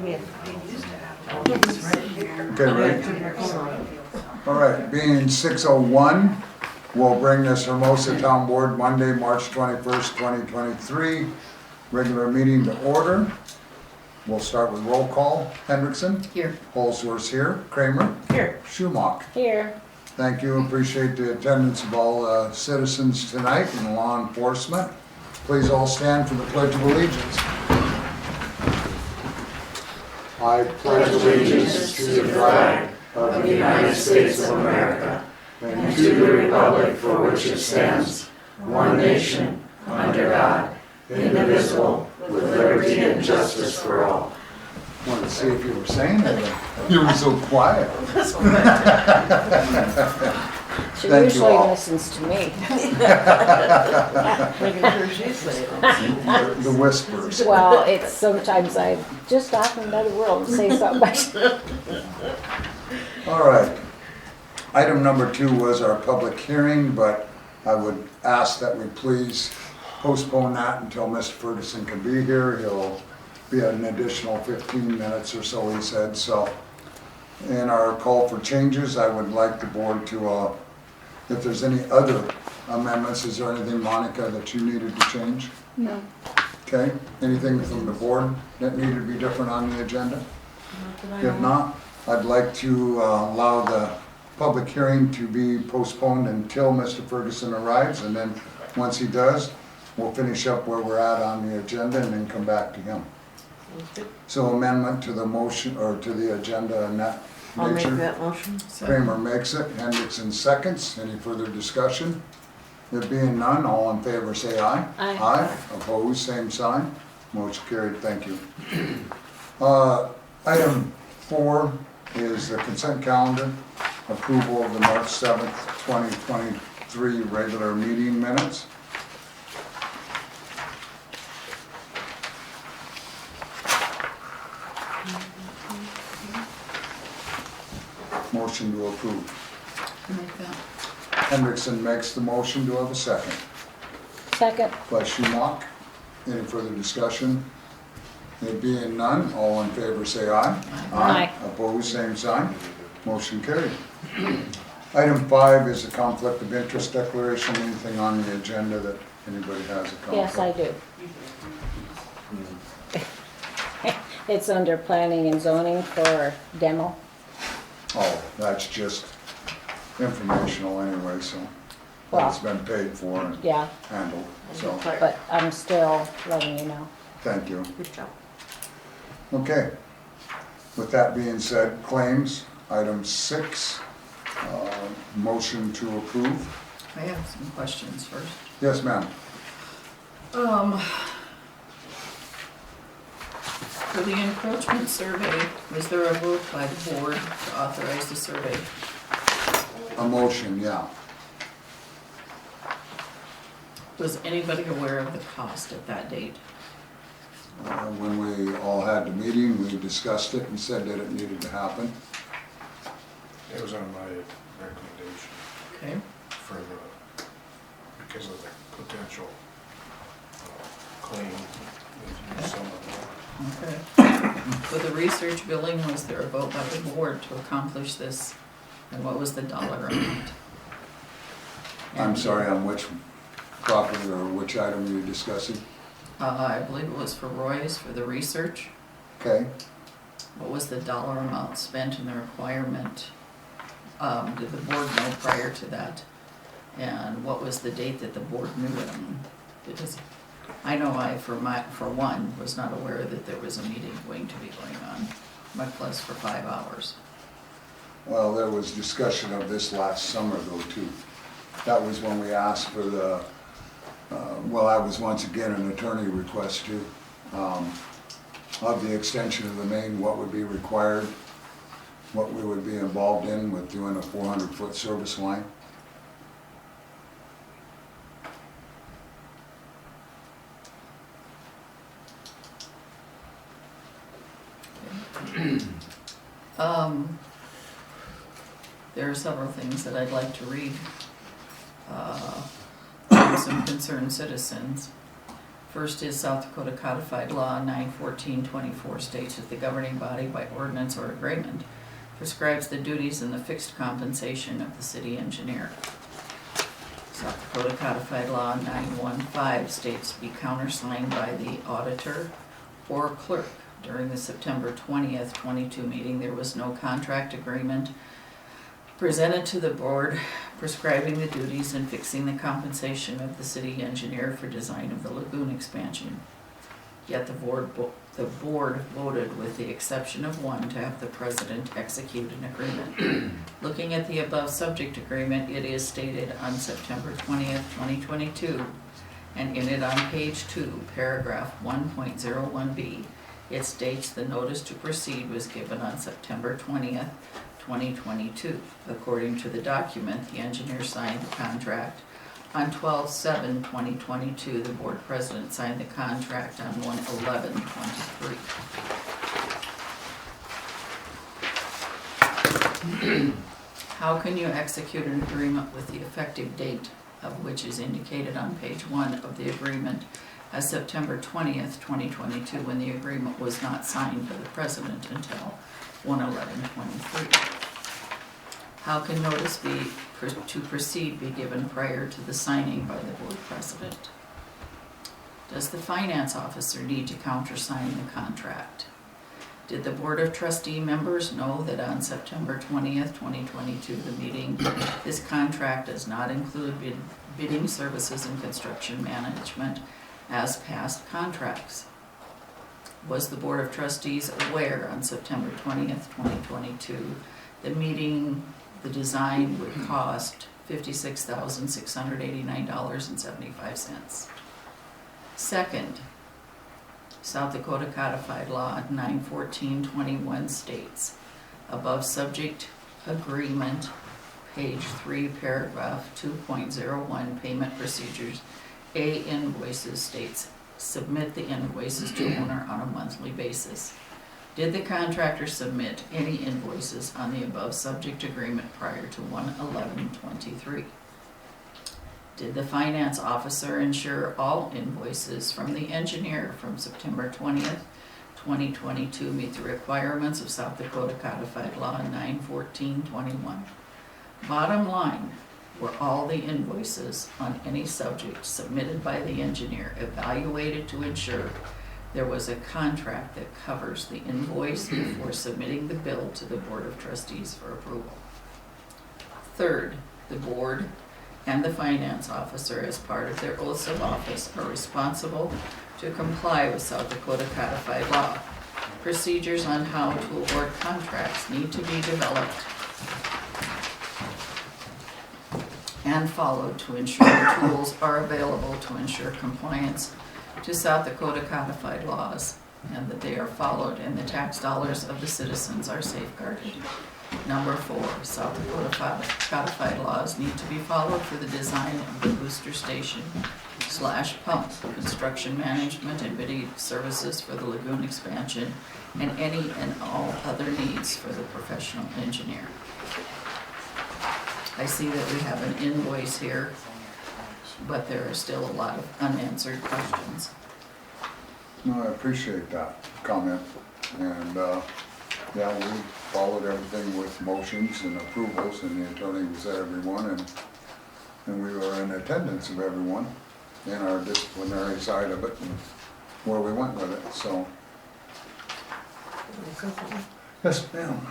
Okay, ready? All right, being 6:01, we'll bring this Hermosa Town Board Monday, March 21st, 2023, regular meeting to order. We'll start with roll call. Hendrickson? Here. Holsworth's here. Kramer? Here. Schumacher? Here. Thank you. Appreciate the attendance of all citizens tonight and law enforcement. Please all stand for the Pledge of Allegiance. I pledge allegiance to the flag of the United States of America and to the republic for which it stands, one nation, under God, indivisible, with liberty and justice for all. I wanted to see if you were saying it. You were so quiet. She Thank you usually all. listens to me. Making sure she's saying The whispers. Well, it's sometimes I just off in another world and say something. All right. Item number 2 was our public hearing, but I would ask that we please postpone that until Mr. Ferguson can be here. He'll be an additional 15 minutes or so, he said. So in our call for changes, I would like the board to, if there's any other amendments, is there anything, Monica, that you needed to change? No. Okay, anything from the board that needed to be different on the agenda? If not, I'd like to allow the public hearing to be postponed until Mr. Ferguson arrives, and then once he does, we'll finish up where we're at on the agenda and then come back to him. So amendment to the motion, or to the agenda in that I'll make nature. that motion. Kramer makes it, Hendrickson seconds. Any further discussion? There being none, all in favor say aye. Aye. Aye. Opposed, same sign. Motion carried, thank you. Item 4 is the consent calendar. Approval of the March 7th, 2023 regular meeting minutes. Motion to approve. Make that. Hendrickson makes the motion. Do I have a second? Second. By Schumacher. Any further discussion? There being none, all in favor say aye. Aye. Opposed, same sign. Motion carried. Item 5 is a conflict of interest declaration. Anything on the agenda that anybody has a conflict? Yes, I do. It's under planning and zoning for demo. Oh, that's just informational anyway, so Well, it's been paid for and yeah, handled, so but I'm still letting you know. thank you. Good job. Okay. With that being said, claims, item 6, motion to approve. I have some questions first. Yes, ma'am. For the encroachment survey, was there a vote by the board to authorize the survey? A motion, yeah. Was anybody aware of the cost at that date? When we all had the meeting, we discussed it and said that it needed to happen. It was on my recommendation Okay, for because of the potential claim with some of okay. For the research billing, was there a vote by the board to accomplish this? And what was the dollar amount? I'm sorry, on which property or which item are you discussing? I believe it was for Roy's for the research. Okay, What was the dollar amount spent in the requirement? Did the board know prior to that? And what was the date that the board knew it? Because I know for one, was not aware that there was a meeting going to be going on, much less for 5 hours. well, there was discussion of this last summer though too. That was when we asked for the, well, that was once again an attorney request too, of the extension of the main, what would be required, what we would be involved in with doing a 400-foot service line. There are several things that I'd like to read from some concerned citizens. First is South Dakota Codified Law 91424 states that the governing body by ordinance or agreement prescribes the duties and the fixed compensation of the city engineer. South Dakota Codified Law 915 states to be countersigned by the auditor or clerk. During the September 20th, 22 meeting, there was no contract agreement presented to the board prescribing the duties and fixing the compensation of the city engineer for design of the lagoon expansion. Yet the board voted, with the exception of one, to have the president execute an agreement. Looking at the above subject agreement, it is stated on September 20th, 2022, and in it on page 2, paragraph 1.01b, it states the notice to proceed was given on September 20th, 2022. According to the document, the engineer signed the contract on 12/7/2022. The board president signed the contract on 1/11/23. How can you execute an agreement with the effective date of which is indicated on page 1 of the agreement as September 20th, 2022, when the agreement was not signed by the president until 1/11/23? How can notice to proceed be given prior to the signing by the board president? Does the finance officer need to countersign the contract? Did the board of trustee members know that on September 20th, 2022, the meeting, this contract does not include bidding services and construction management as past contracts? Was the board of trustees aware on September 20th, 2022, the design would cost $56,689.75. Second, South Dakota Codified Law 91421 states, above subject agreement, page 3, paragraph 2.01, payment procedures, A, invoices states, submit the invoices to owner on a monthly basis. Did the contractor submit any invoices on the above subject agreement prior to 1/11/23? Did the finance officer ensure all invoices from the engineer from September 20th, 2022 meet the requirements of South Dakota Codified Law 91421? Bottom line, were all the invoices on any subject submitted by the engineer evaluated to ensure there was a contract that covers the invoice before submitting the bill to the Board of Trustees for approval? Third, the board and the finance officer, as part of their oaths of office, are responsible to comply with South Dakota Codified Law. Procedures on how to award contracts need to be developed and followed to ensure the tools are available to ensure compliance to South Dakota codified laws, and that they are followed and the tax dollars of the citizens are safeguarded. Number 4, South Dakota codified laws need to be followed for the design of the booster station / pump, construction management and bidding services for the lagoon expansion, and any and all other needs for the professional engineer. I see that we have an invoice here, but there are still a lot of unanswered questions. No, I appreciate that comment, and, yeah, we followed everything with motions and approvals, and the attorney was at everyone, and we were in attendance of everyone in our disciplinary side of it, and where we went with it, so. Yes, ma'am.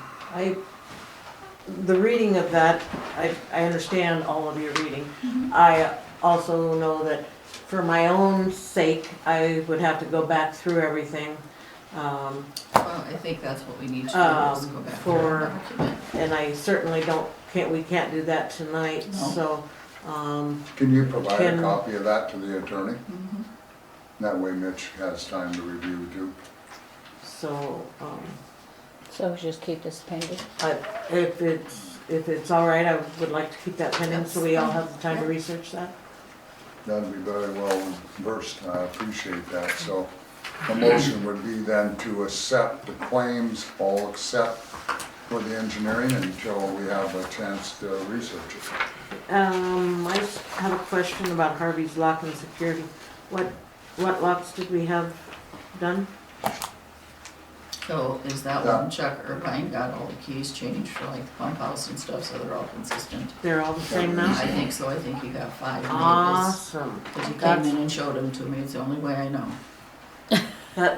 The reading of that, I understand all of your reading. I also know that for my own sake, I would have to go back through everything. Well, I think that's what we need to do, is go back to our document. And I certainly we can't do that tonight, No. so, Can you provide a copy of that to the attorney? Mhm. That way Mitch has time to review too. so, So just keep this pending. if it's all right, I would like to keep that pending, so we all have the time to research that. That'd be very well versed, I appreciate that, so the motion would be then to accept the claims, all except for the engineering, until we have a chance to research it. I have a question about Harvey's Lock and Security. What lots did we have done? So is that Yeah. one Chuck Irvine got all the keys changed for like the pump house and stuff, so they're all consistent? They're all the same now? I think so, I think you got 5 neighbors. Awesome. Cause he came That's- in and showed them to me, it's the only way I know.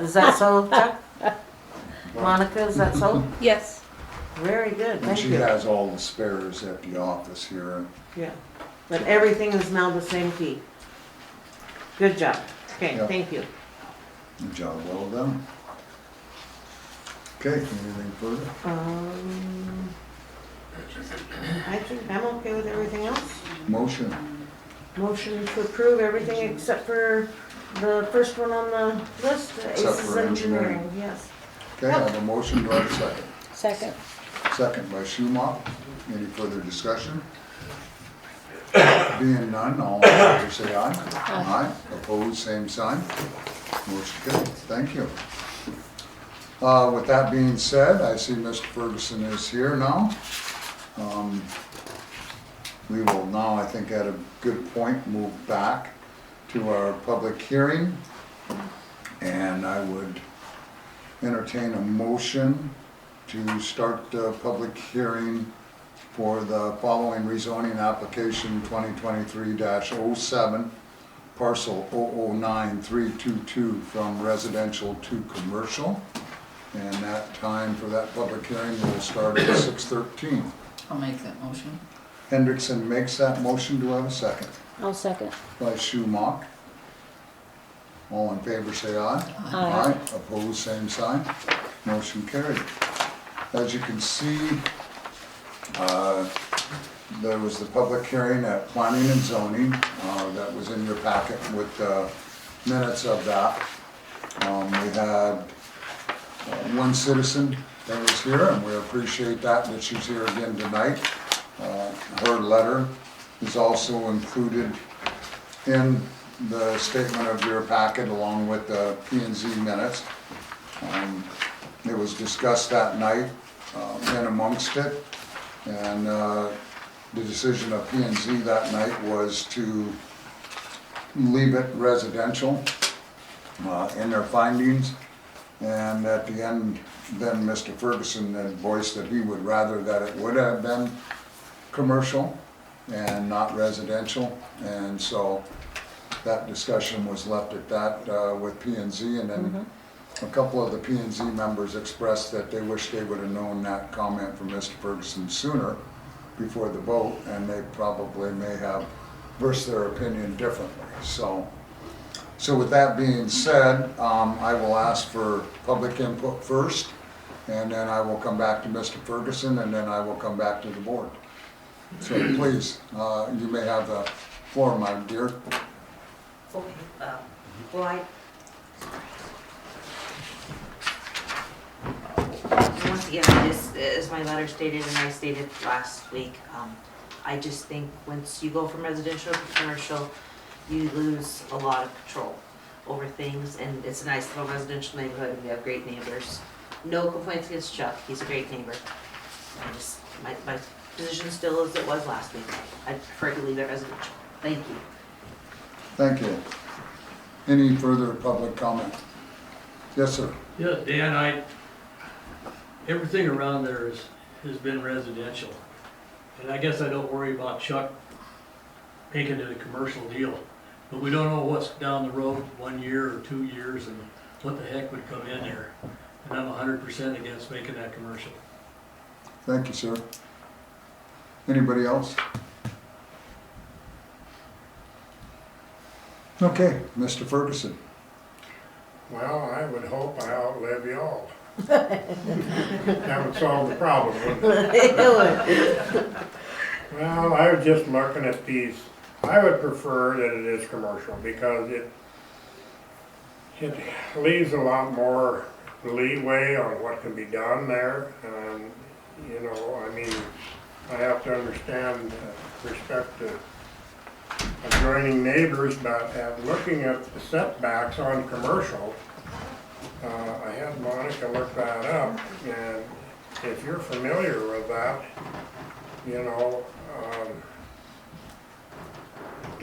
Is that so, Chuck? Monica, is that so? Yes. Very good, And thank she you. has all the spares at the office here. Yeah, but everything is now the same key. Good job. Okay, Yeah. thank you. Good job, well done. Okay, anything further? I think I'm okay with everything else. Motion. Motion to approve everything except for the first one on the list, Except Aces for engineering. Engineering, yes. Okay, I have a motion, do I have a second? Second. Second by Schumacher. Any further discussion? Being none, all in favor say aye. Aye. Opposed, same sign. Motion carried. Thank you. With that being said, I see Mr. Ferguson is here now. We will now, I think at a good point, move back to our public hearing. And I would entertain a motion to start the public hearing for the following rezoning application 2023-07, parcel 009322 from residential to commercial. And that time for that public hearing will start at 6:13. I'll make that motion. Hendrickson makes that motion. Do I have a second? I'll second. By Schumacher. All in favor say aye. Aye. Opposed, same sign. Motion carried. As you can see, there was the public hearing at Planning and Zoning, that was in your packet with the minutes of that. We had one citizen that was here, and we appreciate that she's here again tonight. Her letter is also included in the statement of your packet along with the P&Z minutes. It was discussed that night in amongst it, and the decision of P&Z that night was to leave it residential in their findings. And at the end, then Mr. Ferguson had voiced that he would rather that it would have been commercial and not residential. And so that discussion was left at that with P&Z, and then a couple of the P&Z members expressed that they wish they would have known that comment from Mr. Ferguson sooner before the vote, and they probably may have versed their opinion differently. So with that being said, I will ask for public input first, and then I will come back to Mr. Ferguson, and then I will come back to the board. So please, you may have the floor, my dear. Okay, well, once again, just as my letter stated and I stated last week, I just think once you go from residential to commercial, you lose a lot of control over things, and it's a nice little residential neighborhood, and we have great neighbors. No complaints against Chuck, he's a great neighbor. My position still as it was last week. I'd prefer to leave it residential. Thank you. Thank you. Any further public comment? Yes, sir. Yeah, Dan, everything around there has been residential. And I guess I don't worry about Chuck making it a commercial deal. But we don't know what's down the road, 1 year or 2 years, and what the heck would come in there. And I'm 100% against making that commercial. Thank you, sir. Anybody else? Okay, Mr. Ferguson. Well, I would hope I outlive y'all. That would solve the problem, wouldn't it? Well, I was just looking at these, I would prefer that it is commercial because it leaves a lot more leeway on what can be done there. And, you know, I mean, I have to understand respect to adjoining neighbors, but looking at the setbacks on commercial, I had Monica look that up, and if you're familiar with that, you know,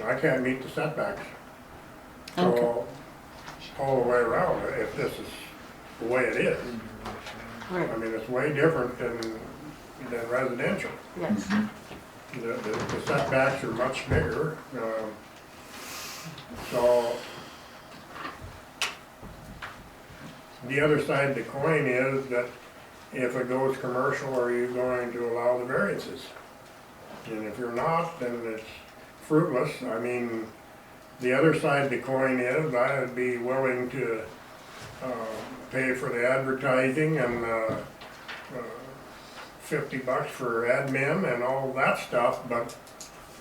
I can't meet the setbacks. So all the way around, if this is the way it is. Right, I mean, it's way different than residential. yes. The setbacks are much bigger, so the other side of the coin is that if it goes commercial, are you going to allow the variances? And if you're not, then it's fruitless. I mean, the other side of the coin is I would be willing to pay for the advertising and $50 for admin and all that stuff, but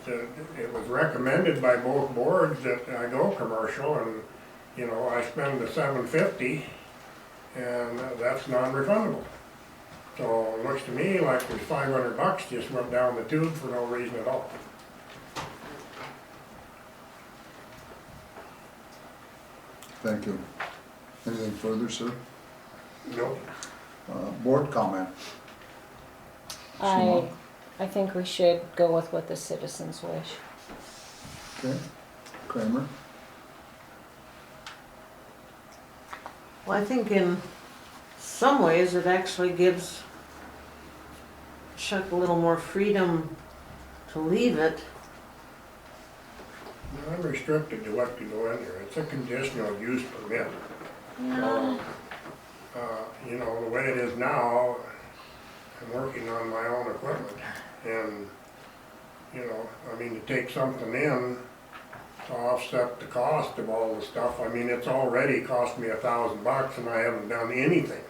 it was recommended by both boards that I go commercial, and you know, I spend the $750 and that's non-refundable. So it looks to me like there's $500 just went down the tube for no reason at all. Thank you. Anything further, sir? Nope. Board comment? I think we should go with what the citizens wish. Okay. Kramer? Well, I think in some ways it actually gives Chuck a little more freedom to leave it. I'm restricted to what can go in there. It's a conditional use permit. Yeah. You know, the way it is now, I'm working on my own equipment, and, you know, I mean, to take something in to offset the cost of all the stuff, I mean, it's already cost me $1,000 and I haven't done anything.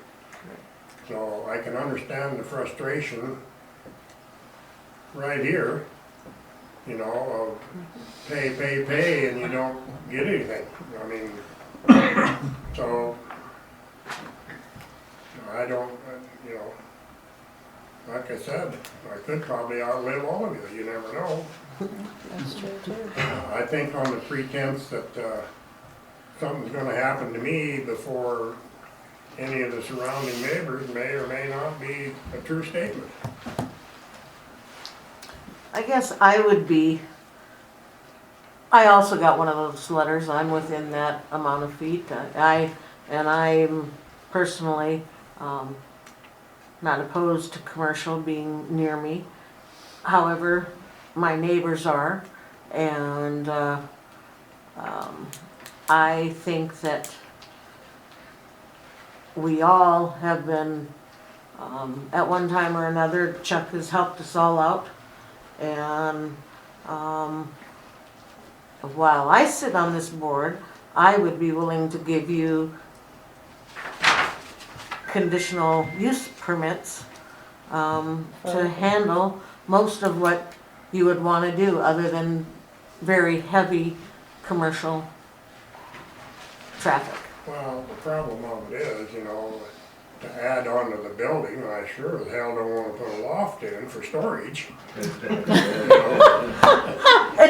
So I can understand the frustration right here, you know, of pay, and you don't get anything. I mean, so, I don't, you know, like I said, I could probably outlive all of you, you never know. That's true too. I think on the pretense that something's gonna happen to me before any of the surrounding neighbors may or may not be a true statement. I guess I would be, I also got one of those letters, I'm within that amount of feet. I'm personally not opposed to commercial being near me. However, my neighbors are, and I think that we all have been, at one time or another, Chuck has helped us all out. And while I sit on this board, I would be willing to give you conditional use permits to handle most of what you would want to do, other than very heavy commercial traffic. Well, the problem of it is, you know, to add on to the building, I sure as hell don't wanna put a loft in for storage. And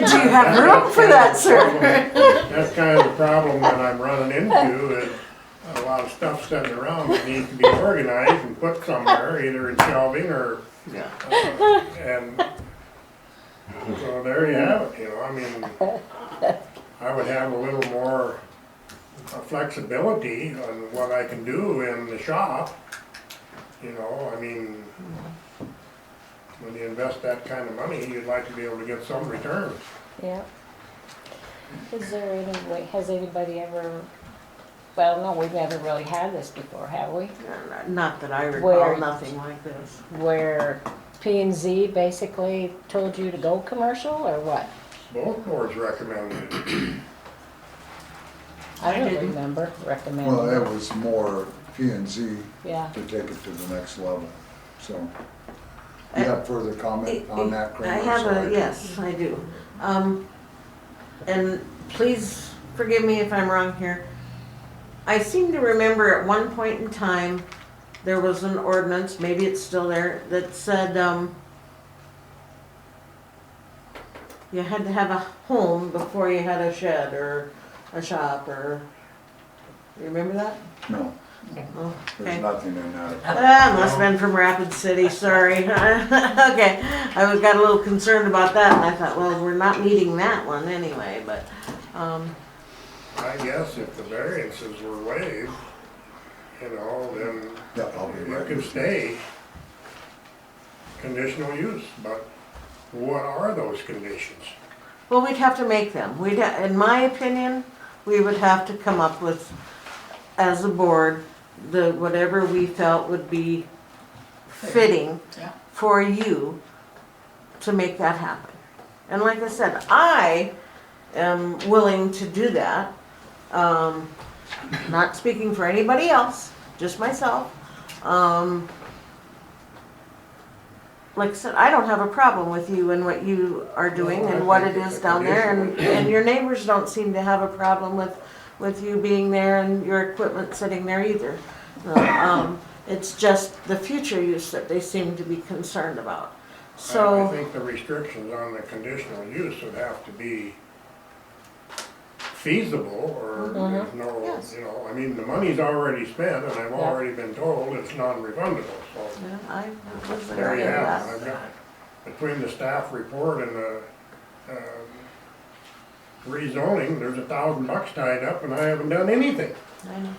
do you have room for that, sir? That's kind of the problem that I'm running into, is a lot of stuff sitting around that needs to be organized and put somewhere, either in shelving or, Yeah. and so there you have it, you know, I mean, I would have a little more flexibility on what I can do in the shop, you know, I mean, when you invest that kind of money, you'd like to be able to get some return. Yeah. Is there any way, has anybody ever, well, no, we've never really had this before, have we? Not that I recall, Where- nothing like this. Where P&Z basically told you to go commercial or what? Both boards recommended it. I don't didn't. remember recommending. Well, it was more P and Z Yeah. to take it to the next level, so. You have further comment on that, Kramer? I have Sorry. yes, I do. And please forgive me if I'm wrong here. I seem to remember at one point in time, there was an ordinance, maybe it's still there, that said, you had to have a home before you had a shed or a shop, or, you remember that? No, Oh, there's okay. nothing in that. Ah, must have been from Rapid City, sorry. Okay, I got a little concerned about that, and I thought, well, we're not meeting that one anyway, but, I guess if the variances were waived, then Yeah, I'll be it right could with you. stay conditional use, but what are those conditions? Well, we'd have to make them. In my opinion, we would have to come up with, as a board, whatever we felt would be fitting Yeah. for you to make that happen. And like I said, I am willing to do that. Not speaking for anybody else, just myself. Like I said, I don't have a problem with you and what you are doing Well, I and what think it it's is a down there, conditional and your neighbors don't seem to have a problem with you being there and your equipment sitting there either. It's just the future use that they seem to be concerned about. I So, think the restrictions on the conditional use would have to be feasible, or there's no, Yes. I mean, the money's already spent, and I've Yeah. already been told it's non-refundable, so. yeah, I was there. There you and have that. it. I've got, between the staff report and the rezoning, there's $1,000 tied up, and I haven't done anything. I know.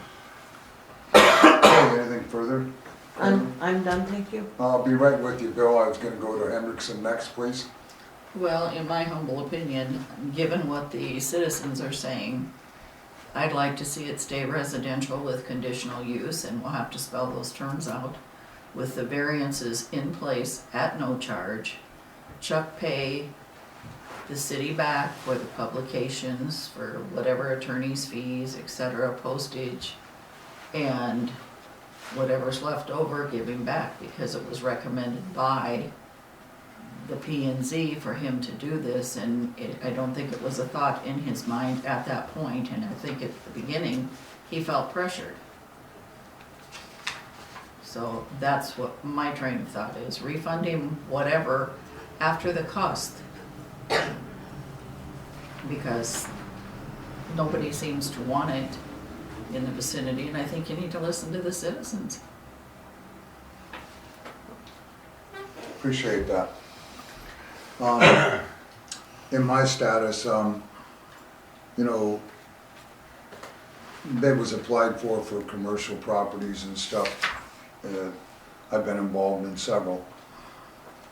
Okay, anything further? I'm done, thank you. I'll be right with you, Bill. I was gonna go to Hendrickson next, please. Well, in my humble opinion, given what the citizens are saying, I'd like to see it stay residential with conditional use, and we'll have to spell those terms out, with the variances in place at no charge. Chuck pay the city back for the publications, for whatever attorney's fees, etc., postage, and whatever's left over, give him back, because it was recommended by the P&Z for him to do this, and I don't think it was a thought in his mind at that point, and I think at the beginning, he felt pressured. So that's what my train of thought is, refund him whatever after the cost. Because nobody seems to want it in the vicinity, and I think you need to listen to the citizens. Appreciate that. In my status, they was applied for commercial properties and stuff. I've been involved in several.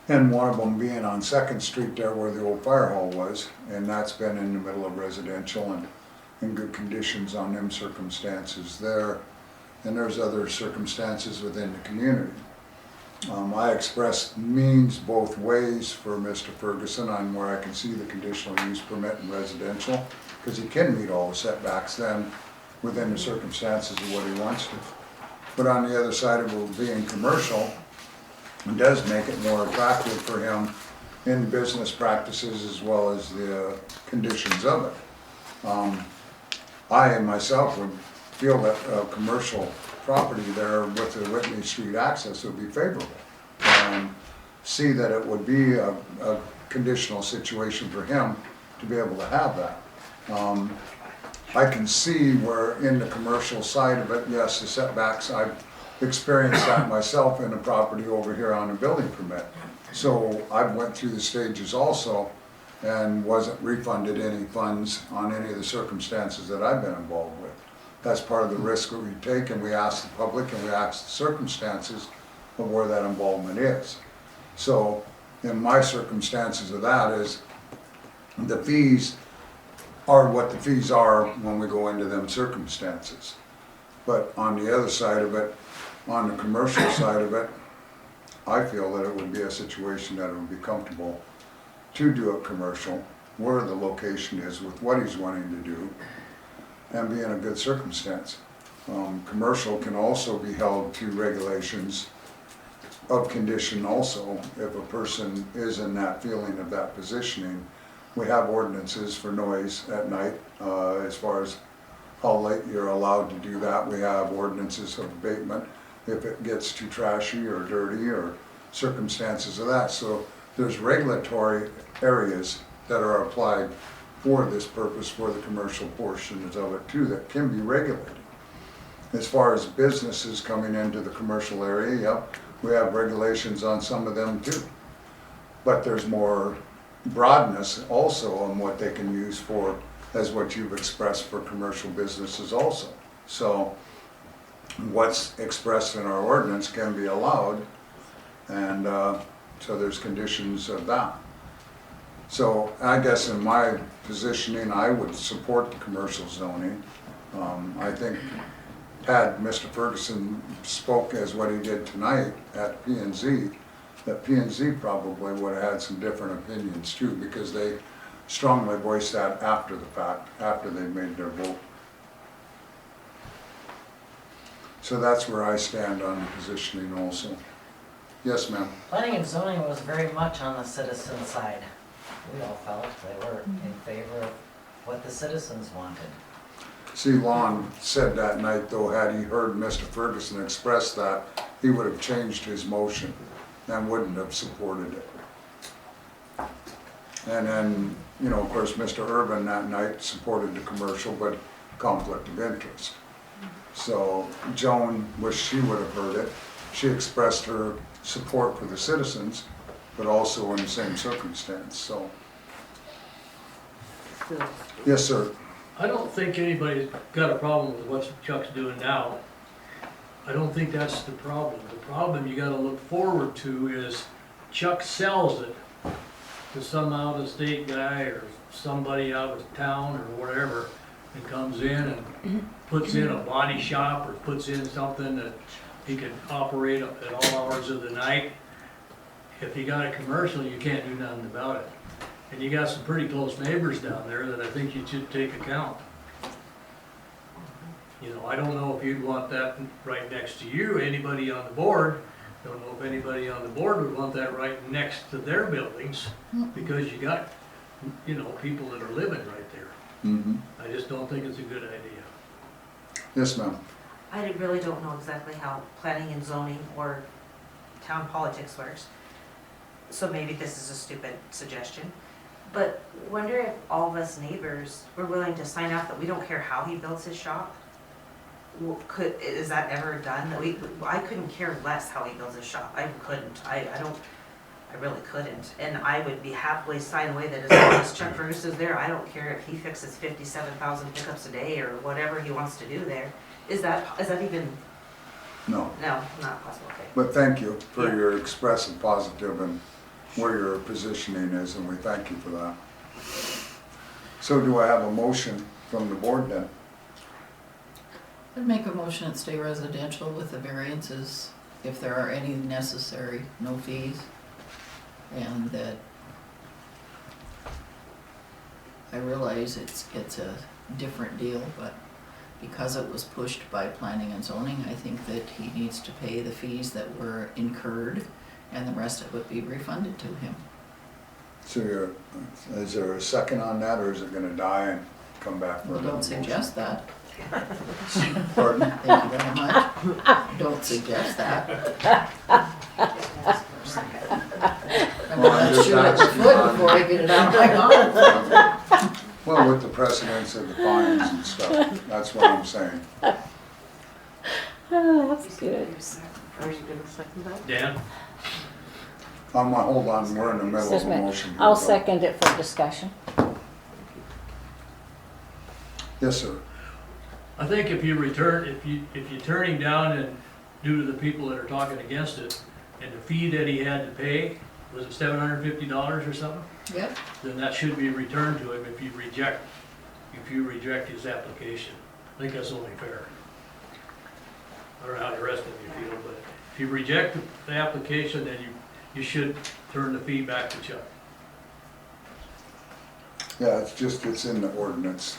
And one of them being on Second Street there where the old fire hall was, and that's been in the middle of residential and in good conditions on them circumstances there. And there's other circumstances within the community. I expressed means both ways for Mr. Ferguson on where I can see the conditional use permit in residential, because he can meet all the setbacks then within the circumstances of what he wants to. But on the other side of it being commercial, it does make it more attractive for him in business practices as well as the conditions of it. I myself would feel that a commercial property there with the Whitney Street access would be favorable. See that it would be a conditional situation for him to be able to have that. I can see where in the commercial side of it, yes, the setbacks, I've experienced that myself in a property over here on a building permit. So I went through the stages also and wasn't refunded any funds on any of the circumstances that I've been involved with. That's part of the risk that we take, and we ask the public and we ask the circumstances of where that involvement is. So in my circumstances of that is the fees are what the fees are when we go into them circumstances. But on the other side of it, on the commercial side of it, I feel that it would be a situation that it would be comfortable to do it commercial, where the location is with what he's wanting to do, and be in a good circumstance. Commercial can also be held to regulations of condition also, if a person is in that feeling of that positioning. We have ordinances for noise at night, as far as how late you're allowed to do that. We have ordinances of abatement if it gets too trashy or dirty or circumstances of that. So there's regulatory areas that are applied for this purpose, for the commercial portions of it too, that can be regulated. As far as businesses coming into the commercial area, yep, we have regulations on some of them too. But there's more broadness also on what they can use for as what you've expressed for commercial businesses also. So what's expressed in our ordinance can be allowed, and so there's conditions of that. So I guess in my positioning, I would support the commercial zoning. I think had Mr. Ferguson spoke as what he did tonight at P and Z, that P and Z probably would have had some different opinions too, because they strongly voiced that after the fact, after they made their vote. So that's where I stand on the positioning also. Yes, ma'am. Planning and zoning was very much on the citizen side. We all felt they were in favor of what the citizens wanted. See, Lon said that night, though, had he heard Mr. Ferguson express that, he would have changed his motion and wouldn't have supported it. And then, you know, of course, Mr. Urban that night supported the commercial, but conflict of interest. So Joan, wish she would have heard it. She expressed her support for the citizens, but also in the same circumstance, so. Yes, sir. I don't think anybody's got a problem with what Chuck's doing now. I don't think that's the problem. The problem you gotta look forward to is Chuck sells it to some out-of-state guy or somebody out of town or whatever, and comes in and puts in a body shop or puts in something that he can operate at all hours of the night. If you got a commercial, you can't do nothing about it. And you got some pretty close neighbors down there that I think you should take account. You know, I don't know if you'd want that right next to you, anybody on the board. Don't know if anybody on the board would want that right next to their buildings, because you got, you know, people that are living right there. Mm-hmm. I just don't think it's a good idea. Yes, ma'am. I really don't know exactly how planning and zoning or town politics works. So maybe this is a stupid suggestion, but wonder if all of us neighbors were willing to sign up that we don't care how he builds his shop? Is that ever done? I couldn't care less how he builds his shop. I couldn't. I really couldn't. And I would be happily sign away that as long as Chuck Ferguson is there, I don't care if he fixes 57,000 pickups a day or whatever he wants to do there. Is that even, No. no, not possible, okay. But thank you for Yeah. your expressive positive and where your positioning is, and we thank you for that. So do I have a motion from the board then? I'd make a motion that stay residential with the variances, if there are any necessary, no fees. And that I realize it's a different deal, but because it was pushed by planning and zoning, I think that he needs to pay the fees that were incurred, and the rest of it be refunded to him. So is there a second on that, or is it gonna die and come back for Well, another don't motion? suggest that. Pardon? Thank you very much. Don't suggest that. I'm Well, I'm gonna just shoot at the asking foot on- before I get it out of my mouth. Well, with the precedence of the fines and stuff, that's what I'm saying. Oh, that's good. Are you gonna second that? Dan? Hold on, we're in the middle of Just a a minute. motion. here, I'll but- second it for discussion. Yes, sir. I think if you turn him down and due to the people that are talking against it, and the fee that he had to pay, was it $750 or something? Yep. Then that should be returned to him if you reject his application. I think that's only fair. I don't know how the rest of you feel, but if you reject the application, then you should turn the fee back to Chuck. Yeah, it's in the ordinance,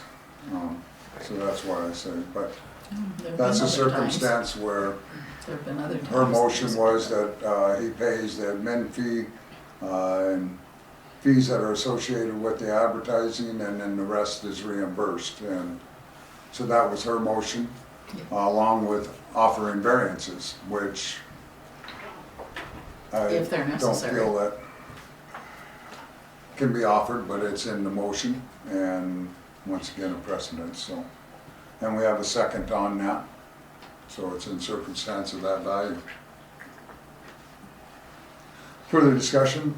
so that's why I say, but There've that's a been other times- circumstance where There've been other times. her motion that was that he pays the admin fee and fees that are associated with the advertising, and then the rest is reimbursed. And so that was her motion, along with offering variances, which I If they're don't necessary. feel that can be offered, but it's in the motion, and once again, a precedent, so. And we have a second on that, so it's in circumstance of that value. Further discussion?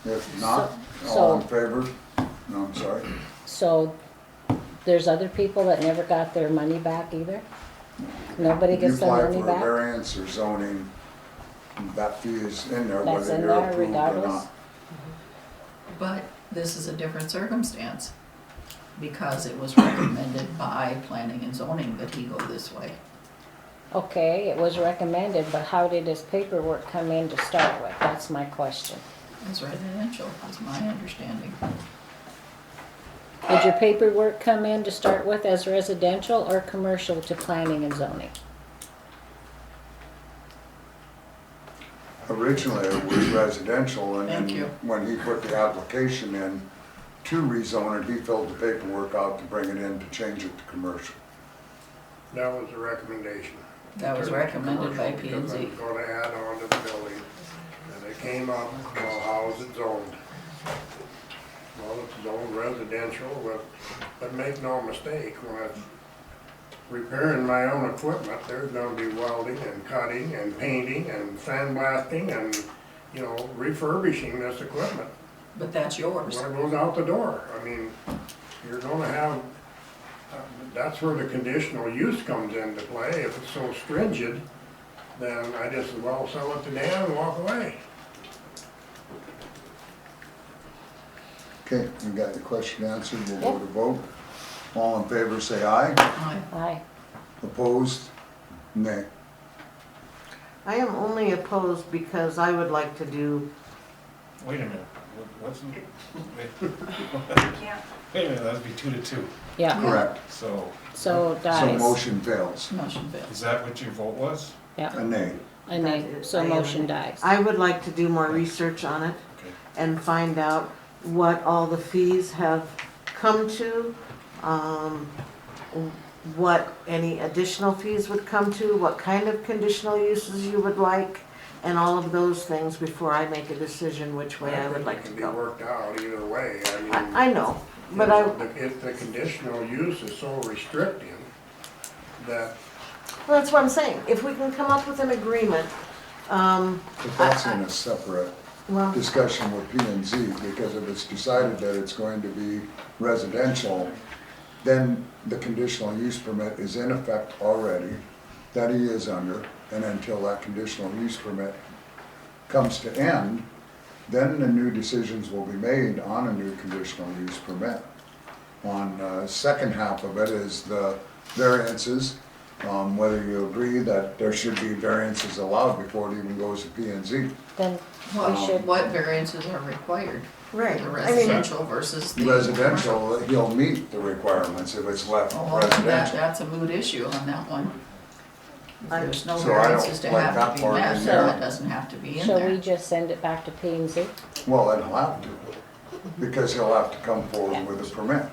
If not, all in favor, No, I'm sorry. So there's other people that never got their money back either? Nobody If you gets their apply money for a back? variance or zoning, that fee is in there That's whether in you're there approved or regardless? not. But this is a different circumstance, because it was recommended by planning and zoning that he go this way. Okay, it was recommended, but how did his paperwork come in to start with? That's my question. As residential, is my understanding. Did your paperwork come in to start with as residential or commercial to planning and zoning? Originally, it was residential, and Thank then you. when he put the application in to rezone it, he filled the paperwork out to bring it in to change it to commercial. That was the recommendation. That was Turn it to recommended by commercial because I P&Z. was gonna add on to the building. And it came up, well, how is it zoned? Well, it's zoned residential, but make no mistake, when I'm repairing my own equipment, there's gonna be welding and cutting and painting and sandblasting and, you know, refurbishing this equipment But that's yours. when it goes out the door. I mean, you're gonna have, that's where the conditional use comes into play. If it's so stringent, then I just as well sell it to Dan and walk away. Okay, you got your question answered, we'll go to vote. All in favor, say aye. Aye. Aye. Opposed? Nay. I am only opposed because I would like to do, Wait a minute, what's, wait Yeah. a minute, that'd be 2-2, Yeah, Correct. so, so So dies. motion fails. Motion fails. is that what your vote was? Yeah, A nay. and then, so motion dies. I would like to do more research on it Okay. and find out what all the fees have come to, what any additional fees would come to, what kind of conditional uses you would like, and all of those things before I make a decision which way I would like to It can be go. worked out either way. I mean, I know, you but know, I, if the conditional use is so restrictive that well, that's what I'm saying, if we can come up with an agreement, But that's in a separate well, discussion with P and Z, because if it's decided that it's going to be residential, then the conditional use permit is in effect already, that he is under, and until that conditional use permit comes to end, then the new decisions will be made on a new conditional use permit. On the second half of it is the variances, whether you agree that there should be variances allowed before it even goes to P and Z. Then we What, should, what variances are required? right, The I mean, residential versus the commercial? Residential, he'll meet the requirements if it's left Oh, well, residential. that's a moot issue on that one. I- There's no So I don't variances to like have that to be part met, in so there. that doesn't have to be in shall we there. just send it back to P and Z? Well, then he'll have to, because he'll have to come forward with a permit.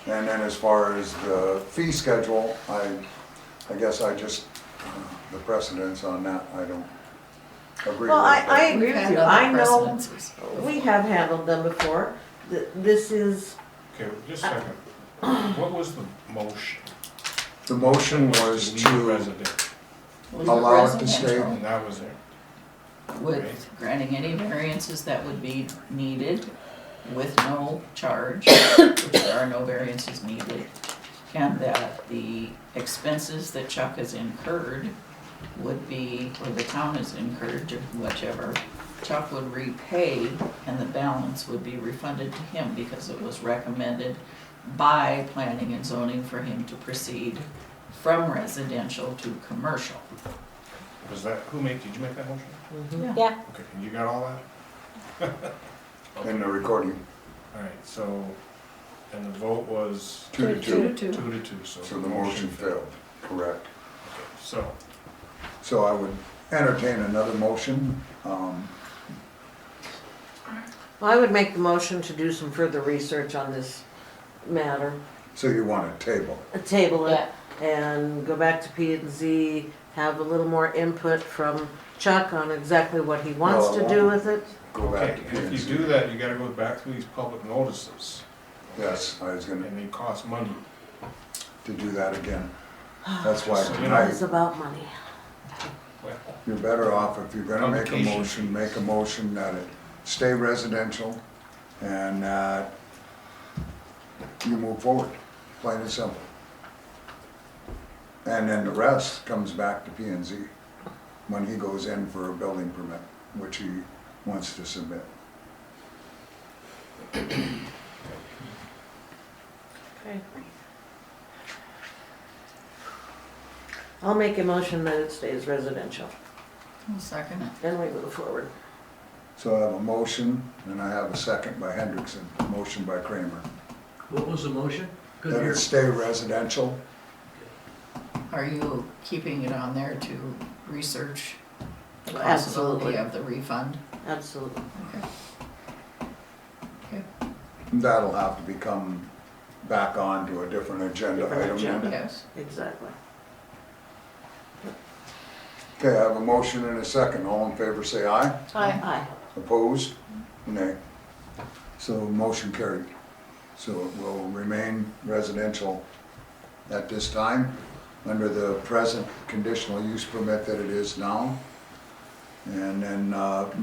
And then as far as the fee schedule, I guess I just, the precedence on that, I don't agree with. well, I but- agree We've with had you, other I know, precedences. we have handled them before. This is, Okay, just a second. What was the motion? The motion was leave to residential, Leave it allow it to stay. residential and that was it. With granting any variances that would be needed with no charge, which there are no variances needed, and that the expenses that Chuck has incurred would be, or the town has incurred, or whichever, Chuck would repay, and the balance would be refunded to him because it was recommended by planning and zoning for him to proceed from residential to commercial. Was that, did you make that motion? Yeah, Okay, and you got all that? In the recording, All right, so, and the vote was 2 to 2, 2-2, so the motion failed, correct. Okay, so, So I would entertain another motion. well, I would make the motion to do some further research on this matter. So you want to table? Table it yeah, and go back to P and Z, have a little more input from Chuck on exactly what he wants to do with it. Go back okay, to P if and you Z. do that, you gotta go back to these public notices, Yes, I was gonna and they cost money. to do that again. That's why So, you know, tonight, It's about money. Well, you're better off if you're gonna make a Publication. motion, make a motion that it stay residential and that you move forward, plain and simple. And then the rest comes back to P and Z when he goes in for a building permit, which he wants to submit. Okay. I'll make a motion that it stays residential, I'll second it. and we move forward. So I have a motion, and I have a second by Hendrickson, motion by Kramer. What was the motion? Good That hear. it stay residential. Are you keeping it on there to research the Absolutely. possibility of the refund? Absolutely. Okay. That'll have to become back onto a different agenda Different item. agenda. Yes. Exactly. Okay, I have a motion and a second. All in favor say aye. Aye. Opposed? Nay. So motion carried. So it will remain residential at this time under the present conditional use permit that it is now. And then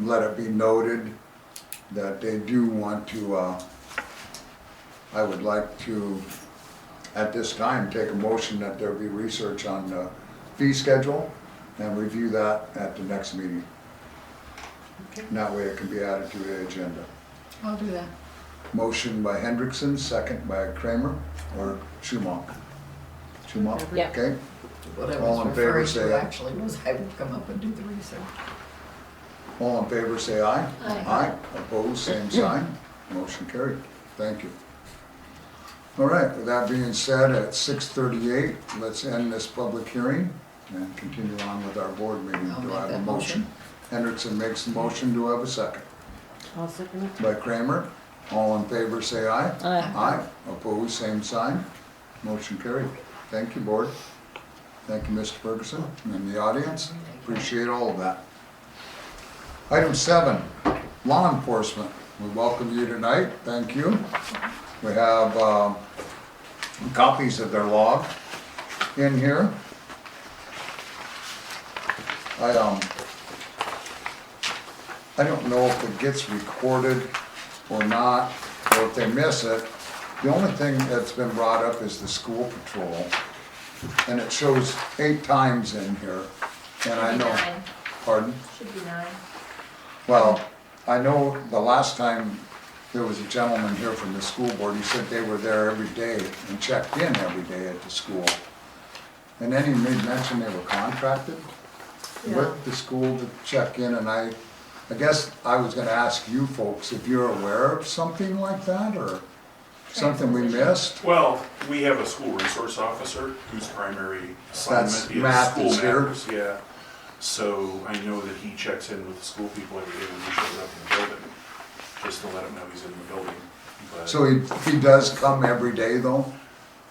let it be noted that they do want to, I would like to, at this time, take a motion that there be research on the fee schedule and review that at the next meeting. Okay. And that way it can be added to the agenda. I'll do that. Motion by Hendrickson, second by Kramer, or Schumach? Schumach, Yeah. okay? What I All was in favor, referring say to aye. actually was I would come up and do the research. All in favor, say aye. Aye. Aye, opposed, same sign, motion carried, thank you. All right, with that being said, at 6:38, let's end this public hearing and continue on with our board meeting. I'll Do make I have a that motion? Hendrickson makes the motion, do I have a second? I'll second it. By Kramer, all in favor, say aye. Aye. Aye, opposed, same sign, motion carried. Thank you, board. Thank you, Mr. Ferguson, and the audience, appreciate all of that. Item 7, law enforcement. We welcome you tonight, thank you. We have copies of their log in here. I don't know if it gets recorded or not, or if they miss it. The only thing that's been brought up is the school patrol, and it shows 8 times in here. And I know, pardon? Should be 9. Well, I know the last time there was a gentleman here from the school board, he said they were there every day and checked in every day at the school. And then he made mention they were contracted with the school to check in, and I guess I was gonna ask you folks if you're aware of something like that, or something we missed? Well, we have a school resource officer whose primary That's assignment is Matt school is here. matters, yeah. So I know that he checks in with the school people every day when he shows up in the building, just to let them know he's in the building. But So he does come every day though?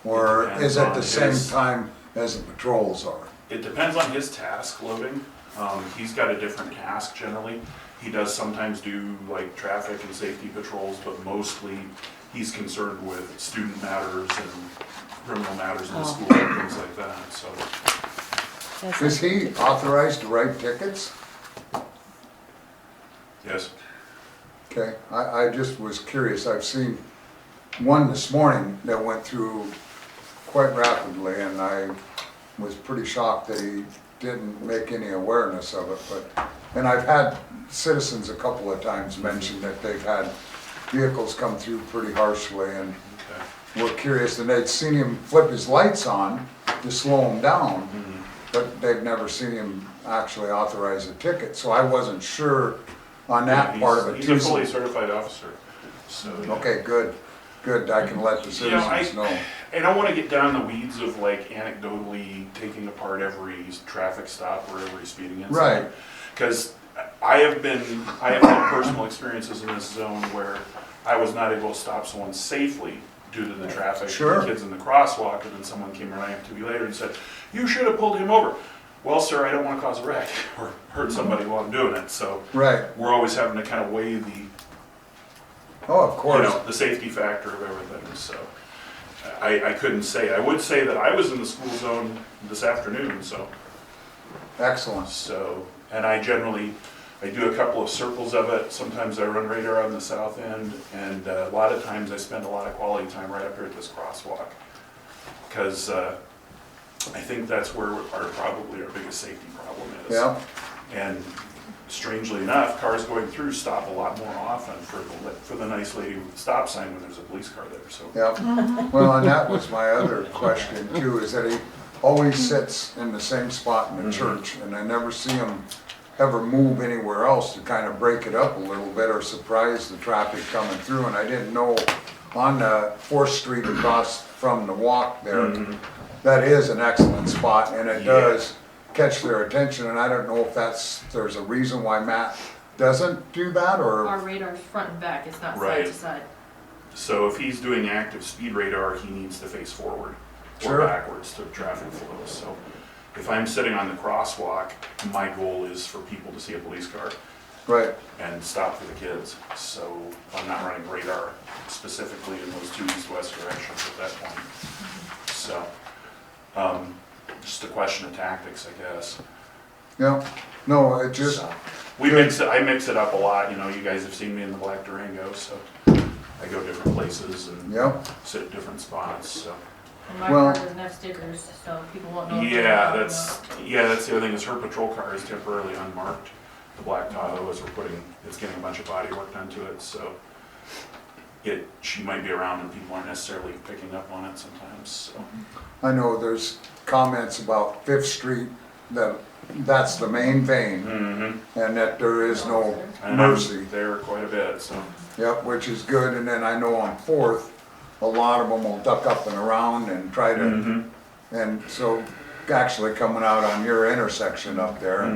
Or It is depends it on the same his- time as the patrols are? it depends on his task loading. He's got a different task generally. He does sometimes do like traffic and safety patrols, but mostly he's concerned with student matters and criminal matters in the school and things like that, so. Is he authorized to write tickets? Yes. Okay, I just was curious, I've seen one this morning that went through quite rapidly, and I was pretty shocked that he didn't make any awareness of it, but, and I've had citizens a couple of times mention that they've had vehicles come through pretty harshly, and Okay. were curious, and they'd seen him flip his lights on to slow him down, Mhm. but they've never seen him actually authorize a ticket, so I wasn't sure on that part of it He's too. a fully certified officer, so. yeah. Okay, good, I can let the You know, citizens know. I don't wanna get down the weeds of like anecdotally taking apart every traffic stop or every speeding incident. Right. Cause I have had personal experiences in this zone where I was not able to stop someone safely due to the traffic. Sure. The kids in the crosswalk, and then someone came running up to me later and said, "You should have pulled him over." Well, sir, I don't wanna cause a wreck or hurt somebody while I'm doing it, so Right, we're always having to kind of weigh the, oh, of you course, know, the safety factor of everything, so. I couldn't say, I would say that I was in the school zone this afternoon, so, excellent, and I generally I do a couple of circles of it. Sometimes I run radar on the south end, and a lot of times I spend a lot of quality time right up here at this crosswalk. Because I think that's where probably our biggest safety problem is. Yeah, And strangely enough, cars going through stop a lot more often for the nice lady with the stop sign when there's a police car there, so. yeah. Well, and that was my other question too, is that he always sits in the same spot in the church, and I never see him ever move anywhere else to kind of break it up a little bit or surprise the traffic coming through. And I didn't know on the 4th Street across from the walk there, that is an excellent spot, and it does catch their attention. And I don't know if there's a reason why Matt doesn't do that, or Our radar's front and back, it's not side Right. to side. So if he's doing active speed radar, he needs to face forward Sure. or backwards to traffic flow. So if I'm sitting on the crosswalk, my goal is for people to see a police car right? and stop for the kids. So I'm not running radar specifically in those two east-west directions at that point. So, just a question of tactics, I guess. Yeah. No, it just So, I mix it up a lot, you know, you guys have seen me in the black Durango, so I go different places and Yep. sit at different spots, so. And my Well- car doesn't have stickers, so people won't know. if they're Yeah, out or that's the other thing is her patrol car is temporarily unmarked. The black Tahoe, as it's getting a bunch of body work done to it, so she might be around and people aren't necessarily picking up on it sometimes, so. I know there's comments about 5th Street that's the main vein, and that there is no And I'm mercy. there quite a bit, so. Yep, which is good. And then I know on 4th, a lot of them will duck up and around and try to, and so actually coming out on your intersection up there.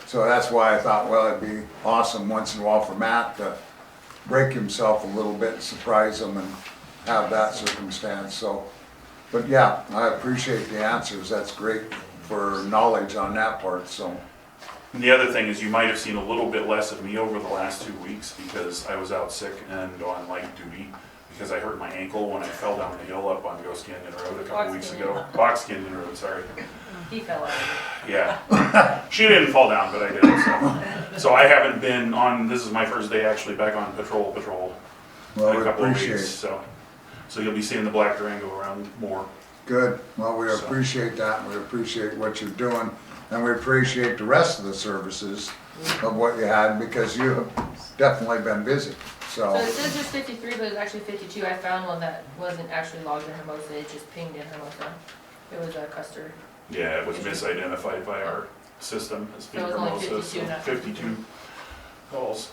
So that's why I thought, well, it'd be awesome once in a while for Matt to break himself a little bit and surprise him and have that circumstance, so. But yeah, I appreciate the answers, that's great for knowledge on that part, so. And the other thing is you might have seen a little bit less of me over the last 2 weeks because I was out sick and on light duty because I hurt my ankle when I fell down the hill up on Ghost Canyon Road a couple Box weeks Canyon. ago. Box Canyon Road, sorry. He fell out. Yeah. She didn't fall down, but I did, so. So I haven't been on, this is my first day actually back on patrol Well, in we a couple of appreciate weeks, it. so you'll be seeing the black Durango around more. Good, well, we So. appreciate that, and we appreciate what you're doing, and we appreciate the rest of the services of what you had, because you have definitely been busy, So so. it says there's 53, but it's actually 52. I found one that wasn't actually logged in Hermosa, it just pinged in Hermosa. It was a Custer. Yeah, it was misidentified by our system as being So it was only Hermosa, 52, so not 52 calls.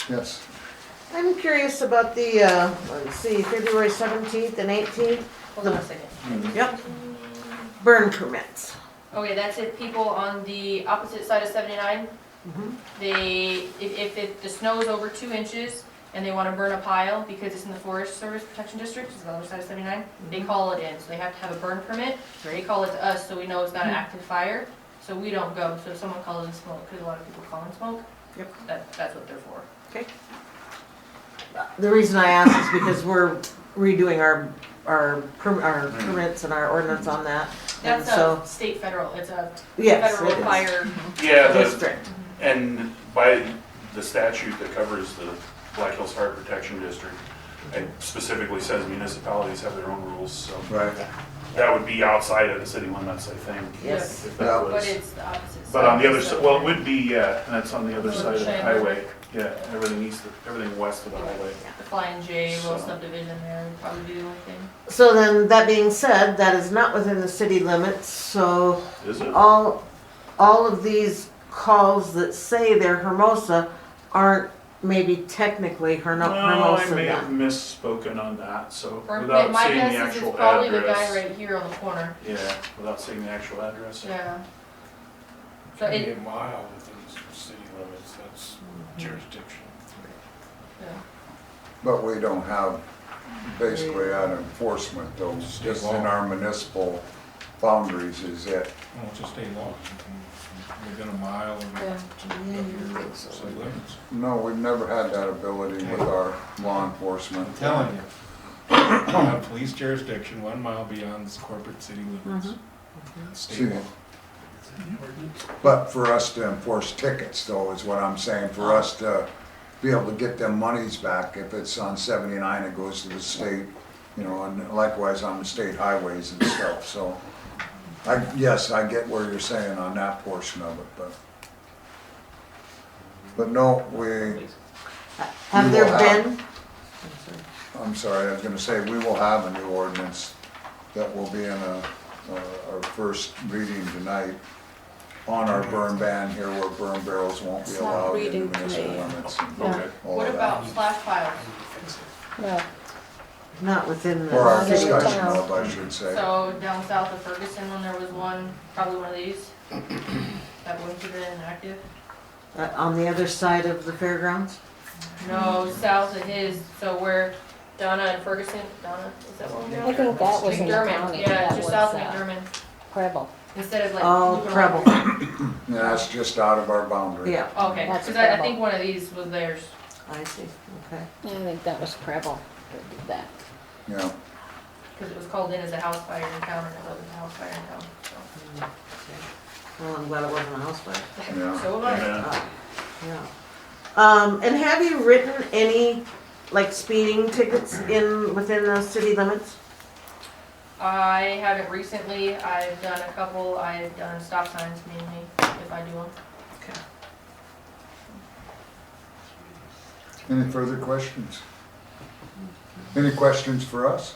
Yes, I'm curious about the, let's see, February 17th and 18th, Hold on a second. yep, burn permits. Okay, that's if people on the opposite side of 79, if the snow is over 2 inches and they want to burn a pile because it's in the Forest Service Protection District, it's the other side of 79, they call it in. So they have to have a burn permit. They call it to us so we know it's not an active fire. So we don't go. So if someone calls in smoke, because a lot of people call in smoke, Yep. that's what they're for. Okay. The reason I ask is because we're redoing our permits and our ordinance on that. And That's so, a state federal, it's a yes, federal it is. fire. Yeah, District. and by the statute that covers the Black Hills Fire Protection District, it specifically says municipalities have their own rules, so right, that would be outside of the city limits, I think. Yes. If Yeah. that But was. it's the opposite side. But on the other so- side, well, it would be, yeah, and that's on the other side of the Cheyenne. highway. Yeah, everything west of the highway. The Flying J, little So. subdivision there would probably be the only thing. So then, that being said, that is not within the city limits, so Is it? all of these calls that say they're Hermosa aren't maybe technically No, I Hermosa may have then. misspoken on that, so Or without my seeing the guess is actual it's probably the guy address. right here on the corner. Yeah, without seeing the actual address. Yeah. So Can be it, a mile within the city limits, that's jurisdiction. yeah. but we don't have basically that enforcement though, just in our municipal boundaries is it. Well, it's a state law, within a mile of your city limits. No, we've never had that ability with our law enforcement. I'm telling you. You have police jurisdiction 1 mile beyond the corporate city limits. State See, law. But for us to enforce tickets though, is what I'm saying, for us to be able to get them monies back, if it's on 79, it goes to the state, you know, and likewise on the state highways and stuff, so. Yes, I get where you're saying on that portion of it, but no, Have We there will have- been? I'm sorry, I was gonna say, we will have a new ordinance that will be in our first reading tonight on our burn ban here, where burn barrels won't be It's not allowed in reading the municipal today. limits. and Okay. all What of about that. splash piles? No, Not within the. Or our Not in the discussion town. of, I should say. So down south of Ferguson, when there was one, probably one of these, that wouldn't have been active? On the other side of the fairgrounds? No, south of his, so where Donna and Ferguson, Donna, is that one? I think that was in the McDermott, county. yeah, That just was, south of uh, McDermott, Preble. instead of like. Oh, looping Preble, around. Yeah, that's just out of our boundary. yeah, Okay, That's cause I Preble. think one of these was theirs. I see, okay. I think that was Preble that did that. Yeah, Cause it was called in as a house fire in town, and it wasn't a house fire in town, so. Well, I'm glad it wasn't a house fire. yeah. So am I. Yeah. Yeah. And have you written any, like, speeding tickets within the city limits? I haven't recently, I've done a couple, I've done stop signs mainly, if I do them. Any further questions? Any questions for us?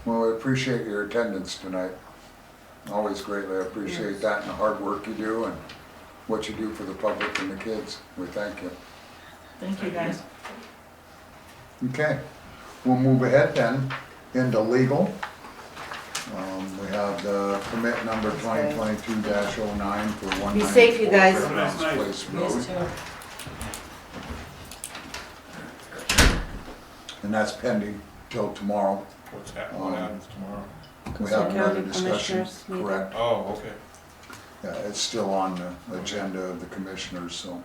Well, we appreciate your attendance tonight. Always greatly appreciate that and the hard work you do and what you do for the public and the kids. We thank you. Thank you, guys. Okay, we'll move ahead then into legal. We have the permit number 2022-09 for 194. Be safe, you guys. Fairgrounds Place Road. And that's pending till tomorrow. What's happening, what happens tomorrow? We have another County discussion, Commissioners meeting. correct? Oh, okay. Yeah, it's still on the agenda of the commissioners, so.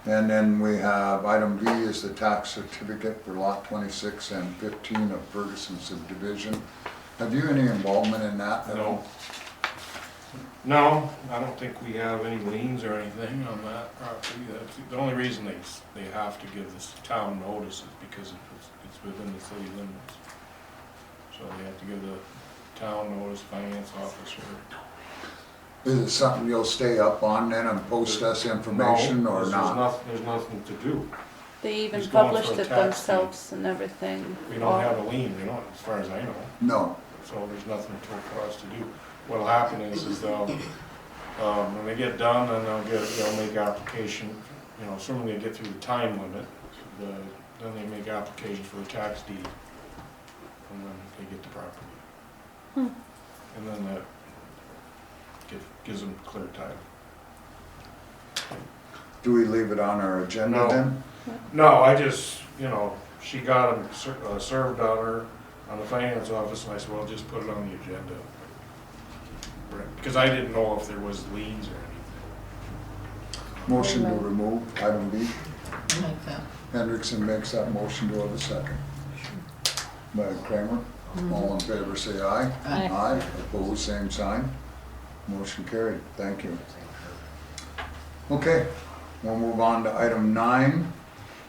And then we have item B is the tax certificate for lot 26 and 15 of Ferguson subdivision. Have you any involvement in that at all? No, I don't think we have any liens or anything on that property. That's, the only reason they have to give this town notice is because it's within the city limits. So they have to give the town notice, finance officer. Is it something you'll stay up on then and post us information No, or there's not? There's nothing to do. They even He's going published for a it tax deed. themselves and everything. We don't have a lien, you know, as far as I know. No, So there's nothing for us to do. What'll happen is they'll, when they get done, then they'll make application, you know, assuming they get through the time limit, then they make application for a tax deed. And then they get the property. And then that gives them clear title. do we leave it on our agenda No. then? No, I just, you know, she got them served on her, on the finance office, and I said, well, just put it on the agenda. Because I didn't know if there was liens or anything. Motion to remove item B. Like that. Hendrickson makes that motion, do I have a second? By Kramer, all in favor say aye. Aye. Aye, opposed, same sign. Motion carried, thank you. Okay, we'll move on to item 9.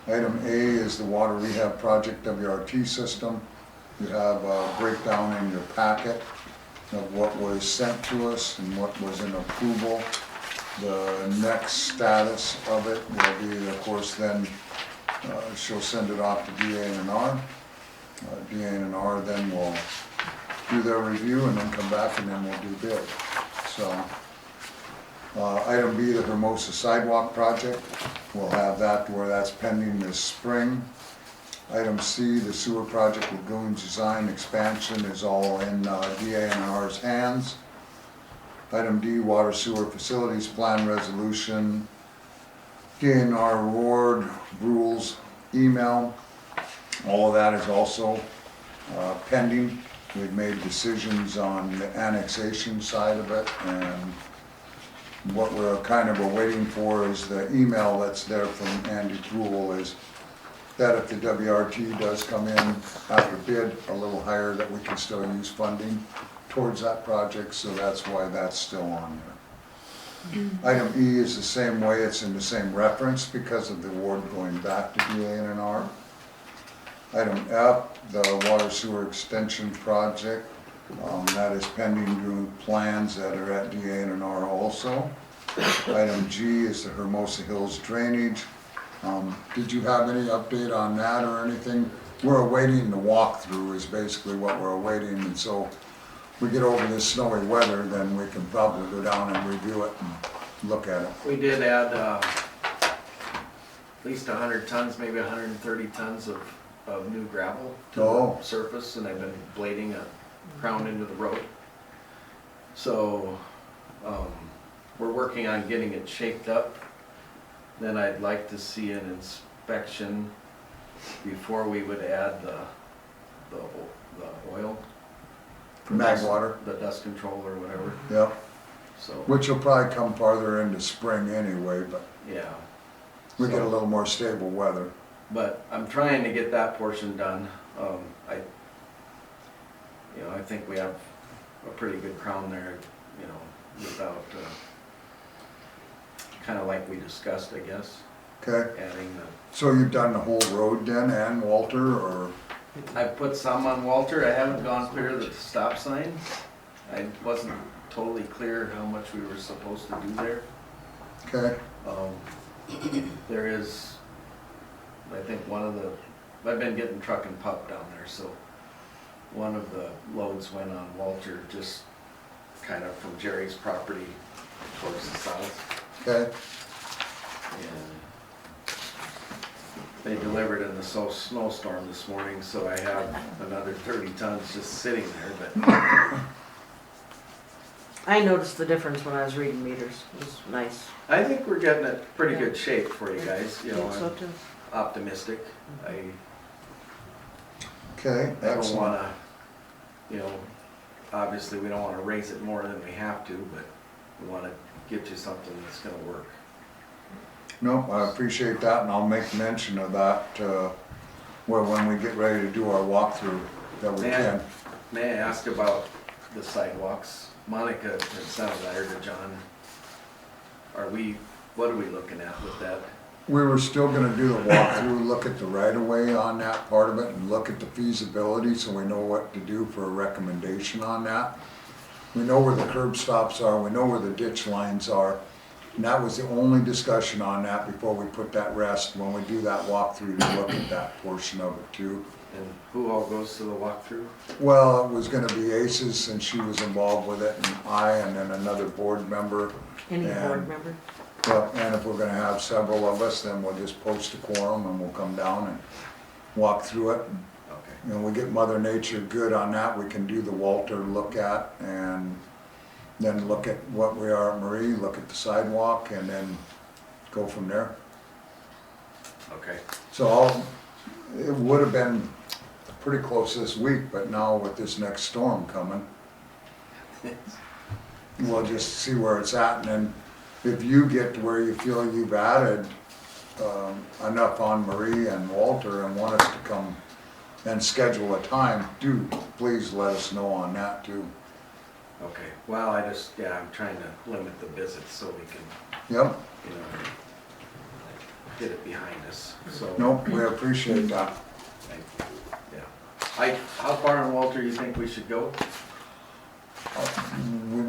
Item A is the water rehab project WRT system. You have a breakdown in your packet of what was sent to us and what was in approval. The next status of it will be, of course, then she'll send it off to DA&R. DA&R then will do their review and then come back and then we'll do bid. So, item B, the Hermosa sidewalk project. We'll have that where that's pending this spring. Item C, the sewer project lagoon design expansion is all in DA&R's hands. Item D, water sewer facilities plan resolution, DA&R award, rules, email. All of that is also pending. We've made decisions on the annexation side of it, and what we're kind of waiting for is the email that's there from Andy Poole is that if the WRT does come in after bid a little higher, that we can still use funding towards that project, so that's why that's still on there. Item E is the same way, it's in the same reference because of the award going back to DA&R. Item F, the water sewer extension project, that is pending new plans that are at DA&R also. Item G is the Hermosa Hills drainage. Did you have any update on that or anything? We're awaiting the walkthrough is basically what we're awaiting, and so we get over this snowy weather, then we can probably go down and review it and look at it. We did add at least 100 tons, maybe 130 tons of new gravel to Oh. the surface, and I've been blading a crown into the road. So we're working on getting it shaped up. Then I'd like to see an inspection before we would add the oil. Mag water, The dust control or whatever, yep, so, which will probably come farther into spring anyway, but yeah. we get a So- little more stable weather. But I'm trying to get that portion done. I think we have a pretty good crown there, without, kind of like we discussed, I guess, Okay, adding so you've done the whole road then, and Walter, or? I put some on Walter. I haven't gone clear to the stop sign. I wasn't totally clear how much we were supposed to do there. Okay, There is, I think I've been getting truck and pup down there, so one of the loads went on Walter, just kind of from Jerry's property towards the south. okay, And they delivered in the snowstorm this morning, so I have another 30 tons just sitting there, but I noticed the difference when I was reading meters. It was nice. I think we're getting it pretty good shape for you guys, I think so I'm too. optimistic. okay, I don't excellent. wanna, obviously we don't wanna raise it more than we have to, but we wanna get you something that's gonna work. No, I appreciate that, and I'll make mention of that, when we get ready to do our walkthrough, that we can. May I ask about the sidewalks? Monica had sent a letter to John. What are we looking at with that? We were still gonna do the walkthrough, look at the right of way on that part of it, and look at the feasibility, so we know what to do for a recommendation on that. We know where the curb stops are, we know where the ditch lines are, and that was the only discussion on that before we put that rest, when we do that walkthrough, to look at that portion of it too. And who all goes to the walkthrough? Well, it was gonna be Aces, since she was involved with it, and then another board member. Any And- board member? Well, and if we're gonna have several of us, then we'll just post a quorum and we'll come down and walk through it. Okay. We get Mother Nature good on that, we can do the Walter look at, and then look at what we are at Marie, look at the sidewalk, and then go from there. Okay. So it would have been pretty close this week, but now with this next storm coming, we'll just see where it's at, and then if you get to where you feel you've added enough on Marie and Walter and want us to come and schedule a time, do please let us know on that too. Okay, well, I'm trying to limit the visits so we can, Yep, get it behind us, so. nope, we appreciate that. How far on Walter you think we should go?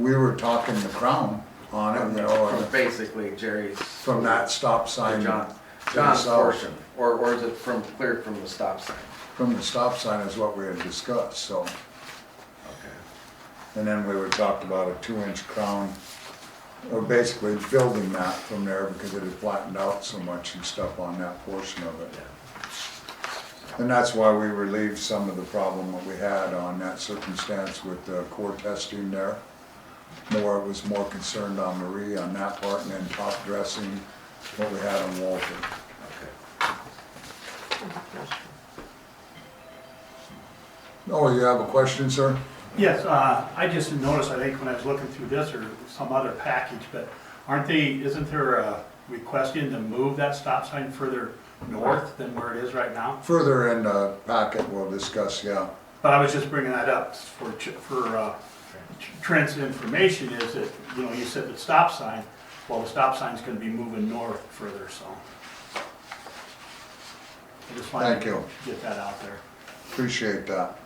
We were talking the Crown on it, From basically Jerry's. from that stop sign. John, to the John's south. portion, or is it clear from the stop sign? From the stop sign is what we had discussed, so. Okay. And then we would talk about a 2-inch crown, or basically building that from there because it had flattened out so much and stuff on that portion of it. And that's why we relieved some of the problem that we had on that circumstance with the core testing there. It was more concerned on Marie on that part, and then top dressing what we had on Walter. Okay. Oh, you have a question, sir? Yes, I just noticed, I think when I was looking through this or some other package, but isn't there a request in to move that stop sign further north than where it is right now? Further in the packet, we'll discuss, yeah. But I was just bringing that up for Trent's information is that, you know, you said the stop sign, well, the stop sign's gonna be moving north further, so. I just wanted Thank to you. get that out there. Appreciate that.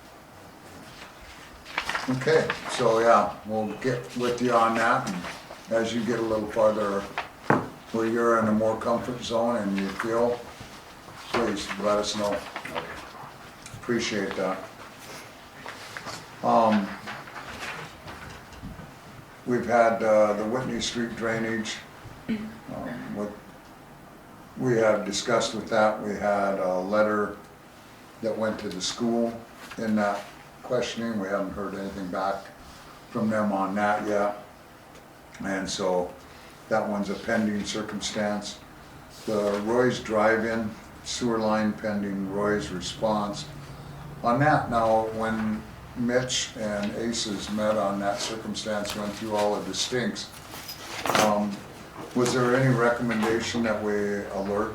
Okay, so yeah, we'll get with you on that, and as you get a little farther where you're in a more comfort zone and you feel, please let us know. Appreciate that. We've had the Whitney Street drainage. What we have discussed with that, we had a letter that went to the school in that questioning. We haven't heard anything back from them on that yet. And so that one's a pending circumstance. The Roy's Drive-In sewer line pending Roy's response. On that now, when Mitch and Aces met on that circumstance, went through all of the stinks, was there any recommendation that we alert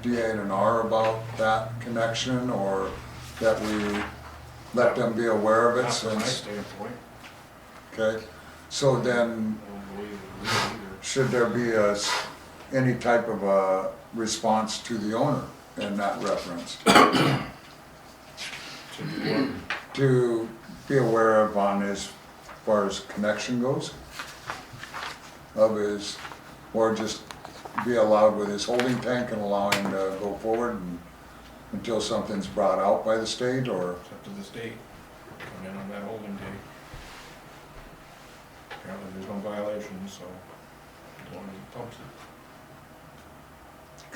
D8R about that connection, or that we let them be aware of it Not from my since? standpoint. Okay, so then I don't believe it either. should there be any type of a response to the owner in that reference? To do what? To be aware of on as far as connection goes? Of his, or just be allowed with his holding tank and allow him to go forward until something's brought out by the state, or? It's up to the state, come in on that holding date. Apparently there's no violations, so the one that pumps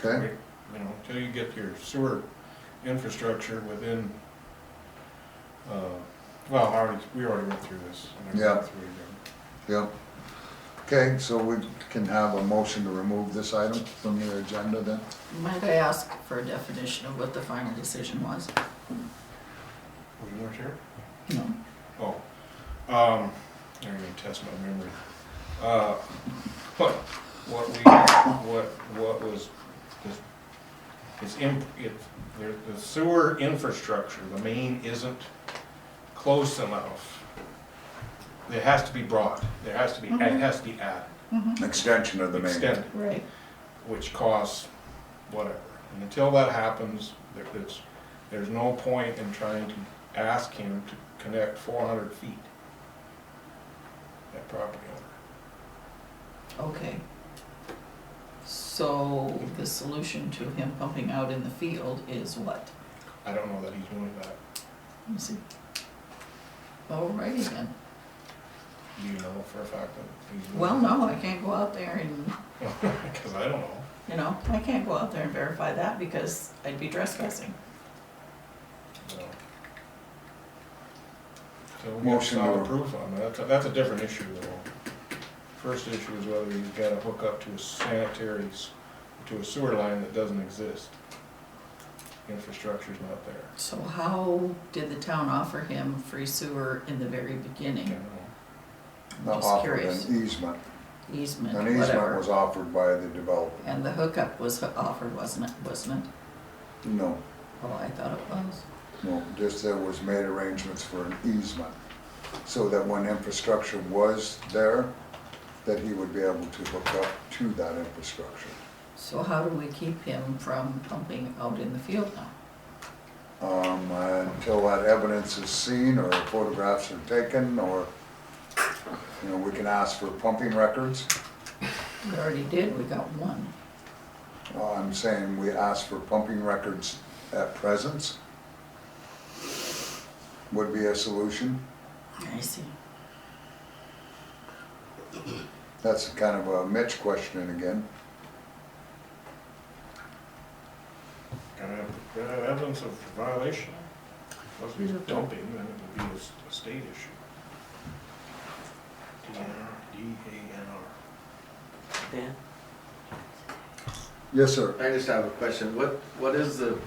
it. Okay, You know, until you get your sewer infrastructure within, well, we already went through this. I'm not Yeah. going through it again. yep. Okay, so we can have a motion to remove this item from the agenda then? Might I ask for a definition of what the final decision was? Oh, you weren't here? No. Oh, you're gonna test my memory. What was, the sewer infrastructure, the main isn't close enough. It has to be broad, it has to be added, Extension of the main. extended, Right. which costs whatever. And until that happens, there's no point in trying to ask him to connect 400 feet. That property owner. Okay. So the solution to him pumping out in the field is what? I don't know that he's doing that. Let me see. Alrighty then. Do you know for a fact that he's doing Well, no, I can't go out there and, Because I don't know. I can't go out there and verify that because I'd be trespassing. So we have Motion solid to- proof on that. That's a different issue though. First issue is whether he's got to hook up to to a sewer line that doesn't exist. Infrastructure's not there. So how did the town offer him free sewer in the very beginning? Can't know. I'm Not just offered curious. an easement. Easement, An easement whatever. was offered by the developer. And the hookup was offered, wasn't it? No, Oh, I thought it was. no, just there was made arrangements for an easement, so that when infrastructure was there, that he would be able to hook up to that infrastructure. So how do we keep him from pumping out in the field now? Until that evidence is seen, or photographs are taken, or, we can ask for pumping records. We already did, we got one. I'm saying we ask for pumping records at presence would be a solution. I see. That's kind of a Mitch question again. Gotta have evidence of violation. Unless he's dumping, then it would be a state issue. D-A-N-R. Dan? Yes, sir. I just have a question. What is the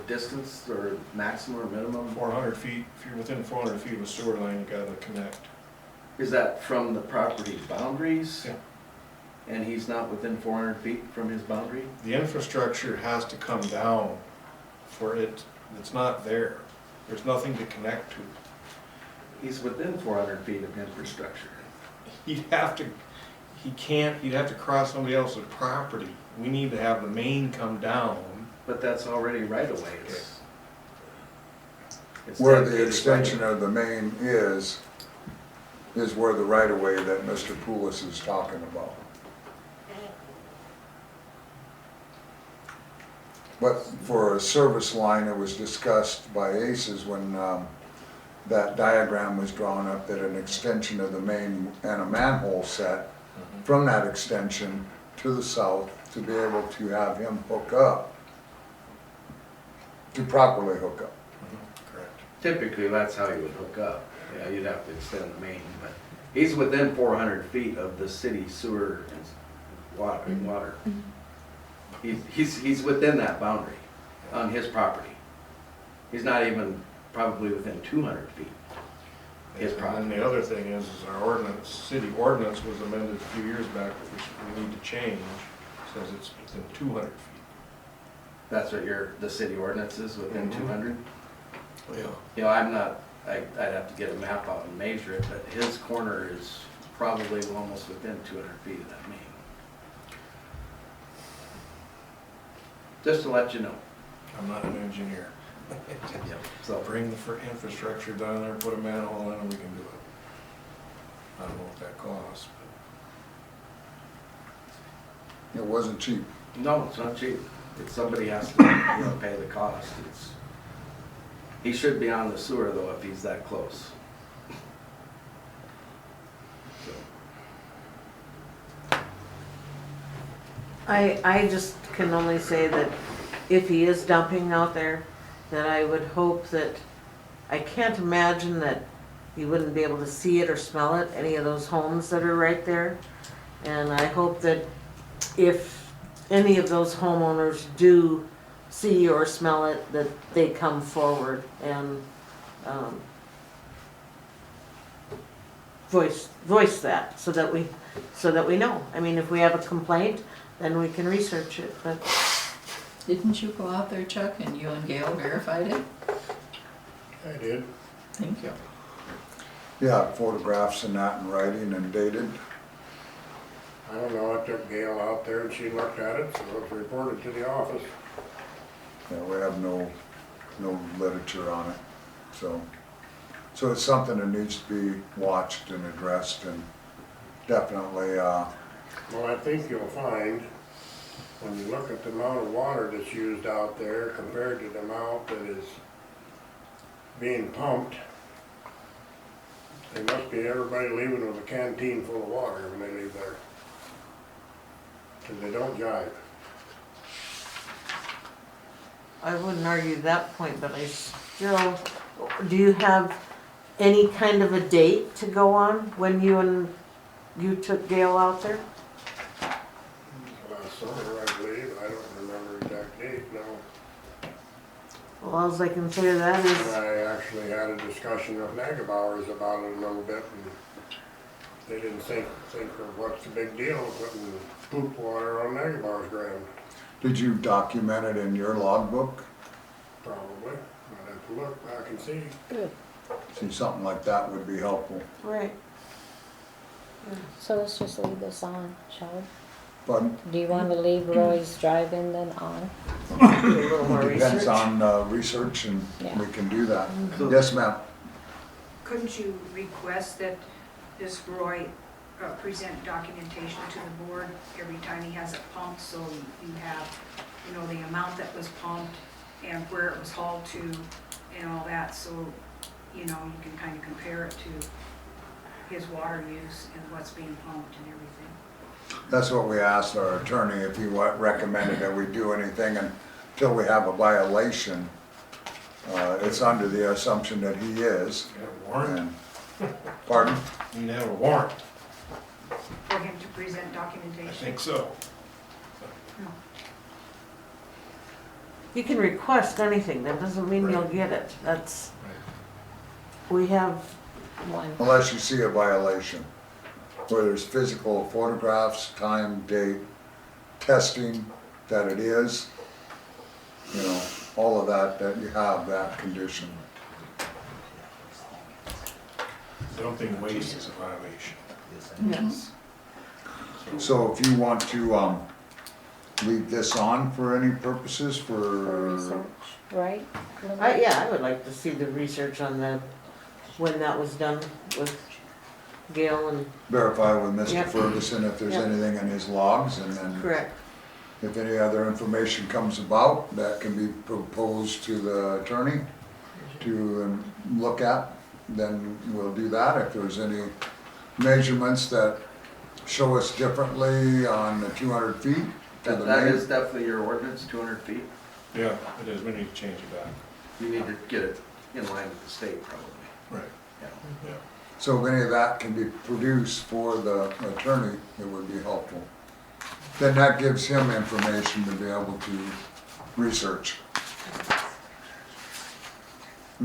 distance or maximum or minimum? 400 feet, if you're within 400 feet of a sewer line, you gotta connect. Is that from the property boundaries? Yeah. And he's not within 400 feet from his boundary? The infrastructure has to come down for it, it's not there. There's nothing to connect to. He's within 400 feet of infrastructure. He'd have to, he'd have to cross somebody else's property. We need to have the main come down. But that's already right away. It's Where the dedicated extension right of the main is where the right of way that Mr. Poulos is talking about. But for a service line, it was discussed by ACES when that diagram was drawn up, that an extension of the main and a manhole set from that extension to the south to be able to have him hook up, to properly hook up. Correct. Typically, that's how you would hook up. Yeah, you'd have to extend the main, but he's within 400 feet of the city sewer and water. He's within that boundary on his property. He's not even probably within 200 feet. His And property. then the other thing is our ordinance, city ordinance was amended a few years back, which we need to change, says it's within 200 feet. That's what the city ordinance is, within Mhm. 200? Yeah. You know, I'd have to get a map out and measure it, but his corner is probably almost within 200 feet of that main. Just to let you know. I'm not an engineer. So, Bring the infrastructure down there, put a manhole in, and we can do it. I don't know what that costs, It wasn't cheap. no, it's not cheap. It's somebody has to, pay the cost. He should be on the sewer though if he's that close. I just can only say that if he is dumping out there, that I would hope that, I can't imagine that you wouldn't be able to see it or smell it, any of those homes that are right there. And I hope that if any of those homeowners do see or smell it, that they come forward and voice that, so that we know. I mean, if we have a complaint, then we can research it, but Didn't you go out there, Chuck, and you and Gail verified it? I did. Thank you. Yeah, photographs and that in writing and dated. I don't know, I took Gail out there and she looked at it, so it was reported to the office. Yeah, we have no literature on it, so it's something that needs to be watched and addressed, and definitely, Well, I think you'll find, when you look at the amount of water that's used out there compared to the amount that is being pumped, there must be everybody leaving with a canteen full of water when they leave there. Because they don't jive. I wouldn't argue that point, but I still, do you have any kind of a date to go on when you took Gail out there? Last summer, I believe, I don't remember exact date, no. Well, all I can say to that is, I actually had a discussion with Nagabowers about it a little bit, and they didn't think of what's the big deal of putting poop water on Nagabowers' ground. did you document it in your logbook? Probably. I'd have to look back and see. Good. See, something like that would be helpful. right, So let's just leave this on, shall we? But Do you want to leave Roy's drive-in then on? do a little more it depends research. on research, and Yeah. we can do that. So- Yes, ma'am? Couldn't you request that this Roy present documentation to the board every time he has it pumped, so you have, the amount that was pumped and where it was hauled to and all that, so, you can kind of compare it to his water use and what's being pumped and everything? That's what we asked our attorney, if he recommended that we do anything until we have a violation. It's under the assumption that he is. Got a warrant? And- Pardon? You need to have a warrant. For him to present documentation? I think so. You can request anything, that doesn't mean you'll get it, we have, One. Unless you see a violation, where there's physical photographs, time, date, testing that it is, all of that you have that condition. dumping waste is a violation. Yes. So if you want to, leave this on for any purposes For for, research, right? Yeah, I would like to see the research on the, when that was done with Gail and, verify with Mr. Yep. Ferguson if there's Yep. anything in his logs, and then correct. if any other information comes about, that can be proposed to the attorney to look at, then we'll do that. If there's any measurements that show us differently on the 200 feet to the That main. is definitely your ordinance, 200 feet. Yeah, it is, we need to change it back. You need to get it in line with the state probably. Right. Yeah. Yeah. So if any of that can be produced for the attorney, it would be helpful. Then that gives him information to be able to research.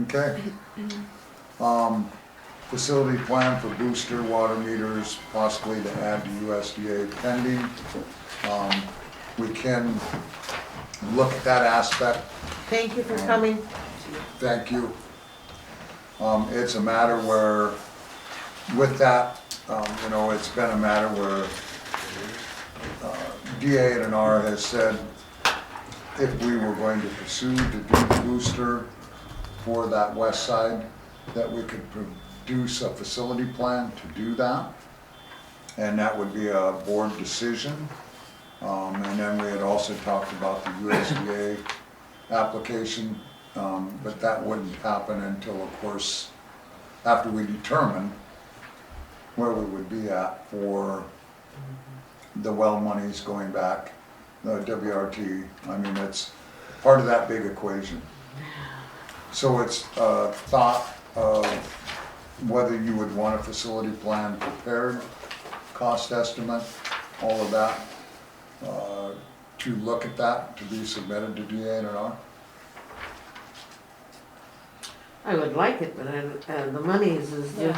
Okay. Facility plan for booster water meters, possibly to add to USDA pending. We can look at that aspect. Thank you for coming. Thank you. It's a matter where, with that, you know, it's been a matter where DA&R has said if we were going to pursue to do the booster for that west side, that we could produce a facility plan to do that. And that would be a board decision. And then we had also talked about the USDA application, but that wouldn't happen until, of course, after we determine where we would be at for the well monies going back, the WRT. I mean, it's part of that big equation. So it's a thought of whether you would want a facility plan prepared, cost estimate, all of that, to look at that, to be submitted to DA&R. I would like it, but the monies is the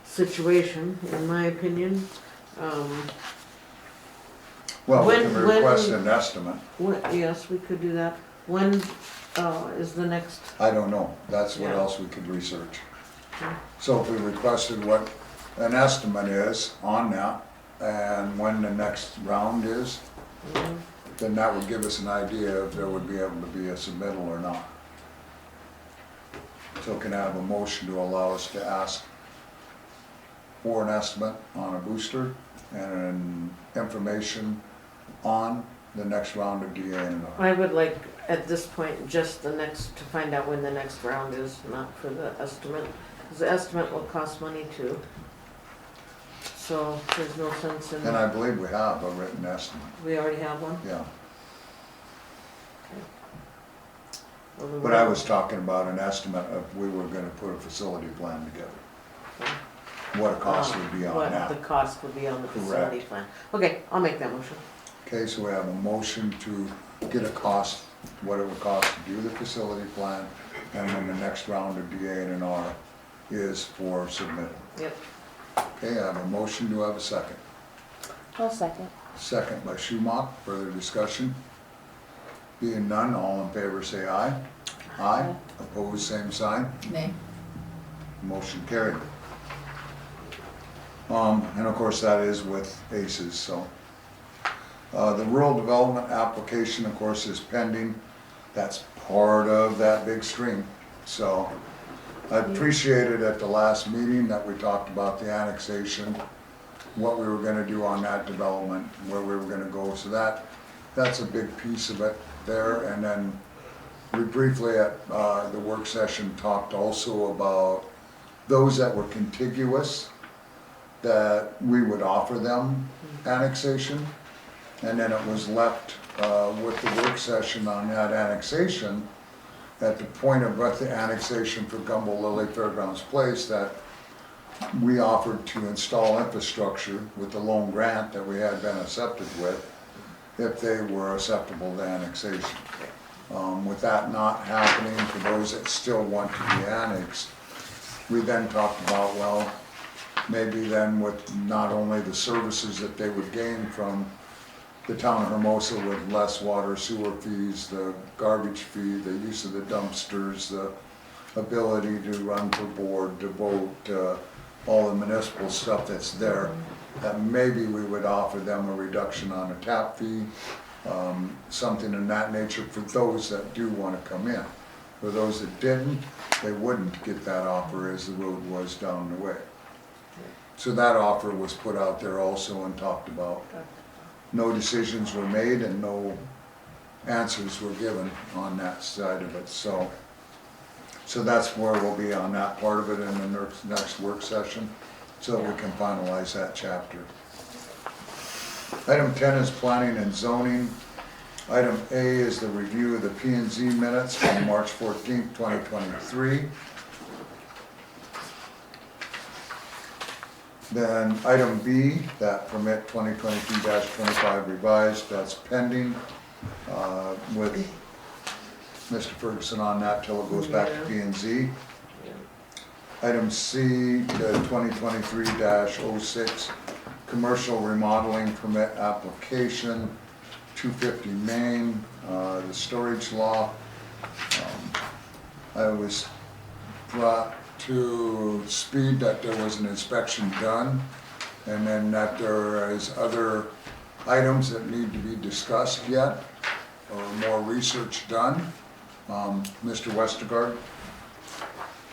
situation, in my opinion. Well, we When- can when- request an estimate. Yes, we could do that. When is the next, I don't know, that's what Yeah. else we could research. Okay. So if we requested what an estimate is on that, and when the next round is, then that would give us an idea if there would be able to be a submittal or not. So can I have a motion to allow us to ask for an estimate on a booster and an information on the next round of DA&R? I would like, at this point, just the next, to find out when the next round is, not for the estimate. Because the estimate will cost money too. So there's no sense in, And I believe we have a written estimate, we already have one? yeah. Well, we But I will- was talking about an estimate of we were gonna put a facility plan together. What a cost would be on What that. the cost would be on the facility plan. Okay, I'll make that motion. Okay, so we have a motion to get a cost, what it would cost to do the facility plan, and then the next round of DA&R is for submittal. Yep. Okay, I have a motion, do I have a second? I'll second. Second by Schumach, further discussion? Being none, all in favor say aye. Aye, opposed, same sign. Nay. Motion carried. And of course, that is with ACES, so. The rural development application, of course, is pending. That's part of that big stream. So I appreciated at the last meeting that we talked about the annexation, what we were gonna do on that development, where we were gonna go. So that's a big piece of it there. And then we briefly at the work session talked also about those that were contiguous, that we would offer them annexation. And then it was left with the work session on that annexation, at the point of the annexation for Gumbo Lily Fairgrounds Place, that we offered to install infrastructure with the loan grant that we had been accepted with, if they were acceptable to annexation. With that not happening, for those that still want to be annexed, we then talked about, well, maybe then with not only the services that they would gain from the town of Hermosa with less water sewer fees, the garbage fee, the use of the dumpsters, the ability to run for board, to vote, all the municipal stuff that's there, that maybe we would offer them a reduction on a tap fee, something in that nature for those that do want to come in. For those that didn't, they wouldn't get that offer as the road was down the way. So that offer was put out there also and talked about. No decisions were made and no answers were given on that side of it, so that's where we'll be on that part of it in the next work session, so that we can finalize that chapter. Item 10 is planning and zoning. Item A is the review of the P&Z minutes from March 14th, 2023. Then item B, that permit 2022-25 revised, that's pending with Mr. Ferguson on that till it goes back to P&Z. Item C, the 2023-06 commercial remodeling permit application, 250 Main, the storage law. I was brought to speed that there was an inspection done, and then that there is other items that need to be discussed yet, or more research done. Mr. Westergaard?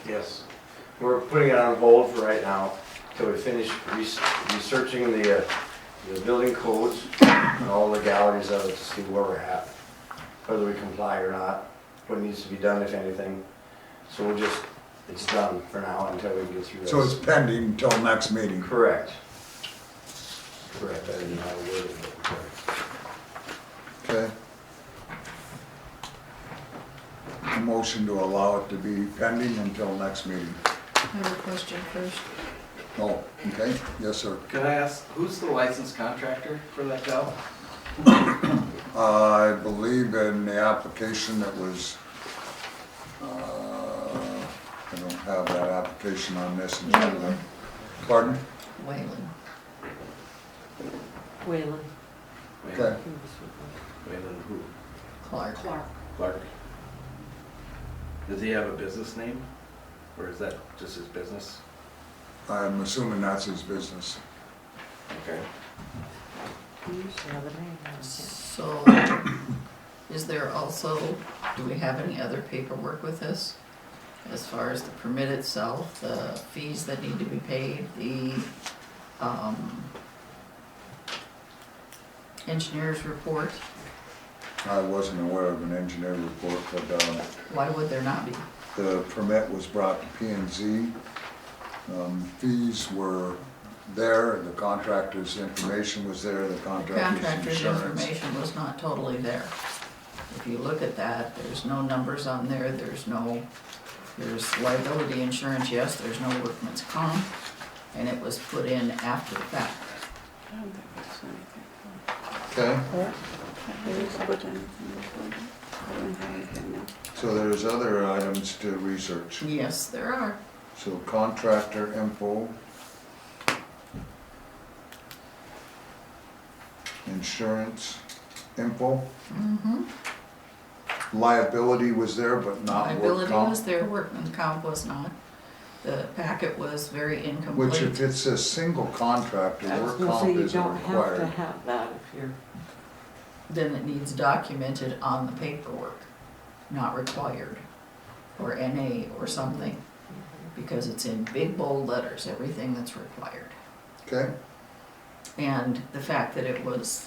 Yes, we're putting it on hold for right now till we finish researching the building codes and all legalities of it to see where we're at, whether we comply or not, what needs to be done, if anything. So we'll just, it's done for now until we get through this. So it's pending until next meeting? Correct. Correct, I didn't know how to word it, but correct. Okay. A motion to allow it to be pending until next meeting. I have a question first. Oh, okay, yes, sir. Can I ask, who's the licensed contractor for that job? I believe in the application that was, I don't have that application on this agenda. Pardon? Wayland. Wayland. Okay. Wayland who? Clark. Clark. Does he have a business name? Or is that just his business? I'm assuming that's his business. Okay. He used to have a name. I can't- So, is there also, do we have any other paperwork with this? As far as the permit itself, the fees that need to be paid, the, engineer's report? I wasn't aware of an engineer report, but Why would there not be? the permit was brought to P&Z. Fees were there, the contractor's information was there, the The contractor's contractor's insurance. information was not totally there. If you look at that, there's no numbers on there, there's liability insurance, yes, there's no workman's comp, and it was put in after the fact. I don't think there's anything. Okay, I didn't put anything before that. I don't have anything now. so there's other items to research. Yes, there are. So contractor info. Insurance info. Mm-hmm. Liability was there, but not work Liability comp. was there, workman's comp was not. The packet was very incomplete. Which if it's a single contractor, I was work gonna say, comp you isn't don't have to required. have that if you're, Then it needs documented on the paperwork, not required, or NA or something, because it's in big bold letters, everything that's required. Okay, And the fact that it was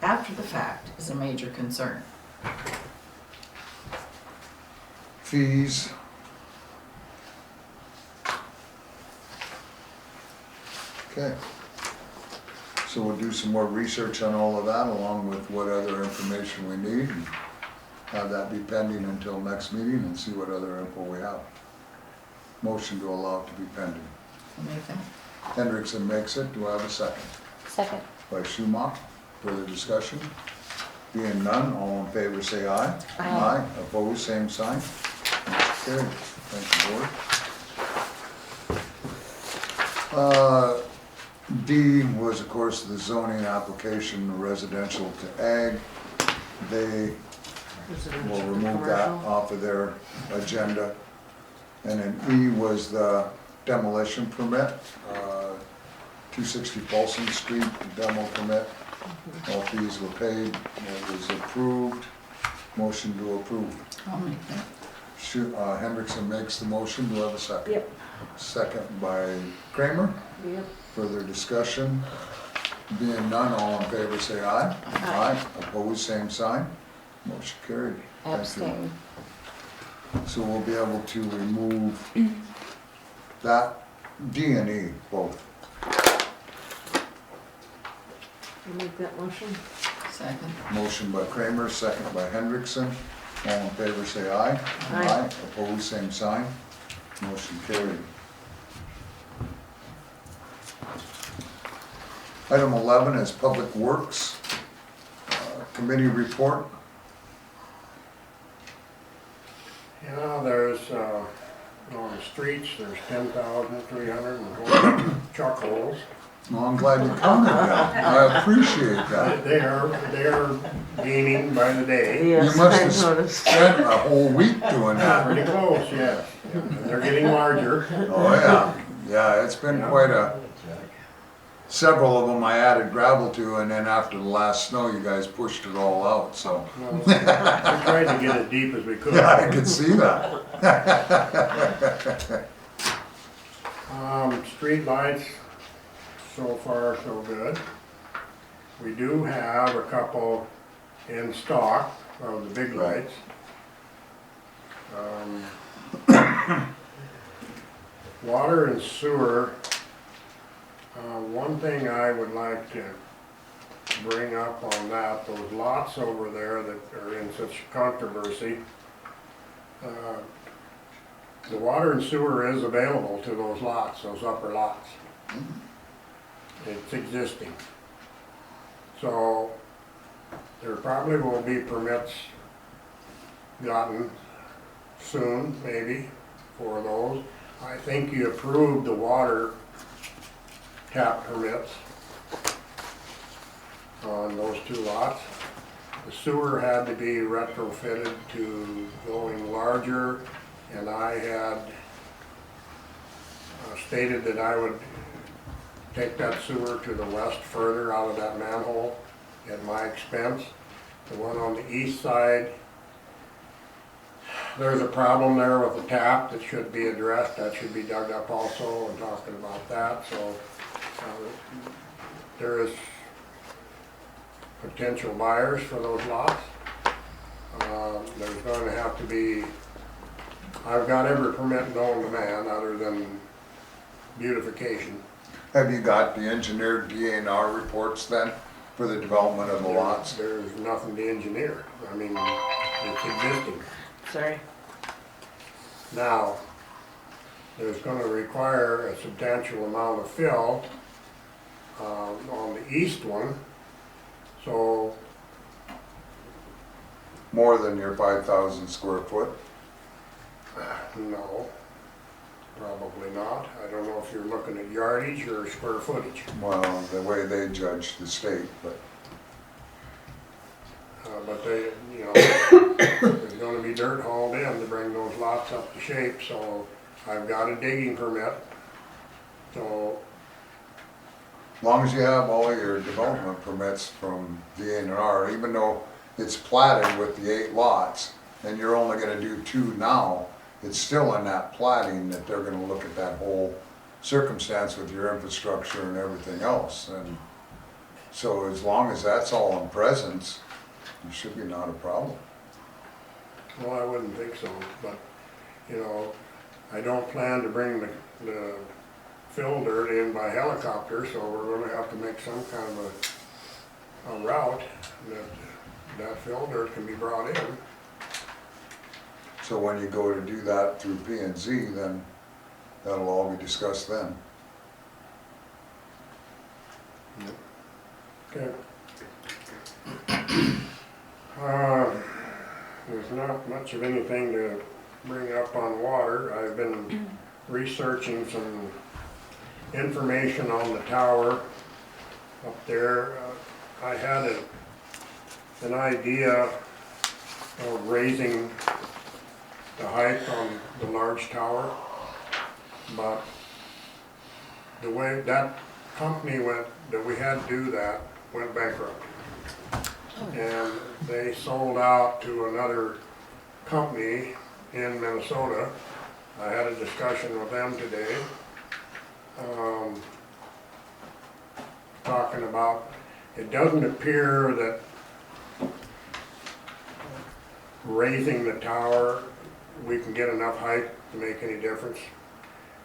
after the fact is a major concern. fees. Okay. So we'll do some more research on all of that along with what other information we need and have that be pending until next meeting and see what other info we have. Motion to allow it to be pending. I'll make that. Hendrickson makes it. Do I have a second? Second. By Schumacher. Further discussion? Being none, all in favor say aye. Aye. Opposed, same sign. Motion carried. Thank you, Board. D was, of course, the zoning application residential to ag. They will remove that off of their agenda. And then E was the demolition permit, 260 Folsom Street, demo permit. All fees were paid, it was approved. Motion to approve. I'll make that. Hendrickson makes the motion, do I have a second? Yep. Second by Kramer. Yep. Further discussion? Being none, all in favor say aye. Aye. Opposed, same sign. Motion carried. Thank you. Abstain. So we'll be able to remove that D and E both. You make that motion? Second. Motion by Kramer, second by Hendrickson. All in favor say aye. Aye. Opposed, same sign. Motion carried. Item 11 is Public Works Committee report. Yeah, there's, on the streets, there's 10,320 chuck holes. Well, I'm glad you counted that. I appreciate that. They are gaining by the day. You Yes, must I have noticed. spent a whole week doing that. Pretty close, yes. And they're getting larger. Oh, yeah. Yeah, it's been quite several of them I added gravel to, and then after the last snow, you guys pushed it all out, so. Well, we tried to get as deep as we could. Yeah, I could see that. Street lights, so far so good. We do have a couple in stock of the big Right. lights. Water and sewer, one thing I would like to bring up on that, those lots over there that are in such controversy, the water and sewer is available to those lots, those upper lots. It's existing. So there probably will be permits gotten soon, maybe, for those. I think you approved the water tap permits on those two lots. The sewer had to be retrofitted to going larger, and I had stated that I would take that sewer to the west further out of that manhole at my expense. The one on the east side, there's a problem there with the tap that should be addressed. That should be dug up also, and talking about that. So there is potential buyers for those lots. There's going to have to be, I've got every permit known to man other than beautification. Have you got the engineered DNR reports then for the development of the lots? There's nothing to engineer. I mean, it's existing. Sorry. Now, there's gonna require a substantial amount of fill on the east one, so More than your 5,000 square foot? no, probably not. I don't know if you're looking at yardage or square footage. Well, the way they judge the state, but But they, you know, there's gonna be dirt hauled in to bring those lots up to shape, so I've got a digging permit. So, as long as you have all your development permits from DNR, even though it's platted with the 8 lots, and you're only gonna do 2 now, it's still in that platting that they're gonna look at that whole circumstance with your infrastructure and everything else. And so as long as that's all in presence, it should be not a problem. well, I wouldn't think so, but, you know, I don't plan to bring the fill dirt in by helicopter, so we're gonna have to make some kind of a route that fill dirt can be brought in. So when you go to do that through P&Z, then that'll all be discussed then. Okay. There's not much of anything to bring up on water. I've been researching some information on the tower up there. I had an idea of raising the height on the large tower, but the way that company that we had to do that, went bankrupt. And they sold out to another company in Minnesota. I had a discussion with them today, talking about, it doesn't appear that raising the tower, we can get enough height to make any difference.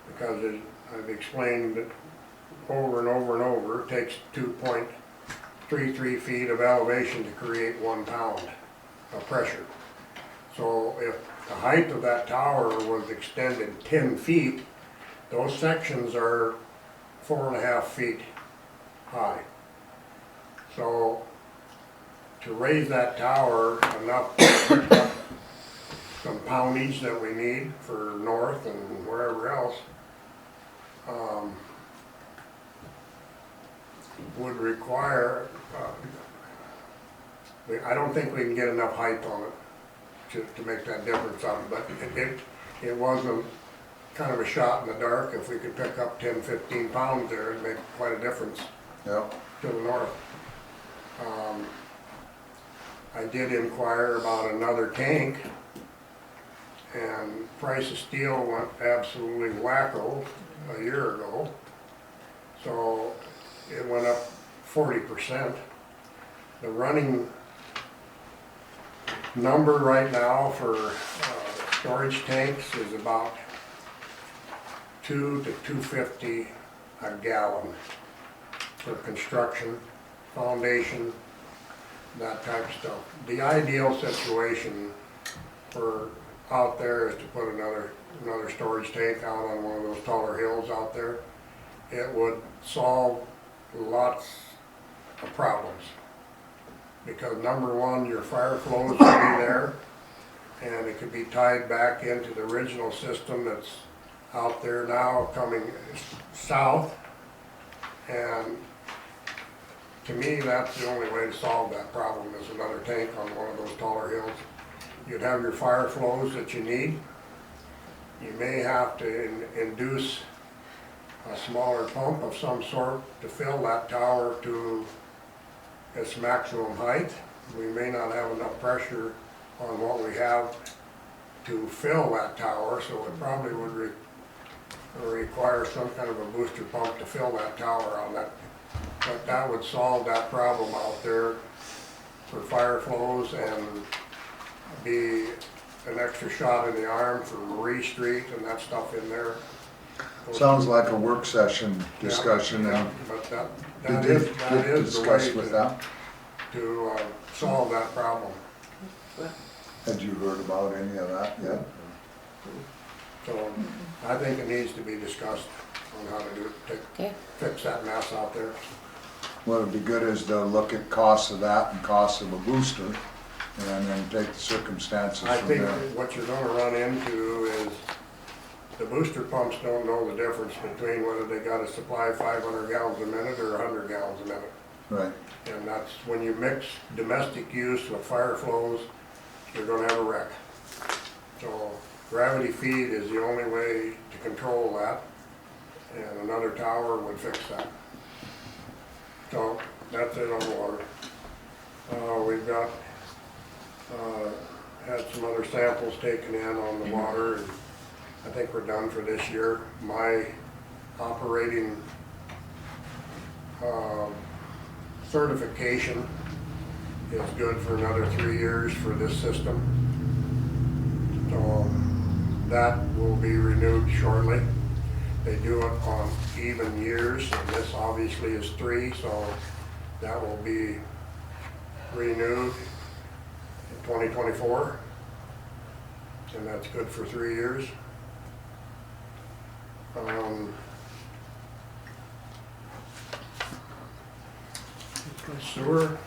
Because I've explained that over and over and over, it takes 2.33 feet of elevation to create 1 pound of pressure. So if the height of that tower was extended 10 feet, those sections are 4.5 feet high. So to raise that tower enough to pick up some poundage that we need for north and wherever else, would require, I don't think we can get enough height on it to make that difference on it, but it wasn't kind of a shot in the dark. If we could pick up 10, 15 pounds there, it'd make quite a difference to the north. I did inquire about another tank, and price of steel went absolutely wacko a year ago. So it went up 40%. The running number right now for storage tanks is about $2 to $2.50 a gallon for construction, foundation, that type of stuff. The ideal situation for out there is to put another storage tank out on one of those taller hills out there. It would solve lots of problems. Because number one, your fire flows would be there, and it could be tied back into the original system that's out there now coming south. And to me, that's the only way to solve that problem, is another tank on one of those taller hills. You'd have your fire flows that you need. You may have to induce a smaller pump of some sort to fill that tower to its maximum height. We may not have enough pressure on what we have to fill that tower, so it probably would require some kind of a booster pump to fill that tower on that. But that would solve that problem out there for fire flows and be an extra shot in the arm for Marie Street and that stuff in there. Sounds like a work session discussion, Yeah, and but that did is the discuss way with that? to solve that problem. Had you heard about any of that yet? So I think it needs to be discussed on how to do it, fix that mess out there. What would be good is to look at costs of that and costs of a booster, and then take the circumstances I from think there. that what you're gonna run into is the booster pumps don't know the difference between whether they gotta supply 500 gallons a minute or 100 gallons a minute. Right. And that's when you mix domestic use with fire flows, you're gonna have a wreck. So gravity feed is the only way to control that, and another tower would fix that. So that's it on the water. We've got, had some other samples taken in on the water, and I think we're done for this year. My operating certification is good for another 3 years for this system. So that will be renewed shortly. They do it on even years, and this obviously is 3, so that will be renewed in 2024. And that's good for 3 years. Sewer,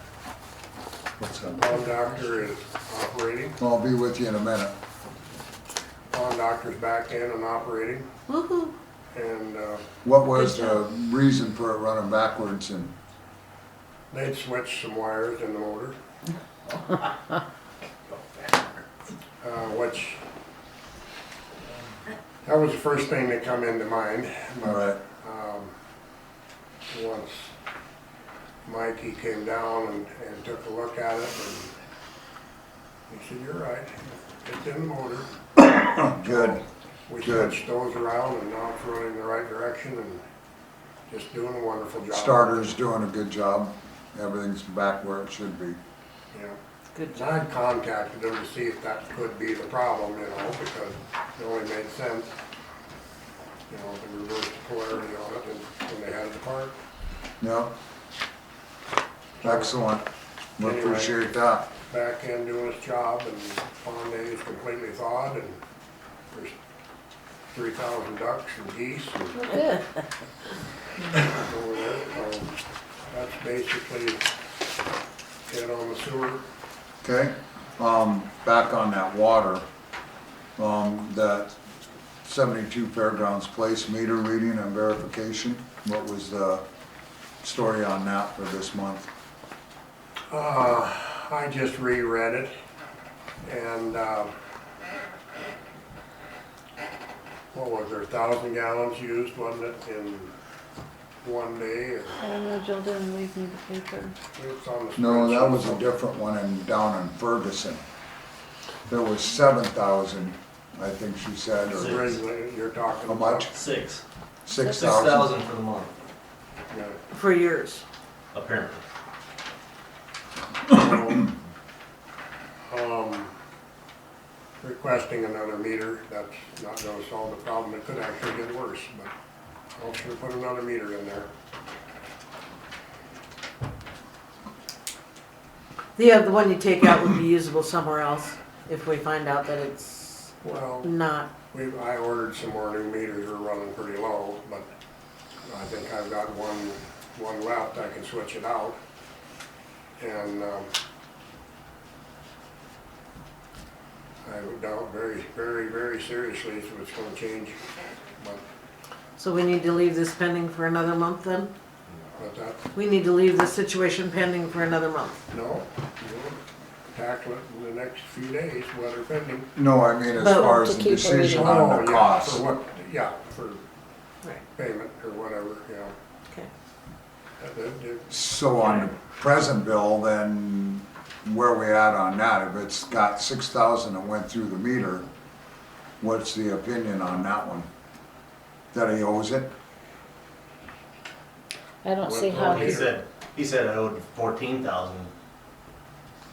What's that? pond doctor is operating. I'll be with you in a minute. Pond doctor's back in and operating. Woo-hoo. And What was the reason for it running backwards, and they'd switched some wires in the motor. Which, that was the first thing that come into mind. all right, once Mikey came down and took a look at it, and he said, "You're right, it's in the motor." Good. We Good. switched those around, and now it's running the right direction and just doing a wonderful job. Starter's doing a good job. Everything's back where it should be. Yeah. Good And job. I'd contacted them to see if that could be the problem, you know, because it only made sense, you know, to reverse the polarity on it and when they had it apart. Yeah. Excellent. We Anyway. appreciate that. Back in doing his job, and pond day is completely thawed, and there's 3,000 ducks and geese and Good. over there. That's basically it on the sewer. Okay, back on that water, that 72 Fairgrounds Place meter reading and verification, what was the story on that for this month? I just reread it, and, what was there, 1,000 gallons used, wasn't it, in one day? Or I don't know, Jill didn't leave me the paper. it's on the No, that was a spreadsheet. different one down in Ferguson. There was 7,000, I think she said, or Originally, you're talking how about. much? 6. 6,000? 6,000 for the month, Yeah. For yours. apparently. Requesting another meter, that's not gonna solve the problem, it could actually get worse, but I'll sure put another meter in there. The one you take out would be usable somewhere else if we find out that it's Well, not. I ordered some more new meters, we're running pretty low, but I think I've got one left, I can switch it out. And, I doubt very, very, very seriously if it's gonna change, but So we need to leave this pending for another month then? that, We need to leave this situation pending for another month. no, we'll tackle it in the next few days, weather pending. No, I mean as But far to as the keep decision reading. on Oh, the yeah, cost. for what, yeah, for Right. payment or whatever, yeah. Okay. So on the present bill, then where we at on that? If it's got 6,000 that went through the meter, what's the opinion on that one? That he owes it? I don't see Well, how he he's, He said I owed 14,000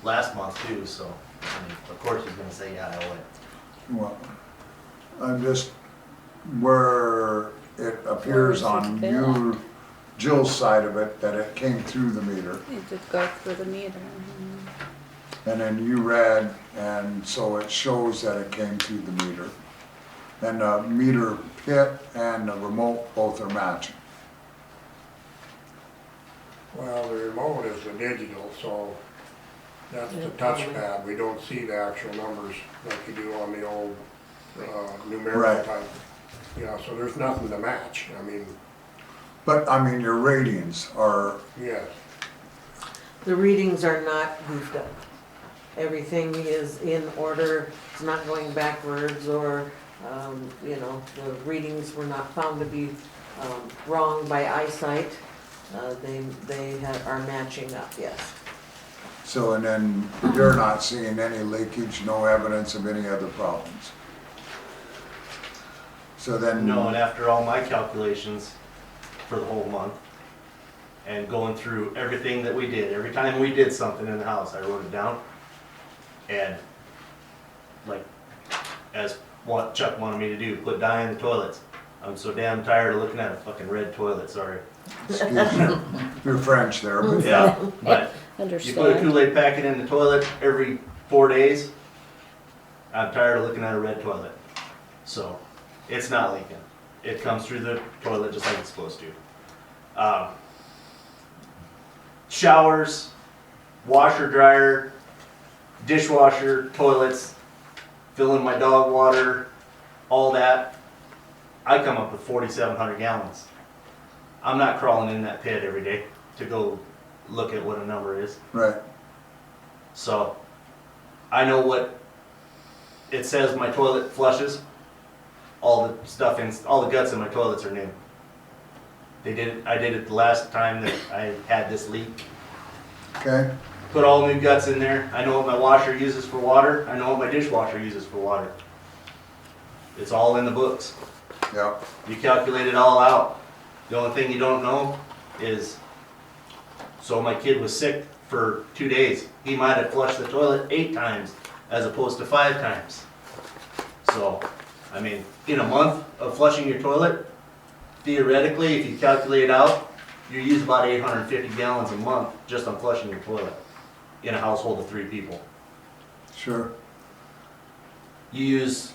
last month too, so, I mean, of course he's gonna say, yeah, I owe it. Well, I'm just, where it appears on you, Jill's side of it, that it came through the meter. It did go through the meter. And then you read, and so it shows that it came through the meter. And the meter pit and the remote both are matching. Well, the remote is the digital, so that's the touchpad, we don't see the actual numbers like you do on the old numerical Right. type. Yeah, so there's nothing to match, I mean, But, I mean, your ratings are, yes, The readings are not goofed up. Everything is in order, it's not going backwards or, the readings were not found to be wrong by eyesight. Are matching up, yes. so, and then you're not seeing any leakage, no evidence of any other problems. So then. No, and after all my calculations for the whole month, and going through everything that we did, every time we did something in the house, I wrote it down. And like, as what Chuck wanted me to do, put dye in the toilets. I'm so damn tired of looking at a fucking red toilet, sorry. Excuse me, you're French there, but Yeah, but you put a understand. Kool-Aid packet in the toilet every 4 days, I'm tired of looking at a red toilet. So, it's not leaking. It comes through the toilet just like it's supposed to. Showers, washer, dryer, dishwasher, toilets, filling my dog water, all that. I come up with 4,700 gallons. I'm not crawling in that pit every day to go look at what a number is. right, So, I know what it says my toilet flushes. All the guts in my toilets are new. I did it the last time that I had this leak. Okay, Put all new guts in there. I know what my washer uses for water. I know what my dishwasher uses for water. It's all in the books. yep, You calculate it all out. The only thing you don't know is, so my kid was sick for 2 days. He might have flushed the toilet 8 times as opposed to 5 times. So, I mean, in a month of flushing your toilet, theoretically, if you calculate out, you use about 850 gallons a month just on flushing your toilet in a household of 3 people. sure, You use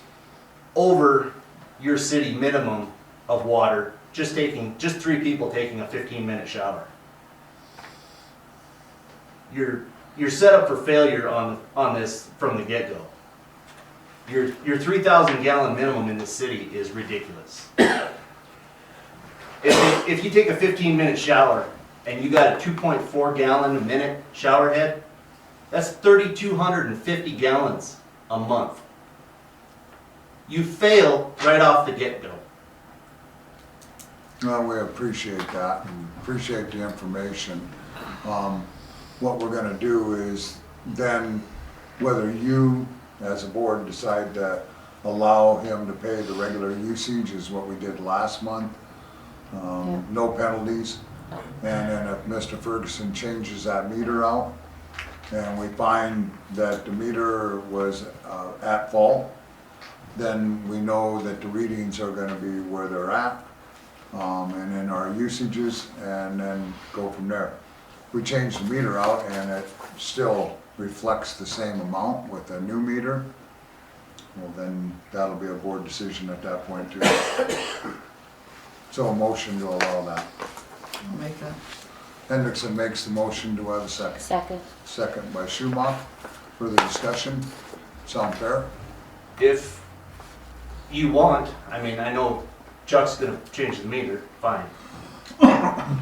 over your city minimum of water just 3 people taking a 15-minute shower. You're set up for failure on this from the get-go. Your 3,000 gallon minimum in the city is ridiculous. If you take a 15-minute shower and you got a 2.4 gallon a minute shower head, that's 3,250 gallons a month. You fail right off the get-go. well, we appreciate that, and appreciate the information. What we're gonna do is then, whether you, as a board, decide to allow him to pay the regular usage is what we did last month. No penalties. And then if Mr. Ferguson changes that meter out, and we find that the meter was at fault, then we know that the readings are gonna be where they're at, and then our usages, and then go from there. We change the meter out and it still reflects the same amount with a new meter, well, then that'll be a board decision at that point too. So a motion to allow that. I'll make that. Hendrickson makes the motion, do I have a second? Second. Second by Schumacher. Further discussion? Sound fair? If you want, I mean, I know Chuck's gonna change the meter, fine.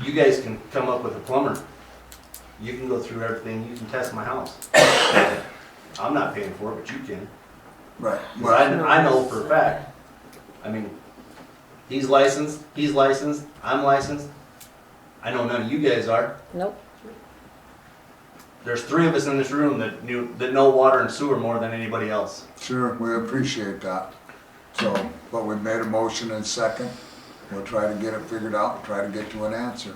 You guys can come up with a plumber. You can go through everything, you can test my house. I'm not paying for it, but you can. Right. 'Cause I know for a fact. I mean, he's licensed, I'm licensed. I know none of you guys are. Nope. There's 3 of us in this room that know water and sewer more than anybody else. Sure, we appreciate that. So, but we made a motion and second. We'll try to get it figured out and try to get to an answer.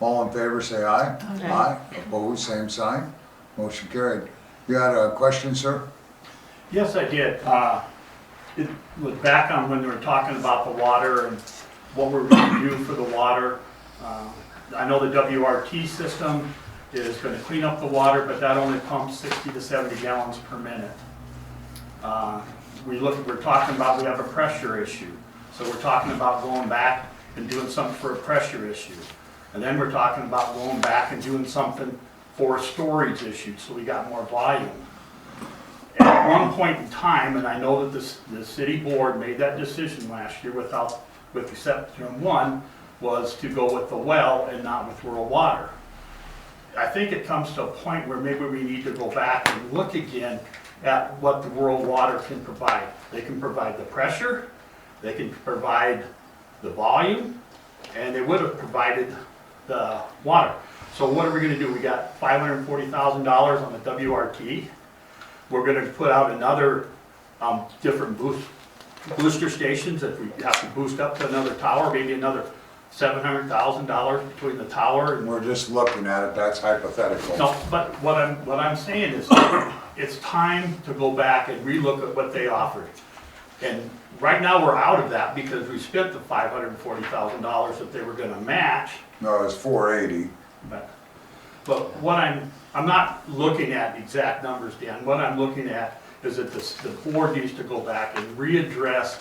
All in favor, say aye. Aye. Opposed, same sign. Motion carried. You had a question, sir? Yes, I did. It was back on when we were talking about the water and what we're going to do for the water. I know the WRT system is going to clean up the water, but that only pumps 60 to 70 gallons per minute. We're talking about, we have a pressure issue. So we're talking about going back and doing something for a pressure issue. And then we're talking about going back and doing something for a storage issue, so we got more volume. At one point in time, and I know that the city board made that decision last year with exception one, was to go with the well and not with rural water. I think it comes to a point where maybe we need to go back and look again at what the rural water can provide. They can provide the pressure, they can provide the volume, and they would have provided the water. So what are we gonna do? We got $540,000 on the WRT. We're gonna put out another different booster stations that we have to boost up to another tower, maybe another $700,000 between the tower and. We're just looking at it, that's hypothetical. No, but what I'm saying is, it's time to go back and relook at what they offered. And right now, we're out of that because we spent the $540,000 that they were gonna match. No, it's 480. But what I'm not looking at exact numbers, Dan. What I'm looking at is that the board needs to go back and readdress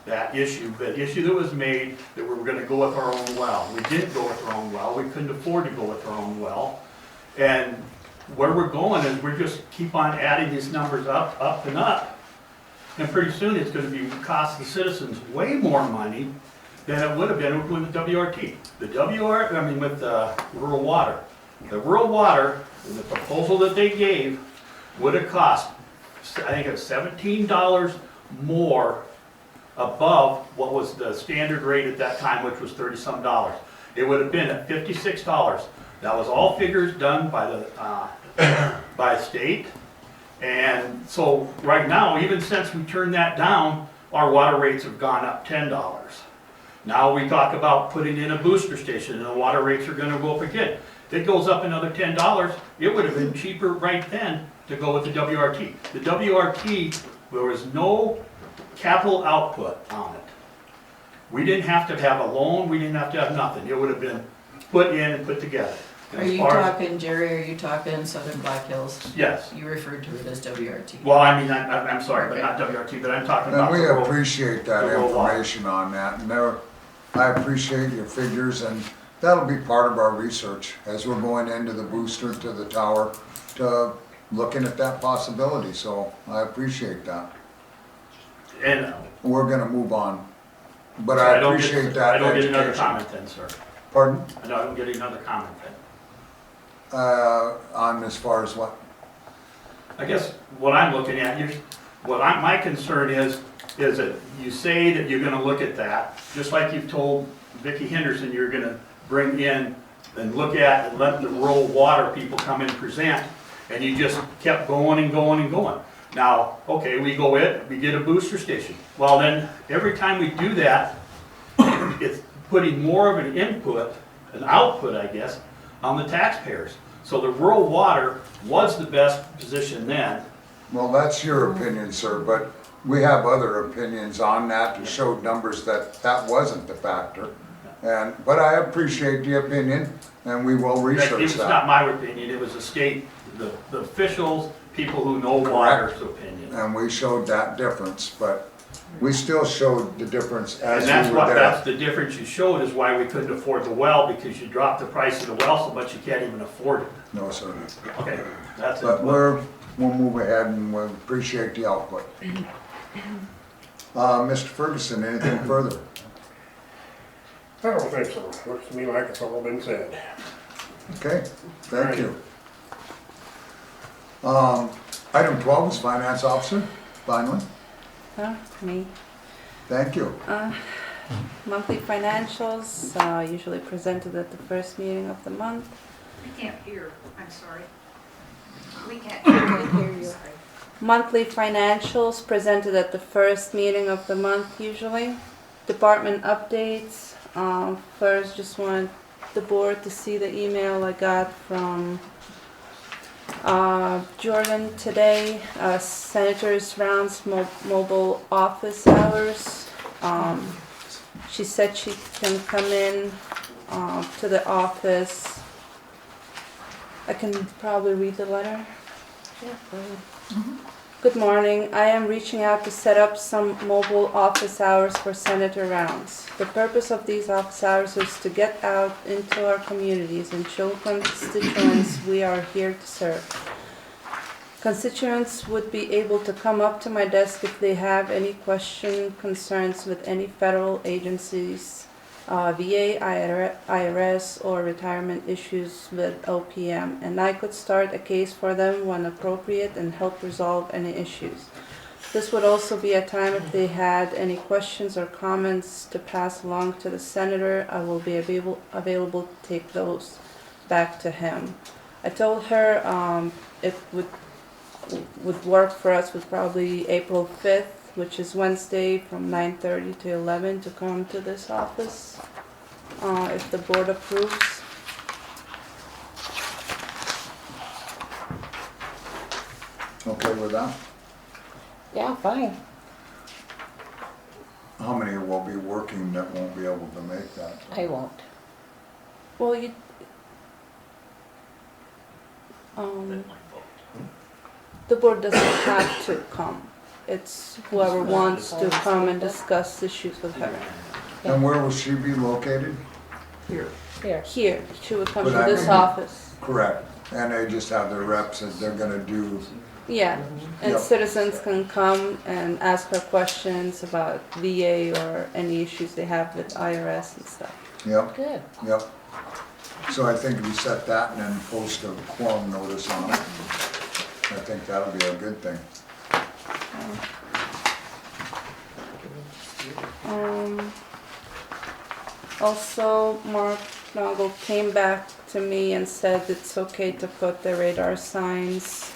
that issue that was made, that we were gonna go with our own well. We didn't go with our own well, we couldn't afford to go with our own well. And where we're going is we're just keep on adding these numbers up and up. And pretty soon it's gonna be cost the citizens way more money than it would have been with the WRT. With the rural water. The rural water, the proposal that they gave, would have cost, I think it's $17 more above what was the standard rate at that time, which was 30-some dollars. It would have been at $56. That was all figures done by the, by state. And so right now, even since we turned that down, our water rates have gone up $10. Now we talk about putting in a booster station and the water rates are gonna go up again. If it goes up another $10, it would have been cheaper right then to go with the WRT. The WRT, there was no capital output on it. We didn't have to have a loan, we didn't have to have nothing. It would have been put in and put together. And Are as you far as- talking, Jerry, are you talking Southern Black Hills? Yes. You referred to it as WRT. Well, I mean, I'm sorry, but not WRT, but I'm talking And about we the rural. appreciate that the rural water. information on that, and I appreciate your figures, and that'll be part of our research as we're going into the booster to the tower, to looking at that possibility, so I appreciate that. And We're gonna move on, but so I don't appreciate get, that I don't get another education. comment then, sir. Pardon? I don't get another comment then. On as far as what? I guess what I'm looking at, my concern is that you say that you're gonna look at that, just like you've told Vicki Henderson you're gonna bring in and look at and let the rural water people come and present, and you just kept going and going and going. Now, okay, we get a booster station. Well then, every time we do that, it's putting more of an input, an output, I guess, on the taxpayers. So the rural water was the best position then. Well, that's your opinion, sir, but we have other opinions on that to show numbers that wasn't the factor. But I appreciate the opinion, and we will research It's not that. my opinion, it was the state, the officials, people who know water's opinion. And we showed that difference, but we still showed the difference as And we were that's there. the difference you showed is why we couldn't afford the well, because you dropped the price of the well so much you can't even afford it. No, sir. Okay, that's it. But we'll move ahead and we appreciate the output. Mr. Ferguson, anything further? I don't think so. Looks to me like it's all been said. Okay, thank you. Item 12 is Finance Officer, finally. Me. Thank you. Monthly financials, usually presented at the first meeting of the month. We can't hear, I'm sorry. We can't hear you. Sorry. Monthly financials presented at the first meeting of the month usually. Department updates. First, just want the board to see the email I got from Jordan today. Senator's rounds mobile office hours. She said she can come in to the office. I can probably read the letter. Yeah, go ahead. Good morning. I am reaching out to set up some mobile office hours for Senator rounds. The purpose of these office hours is to get out into our communities and show constituents we are here to serve. Constituents would be able to come up to my desk if they have any concerns with any federal agencies, VA, IRS, or retirement issues with OPM, and I could start a case for them when appropriate and help resolve any issues. This would also be a time if they had any questions or comments to pass along to the senator. I will be available to take those back to him. I told her it would work for us with probably April 5th, which is Wednesday, from 9:30 to 11 to come to this office, if the board approves. Okay with that? Yeah, fine. How many will be working that won't be able to make that? I won't. Well, the board doesn't have to come. It's whoever wants to come and discuss issues with her. And where will she be located? Here. Here. Here, she would come But to I this mean- office. Correct. And they just have their reps that they're gonna do. Yeah, and Yep. citizens can come and ask her questions about VA or any issues they have with IRS and stuff. Yep, Good. yep. So I think we set that and then post a quorum notice on it. I think that'll be a good thing. Also, Mark Noggle came back to me and said it's okay to put the radar signs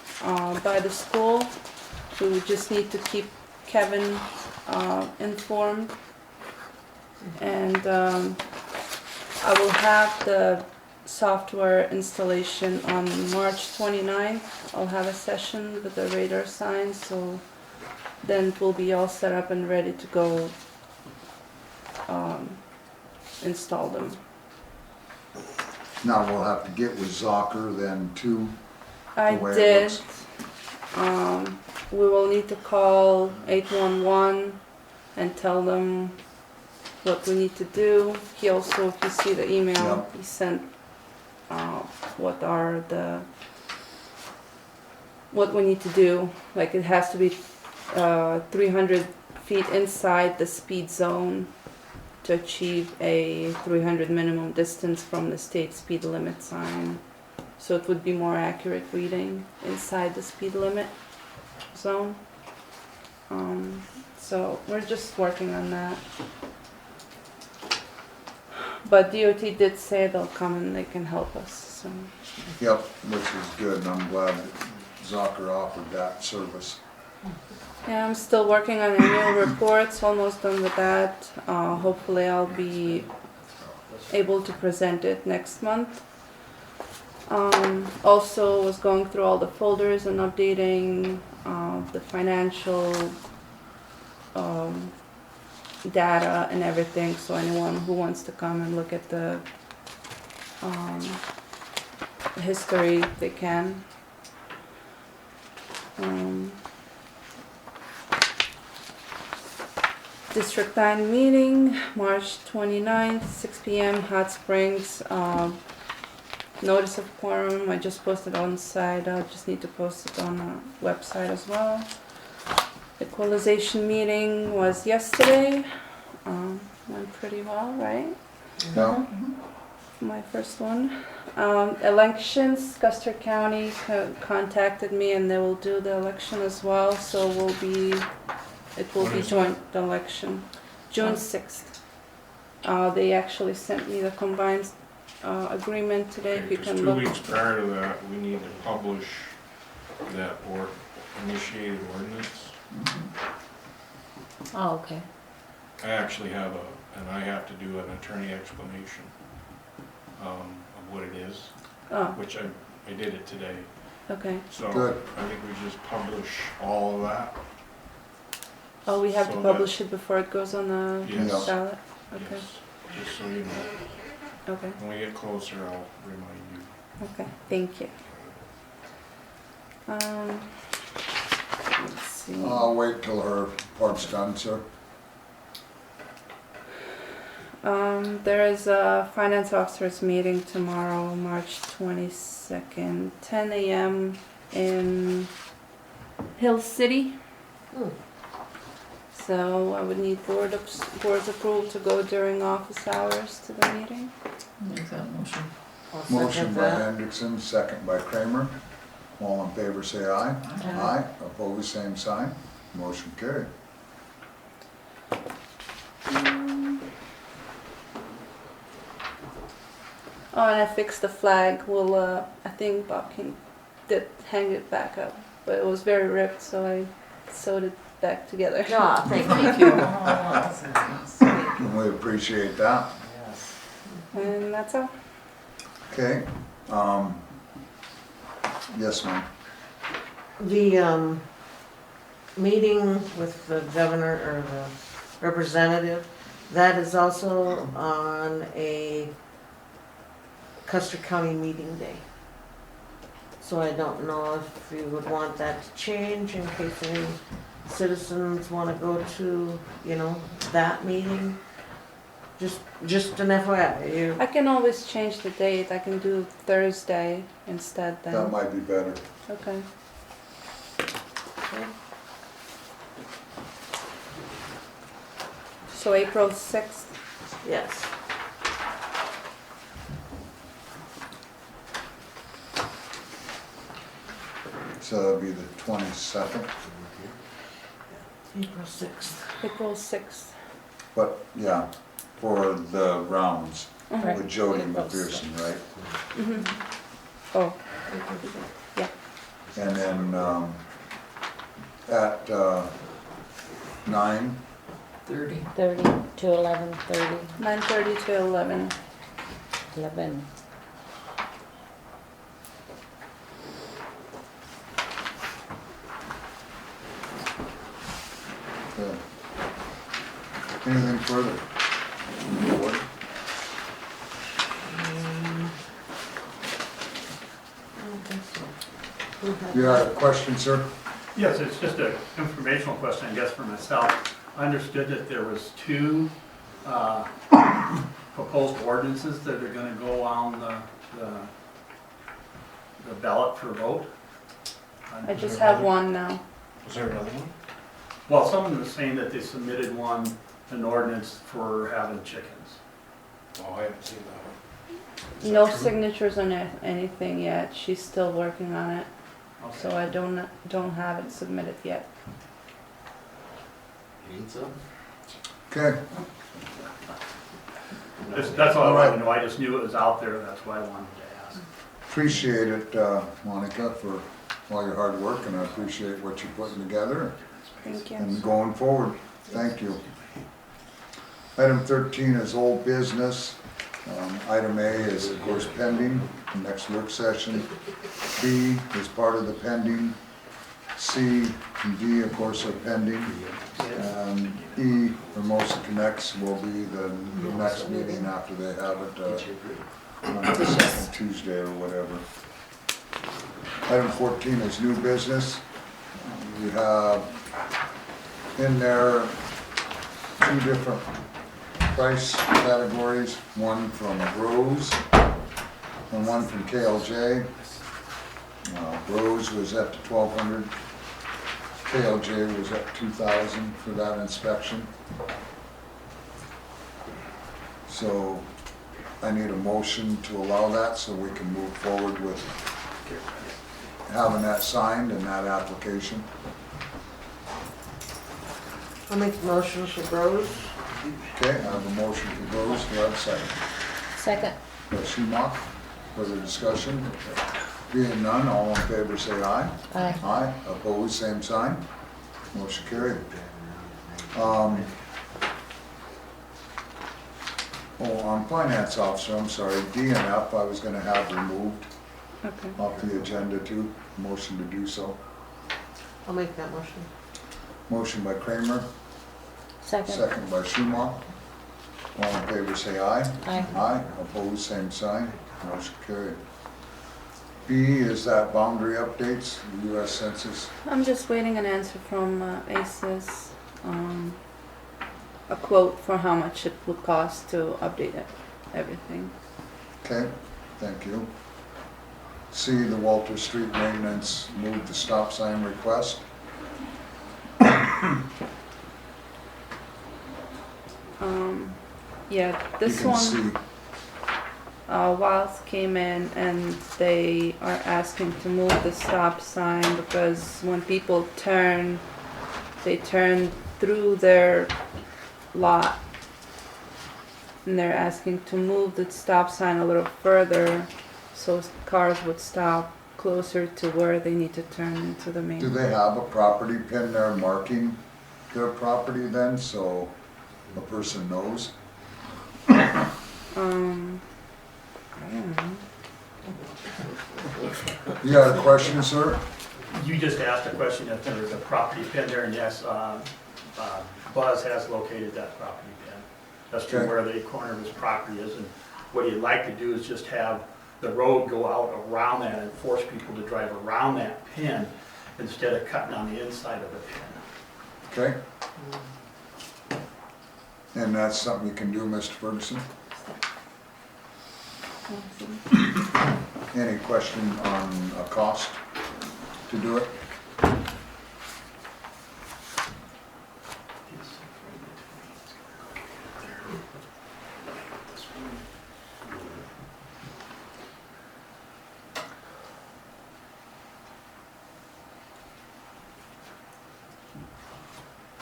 by the school. We would just need to keep Kevin informed. And I will have the software installation on March 29th. I'll have a session with the radar signs, so then we'll be all set up and ready to go install them. Now we'll have to get with Zocker then too. I way it did. looks. We will need to call 811 and tell them what we need to do. He also, if you see the email, Yep. he sent what we need to do. Like it has to be 300 feet inside the speed zone to achieve a 300 minimum distance from the state speed limit sign. So it would be more accurate reading inside the speed limit zone. So we're just working on that. But DOT did say they'll come and they can help us, so. Yep, which is good, and I'm glad that Zocker offered that service. Yeah, I'm still working on annual reports, almost done with that. Hopefully I'll be able to present it next month. Also was going through all the folders and updating the financial data and everything, so anyone who wants to come and look at the history, they can. District 9 meeting, March 29th, 6 p.m., Hot Springs. Notice of quorum, I just posted on the site, I just need to post it on the website as well. Equalization meeting was yesterday, went pretty well, right? Yeah, My first one. Elections, Custer County contacted me and they will do the election as well, so it will When be is joint election, June 6th. They actually sent me the combined agreement today, if you Because can 2 look. weeks prior to that, we need to publish that or initiated ordinance. Oh, okay. I actually have and I have to do an attorney explanation of what it is, Oh, which I did it today. okay. So Good. I think we just publish all of that. Oh, we have to So that- publish it before it goes on the Yes. ballot? Okay, Yes, just so you know. okay, When we get closer, I'll remind you. okay, thank you. Let's see. I'll wait till her part's done, sir. There is a finance officers meeting tomorrow, March 22nd, 10 a.m. in Hill City. So I would need board's approval to go during office hours to the meeting. Make that motion. I'll Motion second by that. Hendrickson, second by Kramer. All in favor say aye. Aye. Opposed, same sign. Motion carried. Oh, and I fixed the flag. Well, I think Bob did hang it back up, but it was very ripped, so I sewed it back together. Ah, thank you. And we appreciate that. And that's all. Okay. Yes, ma'am. The meeting with the governor or the representative, that is also on a Custer County meeting day. So I don't know if you would want that to change in case any citizens want to go to, that meeting. Just an FYI. I can always change the date. I can do Thursday instead then. That might be better. Okay. So April 6th. Yes. So that'll be the 22nd. April 6th. April 6th. But, yeah, for the rounds Right. with Jody McPherson, right? Mhm. Oh, And then, at, 9, 30. 30 to 11:30, 9:30 to 11. 11. okay. Anything further? from the board? I don't think so. You had a question, sir? Yes, it's just an informational question, I guess, for myself. I understood that there was two proposed ordinances that are gonna go on the ballot for vote. I just have one now. Was there another one? Well, someone was saying that they submitted one, an ordinance for having chickens. Oh, I haven't seen that one. Is that No true? signatures on anything yet. She's still working on it, Okay. so I don't have it submitted yet. You need some? Okay, That's all I wanted to know, I just knew it was out there, that's why I wanted to ask. appreciate it, Monica, for all your hard work, and I appreciate what you're putting together Thank you. and going forward. Thank you. Item 13 is old business. Item A is, of course, pending, the next work session. B is part of the pending. C and D, of course, are pending. And E, Hermosa Connects, will be the next meeting after they have it on the second Tuesday or whatever. Item 14 is new business. We have in there two different price categories, one from Rose and one from KLJ. Rose was at the 1,200, KLJ was at 2,000 for that inspection. So I need a motion to allow that so we can move forward with having that signed and that application. I'll make the motion for Rose. Okay, I have a motion for Rose, do I have a second? Second. By Schumacher, further discussion? Being none, all in favor say aye. Aye. Aye, opposed, same sign. Motion carried. On finance officer, I'm sorry, D and F I was gonna have removed Okay. off the agenda too. Motion to do so. I'll make that motion. Motion by Kramer, Second. second by Schumacher. All in favor say aye. Aye. Aye, opposed, same sign, motion carried. B is that boundary updates, US Census. I'm just waiting an answer from ACES, a quote for how much it would cost to update everything. Okay, thank you. C, the Walter Street maintenance, move the stop sign request. Yeah, this You can one, see, Wiles came in and they are asking to move the stop sign because when people turn, they turn through their lot. And they're asking to move the stop sign a little further so cars would stop closer to where they need to turn into the main. do they have a property pin there marking their property then, so a person knows? I don't know. You had a question, sir? You just asked a question if there was a property pin there, and yes, Buzz has located that property pin. That's to Okay. where the corner of his property is, and what he'd like to do is just have the road go out around that and force people to drive around that pin instead of cutting on the inside of the pin. Okay? And that's something you can do, Mr. Ferguson? Any question on a cost to do it?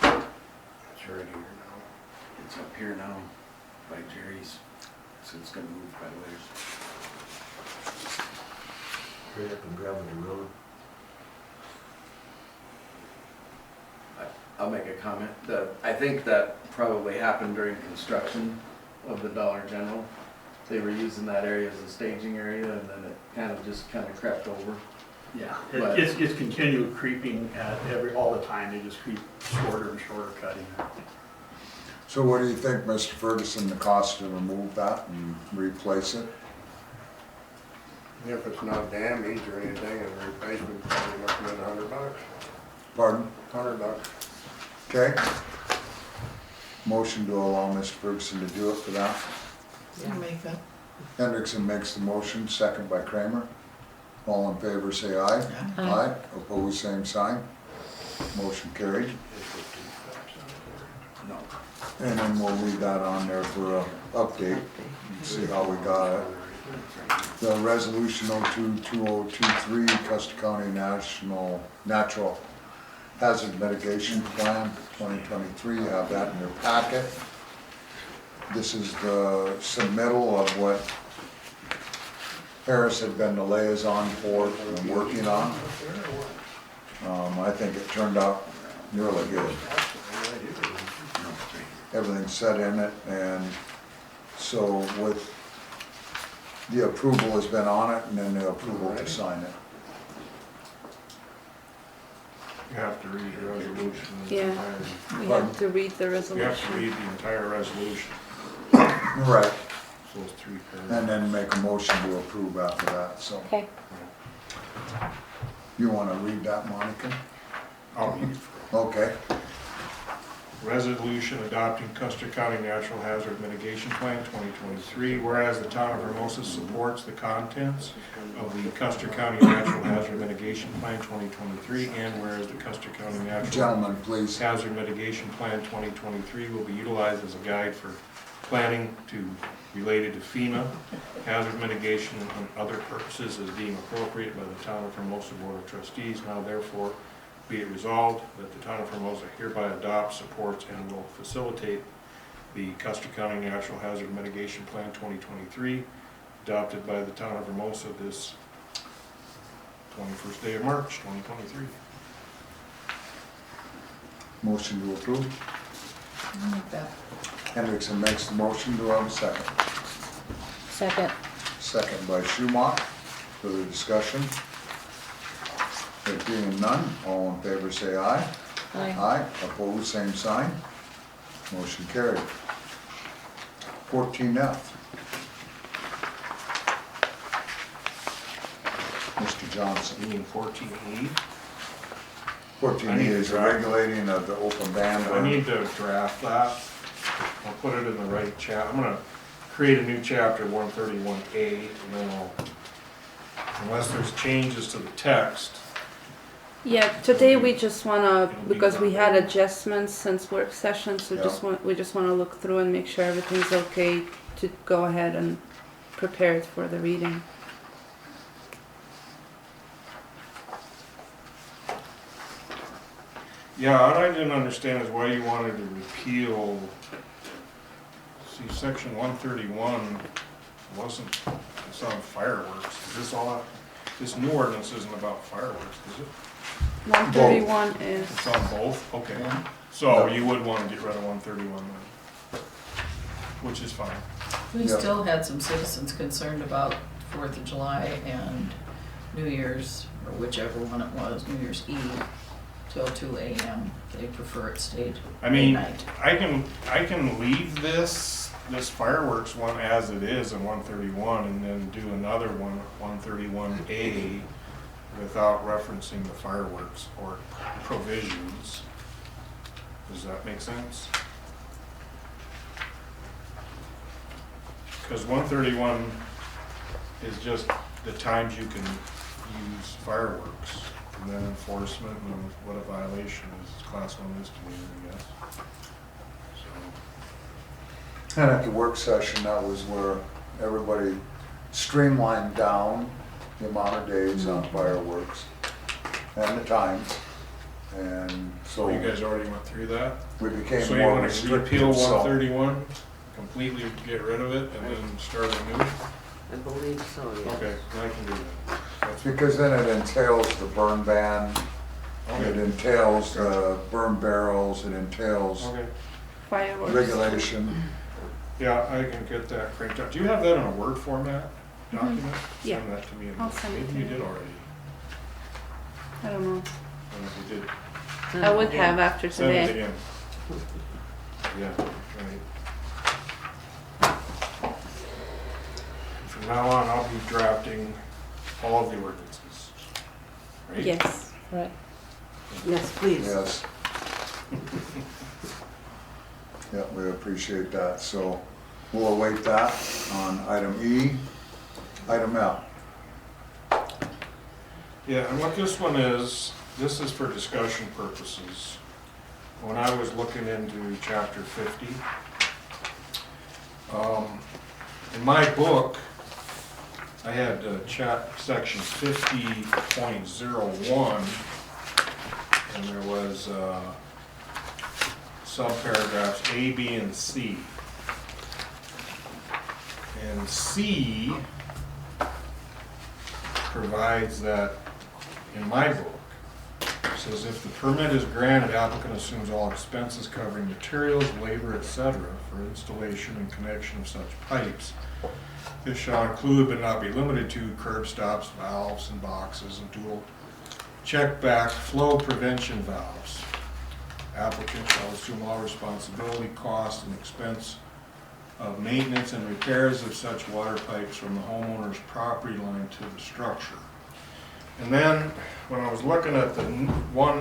It's right here now. It's up here now by Jerry's, so it's gonna move by the ways. Hurry up and gravel the road. I'll make a comment. I think that probably happened during construction of the Dollar General. They were using that area as a staging area, and then it kind of crept over. Yeah, But- it's continued creeping at all the time, they just creep shorter and shorter cutting. So what do you think, Mr. Ferguson, the cost to remove that and replace it? If it's not damaged or anything, and replacement, probably looking at $100. Pardon? $100. Okay. Motion to allow Mr. Ferguson to do it for that. I'll make that. Hendrickson makes the motion, second by Kramer. All in favor, say aye. Aye. Opposed, same sign. Motion carried. No. And then we'll leave that on there for a update, and see how we got it. The resolution 02-2023, Custer County Natural Hazard Mitigation Plan 2023, you have that in your packet. This is the submittal of what Harris had been the liaison for and working on. I think it turned out really good. Everything's set in it, and so with the approval has been on it, and then the approval to sign it. You have to read the resolution. Yeah. We have to read the You have to resolution. read the entire resolution, Right. so it's 3 paragraphs. And then make a motion to approve after that, so. Okay. You wanna read that, Monica? I'll read it. Okay. Resolution adopting Custer County Natural Hazard Mitigation Plan 2023, whereas the town of Hermosa supports the contents of the Custer County Natural Hazard Mitigation Plan 2023, and whereas the Custer County Natural Gentlemen, please. Hazard Mitigation Plan 2023 will be utilized as a guide for planning related to FEMA, hazard mitigation, and other purposes as deemed appropriate by the town of Hermosa Board of Trustees. Now therefore be it resolved that the town of Hermosa hereby adopts, supports, and will facilitate the Custer County Natural Hazard Mitigation Plan 2023, adopted by the town of Hermosa this 21st day of March 2023. Motion to approve. I'll make that. Hendrickson makes the motion, do I have a second? Second. Second by Schumacher. Further discussion? There being none, all in favor say aye. Aye. Aye, opposed, same sign. Motion carried. 14F. Mr. Johnson. You mean 14E? 14E is the regulating of the open band. I need to draft that. I'll put it in the right I'm gonna create a new chapter, 131A, and then unless there's changes to the text. Yeah, today we just wanna, because we had adjustments since work session, so Yeah. we just wanna look through and make sure everything's okay to go ahead and prepare it for the reading. Yeah, what I didn't understand is why you wanted to repeal, see, section 131 wasn't, it's on fireworks. Is this all, this new ordinance isn't about fireworks, is it? 131 is, It's on both? Okay. So you would want to get rid of 131 then, which is fine. We Yeah. still had some citizens concerned about 4th of July and New Year's, or whichever one it was, New Year's Eve, till 2 a.m. They prefer it stayed I mean, midnight. I can leave this fireworks one as it is in 131 and then do another one, 131A, without referencing the fireworks or provisions. Does that make sense? Because 131 is just the times you can use fireworks, and then enforcement and what a violation is, class 1 misdemeanor, I guess. So, And at the work session, that was where everybody streamlined down the amount of days on fireworks and the times. And so you guys already went through that? we became So you more wanna restrictive, repeal so. 131, completely get rid of it, and then start anew? I believe so, yes. Okay, I can do that. That's- Because then it entails the burn ban, it Okay, entails burn barrels, it entails okay. Fireworks. regulation. Yeah, I can get that cranked out. Do you have that in a Word format document? Yeah. Send that to me. I'll send it Maybe to you you. did already. I don't know. I don't know if you did. I would have after Send it today. again. Yeah, right. From now on, I'll be drafting all of the ordinances. Right? Yes. Right. Yes, please. Yes. Yeah, we appreciate that, so we'll await that on item E. Item F. Yeah, and what this one is, this is for discussion purposes. When I was looking into chapter 50, in my book, I had section 50.01, and there was subparagraphs A, B, and C. And C provides that, in my book, says if the permit is granted, applicant assumes all expenses covering materials, labor, etc. for installation and connection of such pipes. This shall include but not be limited to curb stops, valves and boxes, and dual check back flow prevention valves. Applicant shall assume all responsibility, cost, and expense of maintenance and repairs of such water pipes from the homeowner's property line to the structure. And then, when I was looking at the one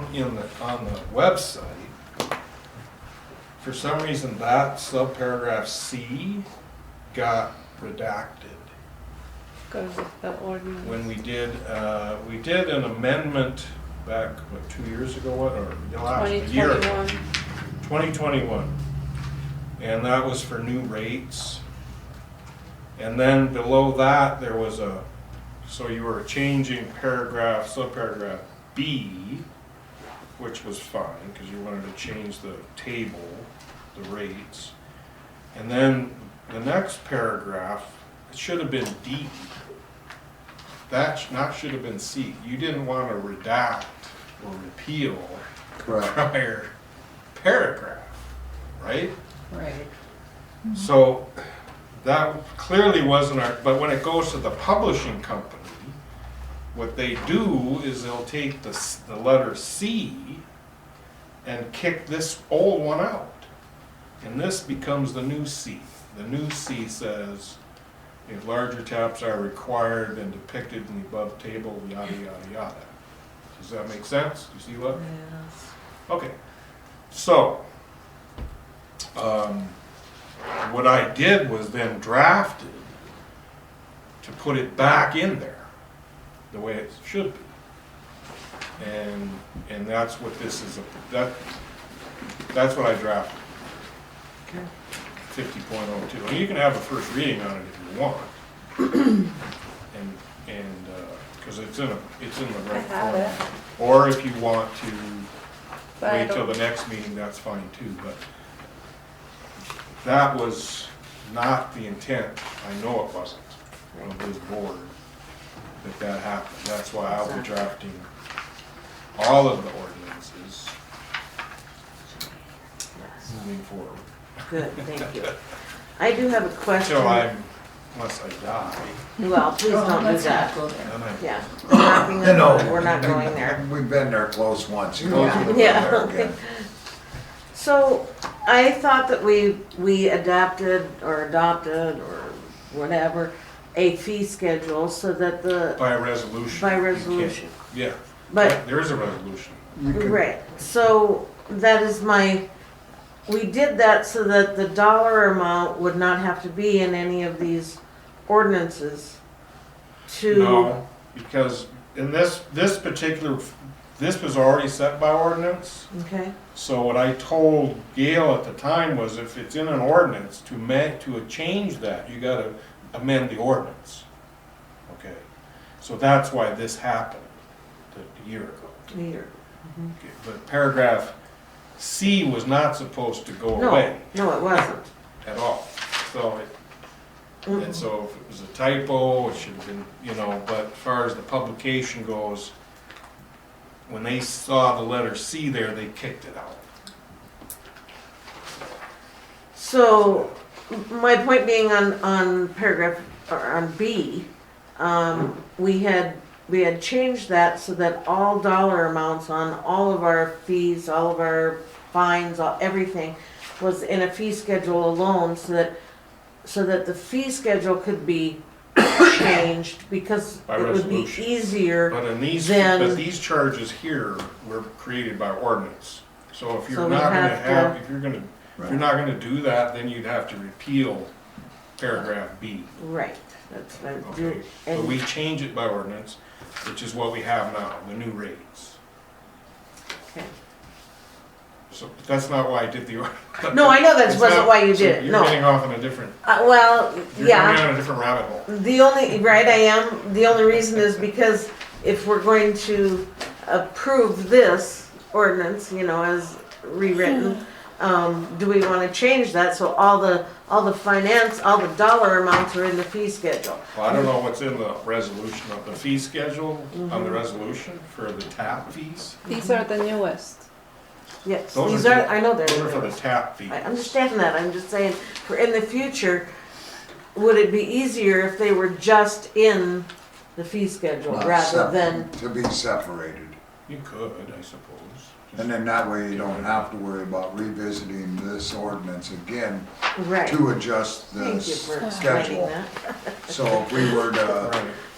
on the website, for some reason that subparagraph C got redacted. Because of the ordinance. When we did an amendment back, what, 2 years ago, or last year? 2021. And that was for new rates. And then below that, there was so you were changing subparagraph B, which was fine, because you wanted to change the table, the rates. And then the next paragraph, it should have been D. That should have been C. You didn't want to redact or repeal Correct. prior paragraph, right? Right. So that clearly wasn't but when it goes to the publishing company, what they do is they'll take the letter C and kick this old one out. And this becomes the new C. The new C says, if larger taps are required and depicted in the above table, yada, yada, yada. Does that make sense? Do you see what? Yes. Okay. So, what I did was then drafted to put it back in there, the way it should be. And that's what this is, that's what I drafted. Okay. 50.02. And you can have a first reading on it if you want. and because it's in the right have format. it. Or if you want to But I wait till don't- the next meeting, that's fine too, but that was not the intent. I know it wasn't of this board that happened. That's why I'll be drafting all of the ordinances Yes. moving forward. Good, thank you. I do have a question. Unless I die, Well, please don't do Let's not that. go there. then I. Yeah, knocking on No, wood, we're not going there. We've been there close once, you know, Yeah. we're Yeah, there okay. again. So, I thought that we adapted or adopted or whatever, a fee schedule so that By a resolution. by you can't- resolution. Yeah, But, there is a resolution. You can- right, so that is we did that so that the dollar amount would not have to be in any of these ordinances to. No, because in this particular, this was already set by ordinance. Okay, So what I told Gail at the time was if it's in an ordinance, to change that, you gotta amend the ordinance. Okay, so that's why this happened a year ago. here. Okay, but paragraph C was not supposed to go No, away no, it wasn't. at all. So and so if it was a typo, it should have been, you know, but as far as the publication goes, when they saw the letter C there, they kicked it out. So, my point being on paragraph, or on B, we had changed that so that all dollar amounts on all of our fees, all of our fines, everything was in a fee schedule alone, so that the fee schedule could be changed, because By it would be resolution. easier. But in these, Then- but these charges here were created by ordinance. So if So you're we not gonna have have, to- if you're not gonna do that, then you'd have to repeal paragraph B. Right, that's what I'm Okay, doing. so we change it by ordinance, which is what we have now, the new rates. Okay. So, but that's not why I did the ordinance. No, I know that It's wasn't not- why you so did it, You're no. getting off on a different, Well, you're yeah. going down a different rabbit hole. The only, right, I am, the only reason is because if we're going to approve this ordinance, you know, as rewritten, do we wanna change that so all the finance, all the dollar amounts are in the fee schedule? Well, I don't know what's in the resolution of the fee schedule on Mm-hmm. the resolution for the tap fees. These are the newest. Yes, Those these are are, the- I know they're. Those are for the tap fees. I understand that, I'm just saying, for in the future, would it be easier if they were just in the fee schedule Not rather separate, than? to be separated. You could, I suppose. Just- And then that way you don't have to worry about revisiting this ordinance again Right. to adjust the Thank you for explaining schedule. that. So if we were to,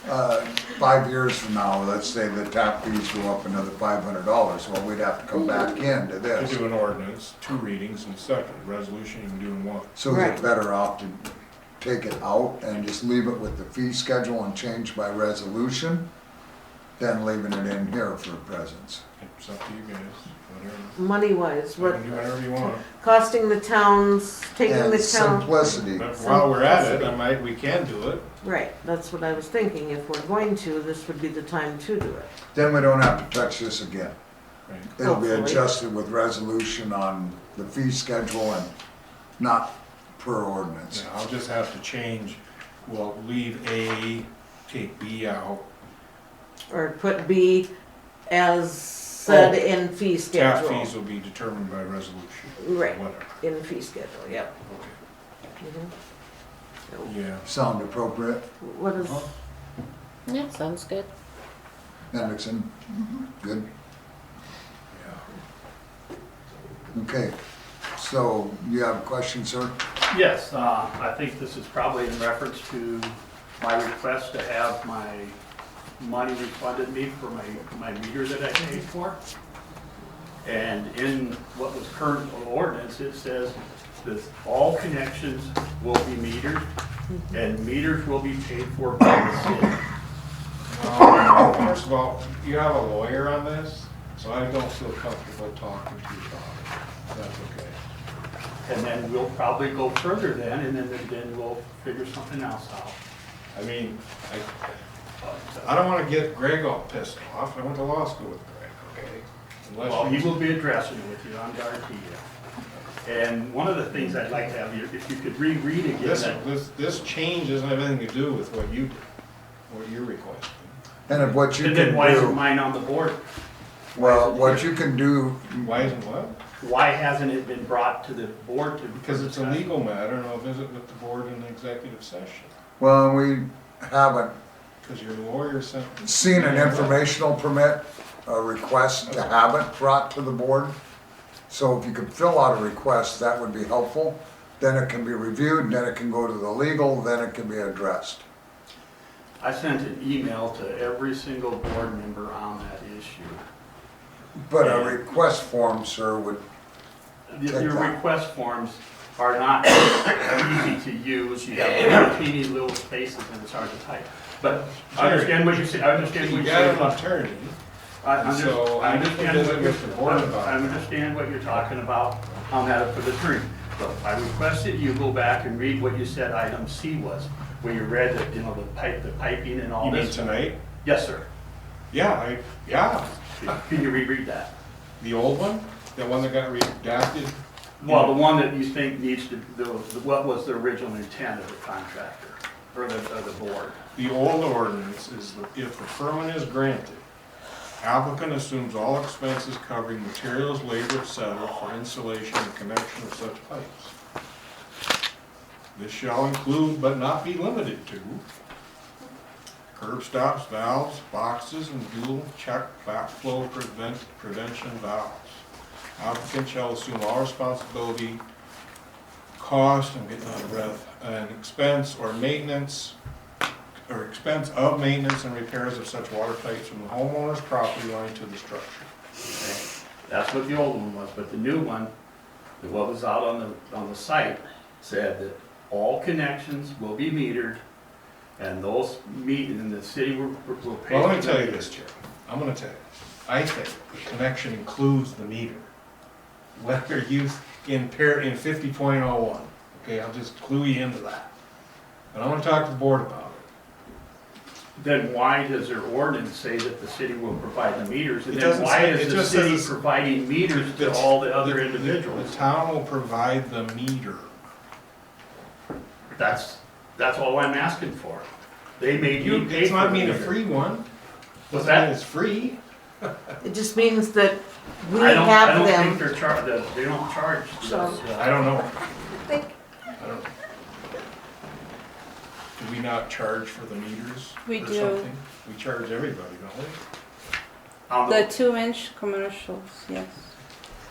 Right. 5 years from now, let's say the tap fees go up another $500, well, we'd have to come back into To this. do an ordinance, 2 readings and second, resolution you can do in 1. So is Right. it better off to take it out and just leave it with the fee schedule and change by resolution than leaving it in here for presence? It's up to you guys, whatever. Money wise, You what, can do whatever you want. costing the towns, taking the And town. simplicity. But while we're at it, we can do it. Right, that's what I was thinking, if we're going to, this would be the time to do it. Then we don't have to touch this again. Right. It'll be Hopefully. adjusted with resolution on the fee schedule and not per ordinance. Yeah, I'll just have to change, well, leave A, take B out. Or put B as said in fee Tap schedule. fees will be determined by resolution. Right, Whatever. in fee schedule, yep. Okay. Mhm. Yeah. Sound appropriate, What is, Yeah, sounds good. Hendrickson? Good? Okay, so you have a question, sir? Yes, I think this is probably in reference to my request to have my money refunded me for my meter that I paid for. And in what was current ordinance, it says that all connections will be metered and meters will be paid for by the city. First of all, you have a lawyer on this, so I don't feel comfortable talking to you about it. That's okay. And then we'll probably go further then, and then we'll figure something else out. I mean, I don't wanna get Greg all pissed off. I went to law school with Greg, okay? Well, Unless he you, will be addressing it with you, I'm guarantee you. And one of the things I'd like to have you, if you could reread again that. this change doesn't have anything to do with what you did, what you're requesting. And if what you And can then why isn't do, mine on the board? well, what you can do, Why isn't what? Why hasn't it been brought to the board to? Because it's a legal matter, and I'll visit with the board in executive session. well, we haven't Because your lawyer sent. seen an informational permit, a request to have it brought to the board. So if you could fill out a request, that would be helpful. Then it can be reviewed, then it can go to the legal, then it can be addressed. I sent an email to every single board member on that issue. But a request form, sir, would, Your request forms are not easy to use, you have teeny little spaces and it's hard to type. But I understand what you say, I understand what You you got say an about. attorney, I I need to understand visit what with the board you're, about I that. understand what you're talking about on that for the attorney. But I requested you go back and read what you said item C was, where you read that, you know, the piping and all you mean this. tonight? Yes, sir. Yeah, yeah, Can you reread that? the old one? The one that got redacted? Well, the one that you think needs to, what was the original intent of the contractor, or the board? The old ordinance is that if the permit is granted, applicant assumes all expenses covering materials, labor, etc. for installation and connection of such pipes. This shall include but not be limited to curb stops, valves, boxes, and dual check backflow prevention valves. Applicant shall assume all responsibility, cost, I'm getting out of breath, and expense or maintenance, or expense of maintenance and repairs of such water pipes from the homeowner's property line to the structure. Okay, that's what the old one was, but the new one, what was out on the site, said that all connections will be metered, and those and the city will pay. Well, let me tell you this, Chair. I'm gonna tell you this. I think the connection includes the meter. Whether used in 50.01, okay, I'll just clue you into that. But I wanna talk to the board about it. Then why does their ordinance say that the city will provide the meters? And It then doesn't why say- is it the just city says- providing meters to all the other individuals? The town will provide the meter. That's all I'm asking for. They made you pay It's for not the mean a meter. free one. What's Doesn't mean that? it's free. It just means that we I have don't think them. they don't charge. I don't know. Think- I don't. Do we not charge for the meters We or do. something? We charge everybody, don't we? The 2-inch commercials, yes.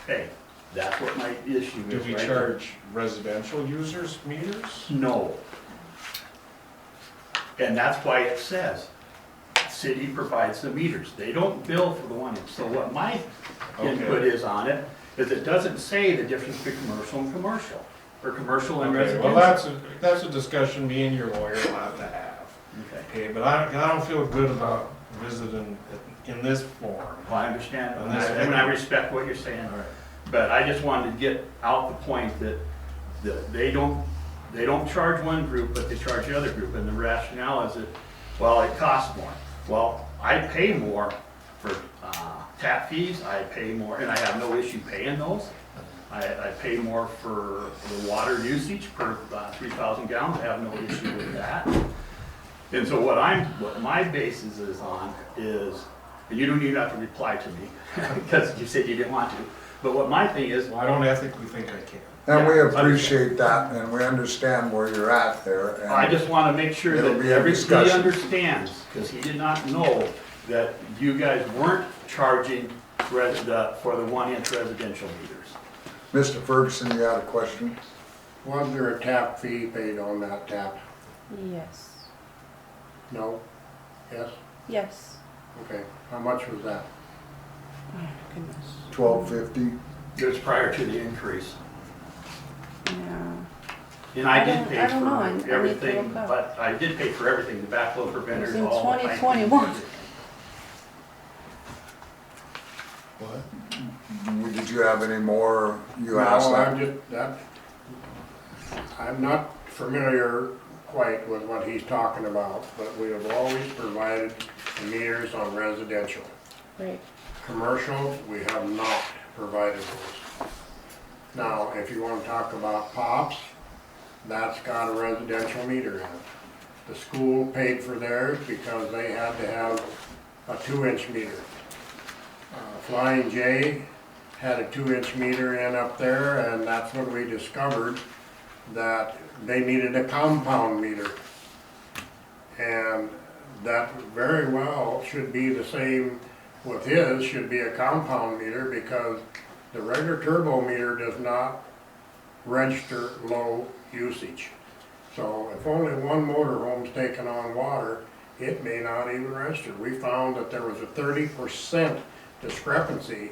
Hey, that's what my issue Do is. we right charge residential users meters? No. And that's why it says, city provides the meters. They don't bill for the one. So what my input is on it, is it doesn't say the difference between commercial and commercial, or commercial and Okay, residential. well, that's a discussion me and your lawyer will have to have. Okay. Okay, but I don't feel good about visiting in this form. Well, I understand, On and this I respect what you're saying. All right. But I just wanted to get out the point that they don't charge one group, but they charge the other group, and the rationale is that, well, it costs more. Well, I pay more for tap fees, I pay more, and I have no issue paying those. I pay more for the water usage per 3,000 gallons, I have no issue with that. And so what my basis is on is, and you don't even have to reply to me, because you said you didn't want to, but what my thing is, Well, I don't ethically think I can. And we Yeah, appreciate that, and we understand where you're at there. and- I just want to make sure It'll that be a everybody discussion. understands, because he did not know that you guys weren't charging for the 1-inch residential meters. Mr. Ferguson, you had a question? Was there a tap fee paid on that tap? Yes. No? Yes? Yes. Okay. How much was that? Oh, goodness. $12.50? It was prior to the increase. Yeah. And I I did don't- pay I don't know. I need for to everything, look up. but I did pay for everything, the backflow It preventers, was in all the piping. 2021. What? Did you have any more you No, asked? I'm not familiar quite with what he's talking about, but we have always provided meters on residential. Right. Commercial, we have not provided those. Now, if you want to talk about pops, that's got a residential meter in it. The school paid for theirs because they had to have a 2-inch meter. Flying J had a 2-inch meter in up there, and that's when we discovered that they needed a compound meter. And that very well should be the same with his, should be a compound meter, because the regular turbo meter does not register low usage. So if only one motorhome's taking on water, it may not even register. We found that there was a 30% discrepancy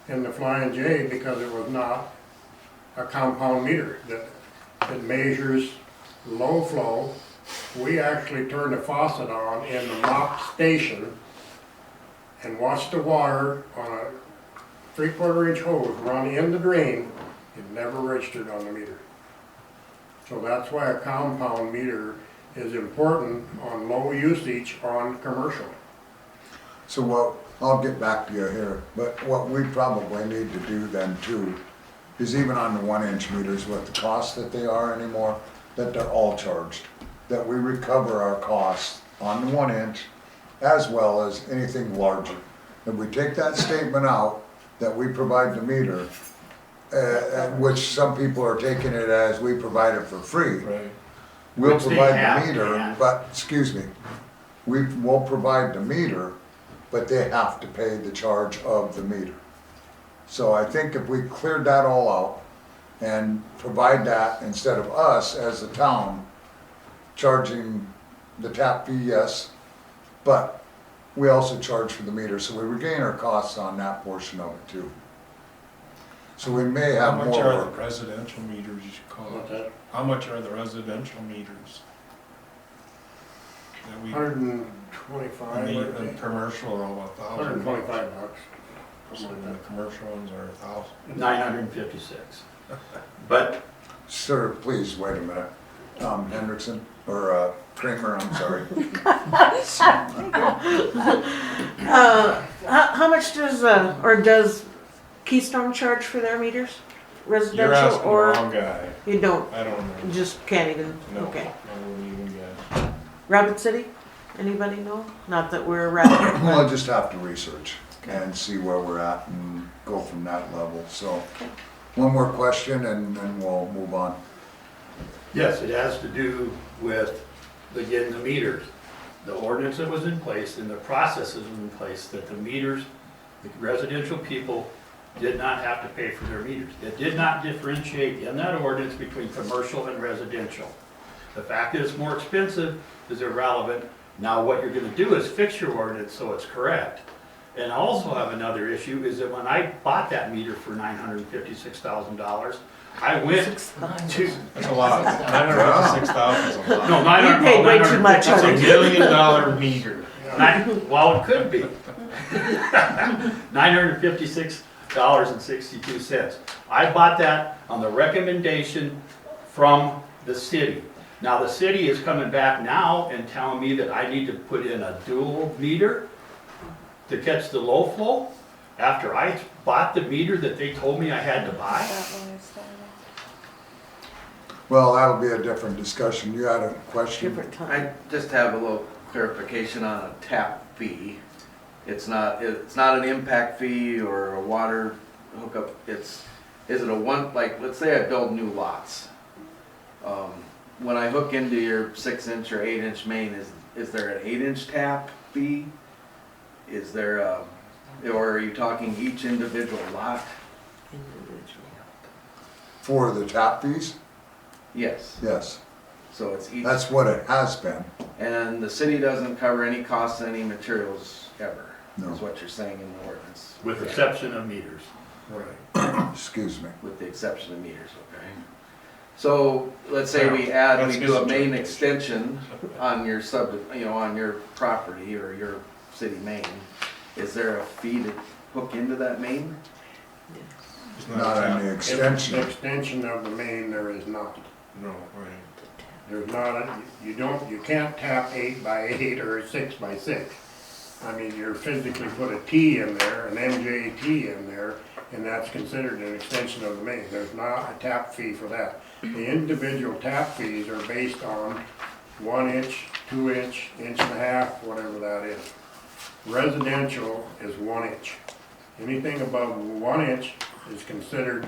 in the Flying J because it was not a compound meter that measures low flow. We actually turned the faucet on in the mop station and watched the water on a 3/4 inch hose run in the drain. It never registered on the meter. So that's why a compound meter is important on low usage on commercial. So I'll get back to you here, but what we probably need to do then too, is even on the 1-inch meters with the cost that they are anymore, that they're all charged. That we recover our costs on the 1-inch as well as anything larger. If we take that statement out, that we provide the meter, which some people are taking it as we provide it for free. Right. We'll Which they provide have, the meter, yeah. but, excuse me, we will provide the meter, but they have to pay the charge of the meter. So I think if we cleared that all out and provide that instead of us as a town charging the tap fee, yes, but we also charge for the meter, so we regain our costs on that portion of it too. So we may How have much are the more, residential meters you call What's it? that? How much are the residential meters? That we, 125, I the think. commercial are all $1,000. 125 bucks. So the commercial ones are 1,000. 956. But sir, please, wait a minute. Hendrickson, or Kramer, I'm sorry. How much does, or does Keystone charge for their meters? You're Residential asking the or wrong guy. you don't, I don't you know. just can't even, No, okay. I wouldn't even guess. Rapid City, anybody know? Not that we're rapid. We'll just have to research and see where we're at and go from that level, so. One more question and then we'll move on. yes, it has to do with, again, the meters. The ordinance that was in place and the processes in place that the meters, the residential people did not have to pay for their meters. It did not differentiate in that ordinance between commercial and residential. The fact that it's more expensive is irrelevant. Now, what you're gonna do is fix your ordinance so it's correct. And I also have another issue, is that when I bought that meter for $956,000, I went to, That's a lot. 956,000 is a lot. no, 900. You paid way too much That's on a it. $1 million meter. Well, it could be. $956.62. I bought that on the recommendation from the city. Now, the city is coming back now and telling me that I need to put in a dual meter to catch the low flow after I bought the meter that they told me I had to buy. Well, that'll be a different discussion. You had a question? Different time. I just have a little clarification on a tap fee. It's not an impact fee or a water hookup. Is it a one, like, let's say I build new lots. When I hook into your 6-inch or 8-inch main, is there an 8-inch tap fee? Is there or are you talking each individual lot? For the tap fees? Yes, Yes, so it's each. that's what it has been. And the city doesn't cover any costs, any materials ever, No. is what you're saying in the ordinance. With exception of meters. Right. Excuse me. With the exception of meters, okay? So, let's say we do a main extension on your on your property or your city main. Is there a fee to hook into that main? It's Not on the extension. Extension of the main, there is not. No, right. There's not, you can't tap 8 by 8 or 6 by 6. I mean, you're physically put a T in there, an MJT in there, and that's considered an extension of the main. There's not a tap fee for that. The individual tap fees are based on 1 inch, 2 inch, 1.5 inches, whatever that is. Residential is 1 inch. Anything above 1 inch is considered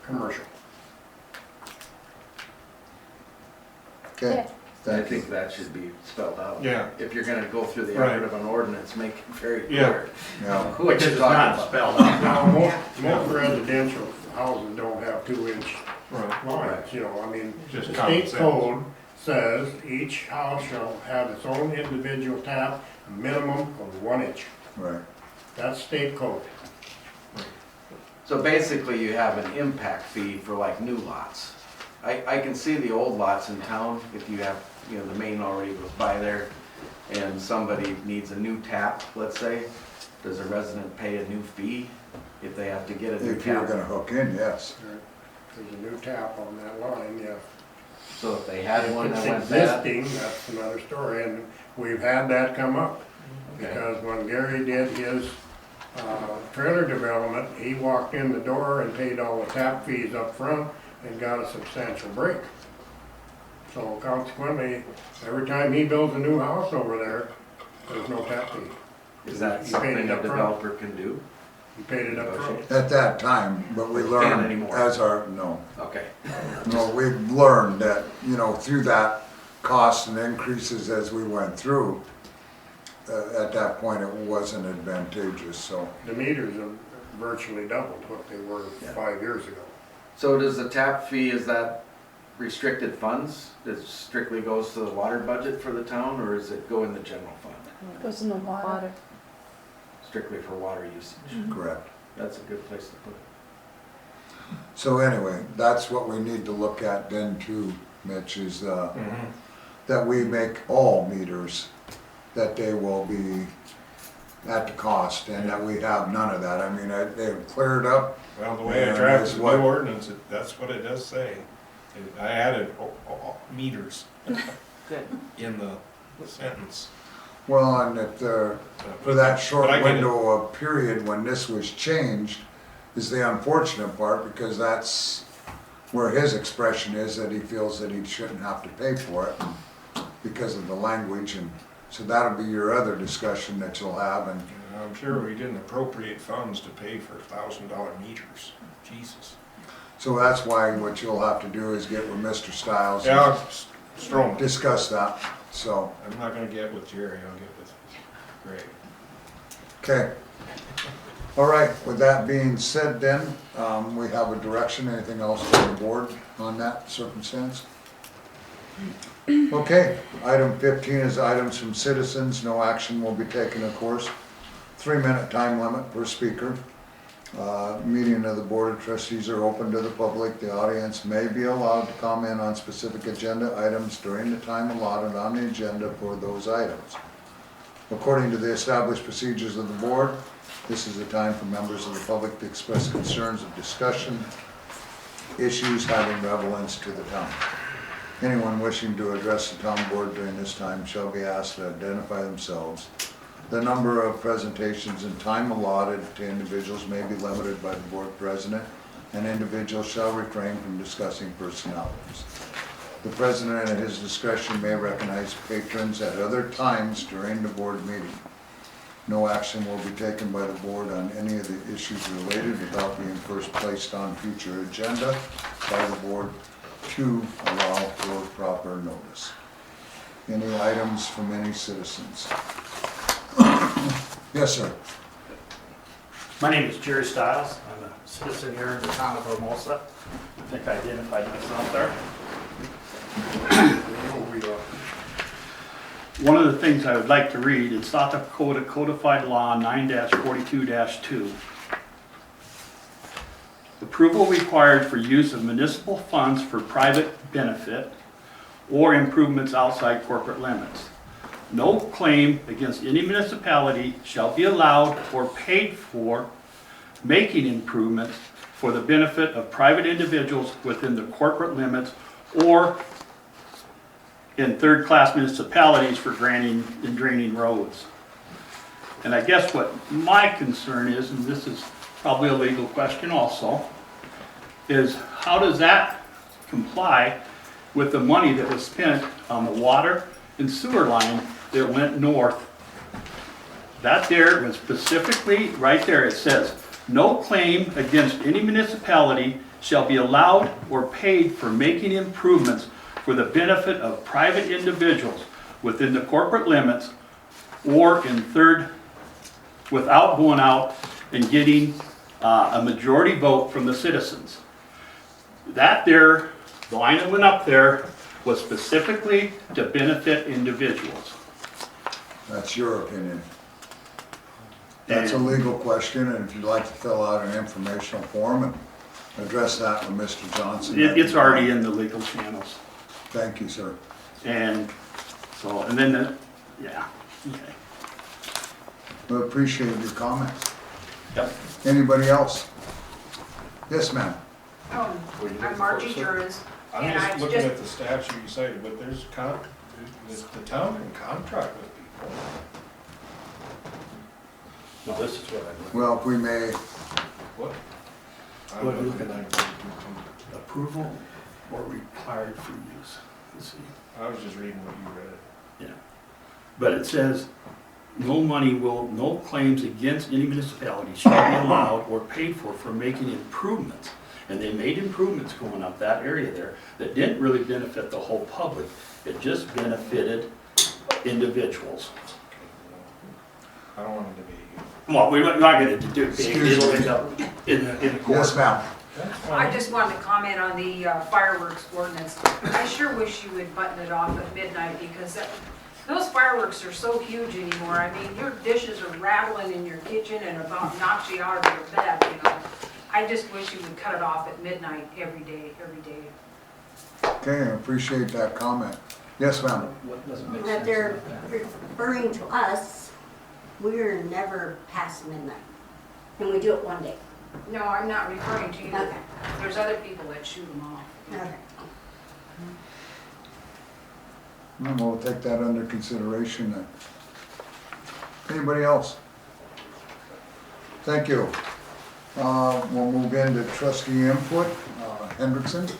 commercial. Okay, I thank you. think that should be spelled out. Yeah. If you're gonna go through the Right. effort of an ordinance, make it very Yeah. clear. Yeah. What Because you're it's talking not about. spelled out. Now, most residential houses don't have 2 inch Right. lines, you know, I mean, Just the common state sense. code says each house shall have its own individual tap, a minimum of 1 inch. Right. That's state code. So basically, you have an impact fee for like new lots. I can see the old lots in town, if you have, the main already goes by there, and somebody needs a new tap, let's say, does a resident pay a new fee if they have to get a new If you're tap? gonna hook in, yes. There's a new tap on that line, yeah. So if they had one If that it's went bad, existing, that's another story, and we've had that come up. Okay. Because when Gary did his trailer development, he walked in the door and paid all the tap fees up front and got a substantial break. So consequently, every time he builds a new house over there, there's no tap fee. Is that You paid something it a up front. developer can do? He paid it up front. At that time, but we Can't learned anymore. as our, no. Okay. No, we've learned that, you know, through that cost and increases as we went through, at that point, it wasn't advantageous, so. The meters have virtually doubled what they were Yeah. 5 years ago. So does the tap fee, is that restricted funds? That strictly goes to the water budget for the town, or does it go in the general fund? Goes in the water. Strictly for water usage? Correct. That's a good place to put it. So anyway, that's what we need to look at then too, Mitch, is, that we make all meters, that they will be at the cost, and that we have none of that. I mean, they've cleared up. Well, the way I And drafted that's the what- new ordinance, that's what it does say. I added meters Good. in the sentence. Well, and if for that short But I get it. window of period when this was changed is the unfortunate part, because that's where his expression is, that he feels that he shouldn't have to pay for it because of the language, and so that'll be your other discussion that you'll have, and I'm sure we didn't appropriate funds to pay for $1,000 meters. Jesus. so that's why what you'll have to do is get with Mr. Stiles Yeah, and strong. discuss that, so, I'm not gonna get with Jerry, I'll get with Greg. okay. All right, with that being said then, we have a direction, anything else from the board on that circumstance? Okay, item 15 is items from citizens, no action will be taken, of course. 3-minute time limit per speaker. Meeting of the Board of Trustees are open to the public. The audience may be allowed to comment on specific agenda items during the time allotted on the agenda for those items. According to the established procedures of the board, this is a time for members of the public to express concerns of discussion, issues having relevance to the town. Anyone wishing to address the town board during this time shall be asked to identify themselves. The number of presentations and time allotted to individuals may be limited by the board president, and individuals shall refrain from discussing personalities. The president at his discretion may recognize patrons at other times during the board meeting. No action will be taken by the board on any of the issues related without being first placed on future agenda by the board to allow for proper notice. Any items from any citizens? Yes, sir. My name is Jerry Stiles. I'm a citizen here in the town of Hermosa. I think I identified myself there. One of the things I would like to read is South Dakota Codified Law 9-42-2. Approval required for use of municipal funds for private benefit or improvements outside corporate limits. No claim against any municipality shall be allowed or paid for making improvements for the benefit of private individuals within the corporate limits or in third-class municipalities for granting and draining roads. And I guess what my concern is, and this is probably a legal question also, is how does that comply with the money that was spent on the water and sewer line that went north? That there was specifically, right there, it says, no claim against any municipality shall be allowed or paid for making improvements for the benefit of private individuals within the corporate limits or in third, without going out and getting a majority vote from the citizens. That there, the line that went up there was specifically to benefit individuals. That's your opinion. That's a legal question, and if you'd like to fill out an informational form and address that with Mr. Johnson. It's already in the legal channels. Thank you, sir. And so, and then, yeah, okay. We appreciate your comments. Yep. Anybody else? Yes, ma'am. I'm Margie Jurgens, I'm and just I looking just, at the statute you cited, but there's the town can contract with people. No, this is what I'm looking Well, if we may, What? What are you looking at? Approval or required for use. Let's see. I was just reading what you read. But it says, no claims against any municipality shall be allowed or paid for making improvements. And they made improvements going up that area there that didn't really benefit the whole public. It just benefited individuals. I don't want to debate you. Well, we're not gonna do it, Excuse it'll me. end up in the court. yes, ma'am. I just wanted to comment on the fireworks ordinance. I sure wish you would button it off at midnight because those fireworks are so huge anymore. I mean, your dishes are rattling in your kitchen and about knocks you out of your bed, you know. I just wish you would cut it off at midnight every day. Okay, I appreciate that comment. Yes, ma'am. What doesn't make That sense? they're referring to us, we're never past midnight. And we do it one day. No, I'm not referring to you. Okay. There's other people that shoot them off. Okay. And we'll take that under consideration then. Anybody else? Thank you. We'll move into trustee input. Hendrickson?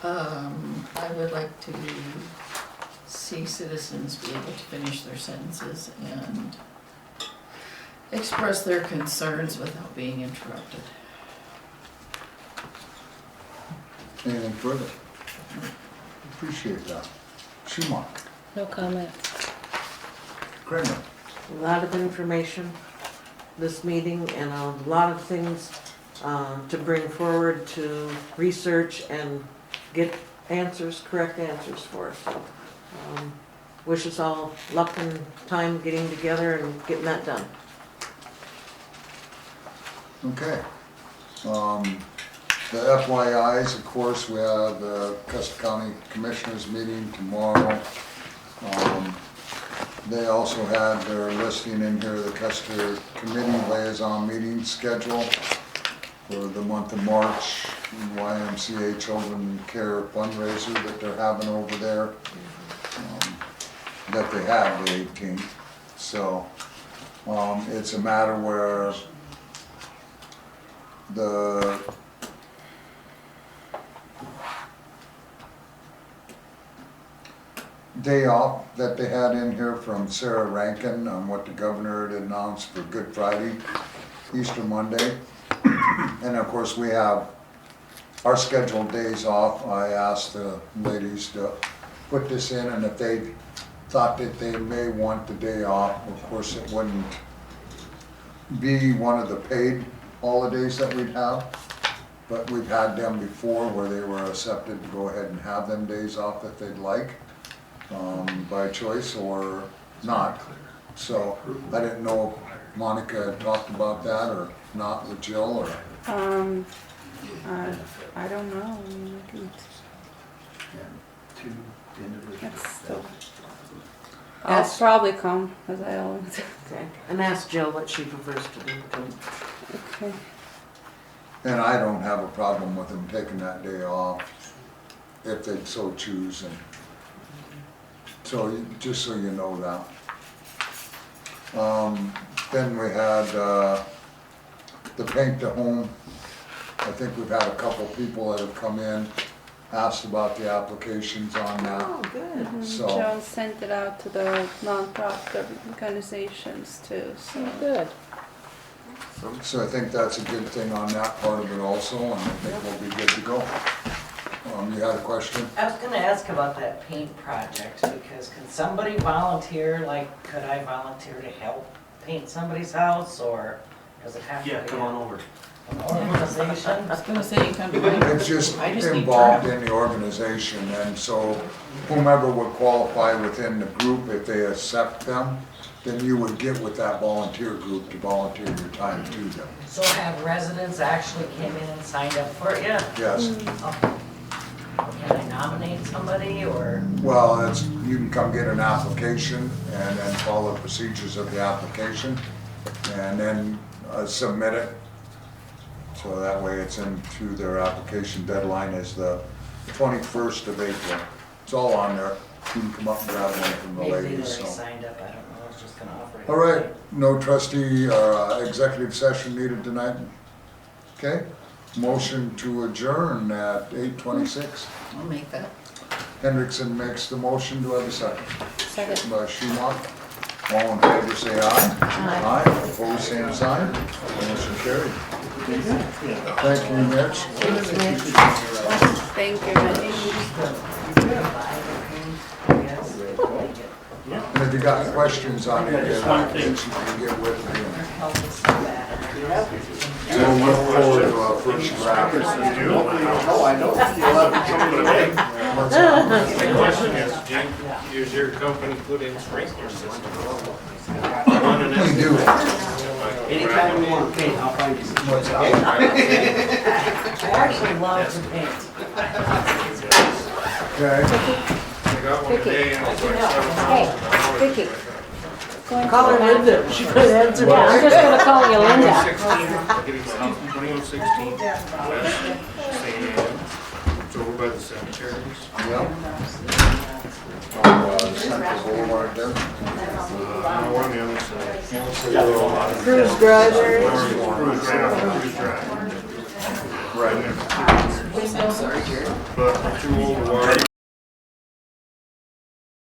I would like to see citizens be able to finish their sentences and express their concerns without being interrupted. Anything further? Appreciate that. Schumacher? No comment. Kramer? A lot of information, this meeting, and a lot of things to bring forward to research and get answers, correct answers for us. So, wish us all luck and time getting together and getting that done. Okay. The FYIs, of course, we have the Custer County Commissioners meeting tomorrow. They also had their listing in here, the Custer Committee Liaison meeting schedule for the month of March, YMCA Children Care fundraiser that they're having over there, that they had the 18th. So it's a matter where the day off that they had in here from Sarah Rankin on what the governor had announced for Good Friday, Easter Monday. And of course, we have our scheduled days off. I asked the ladies to put this in, and if they thought that they may want the day off, of course, it wouldn't be one of the paid holidays that we'd have, but we've had them before where they were accepted to go ahead and have them days off if they'd like, by choice or not. So I didn't know if Monica had talked about that or not with Jill or. I don't know. I mean, I can To the individual. That's I'll probably come, as I always. Okay, and ask Jill what she prefers to do too. Okay. And I don't have a problem with them taking that day off if they so choose, and so just so you know that. Then we had the paint to home. I think we've had a couple people that have come in, asked about the applications on that. Oh, good. So- Joe sent it out to the non-profit organizations too, so. Good. So I think that's a good thing on that part of it also, and I think we'll be good to go. You had a question? I was gonna ask about that paint project, because can somebody volunteer, like, could I volunteer to help paint somebody's house, or does it have to be? Yeah, come on over. An organization? I was gonna say, you come to mine. It's just I just need involved trim. in the organization, and so whomever would qualify within the group, if they accept them, then you would get with that volunteer group to volunteer your time to them. So have residents actually came in and signed up for it yet? Yes, Can I nominate somebody, or? well, it's, you can come get an application and then follow the procedures of the application, and then submit it. So that way it's in through their application deadline is the 21st of April. It's all on there. You can come up and grab one from the Maybe they've ladies, already so. signed up, I don't know. was just gonna offer it. All right, no trustee, executive session needed tonight. Okay, motion to adjourn at 8:26. I'll make that. Hendrickson makes the motion, do I have a second? Second. By Schumacher. All in favor, say aye. Aye. Opposed, same sign. Motion carried. Thank you, Mitch. Thank you, And if you got questions on it, Mitch, you can get with me. We'll look forward to our first draft. Oh, I know. What's that? My question is, does your company put in sprinkler systems? We do. Anytime you want to paint, I'll find you some. What's that? I actually love to paint. Okay. I got one today and it's like $7,000. Vicky. Call her Linda, she could answer. Yeah, I'm just gonna call you Linda. 2116 West St. Anne. It's over by the cemeteries. Yep. Central Boulevard there. No, on the other side. Cruise drivers. Cruise drive. Right. But too old to water.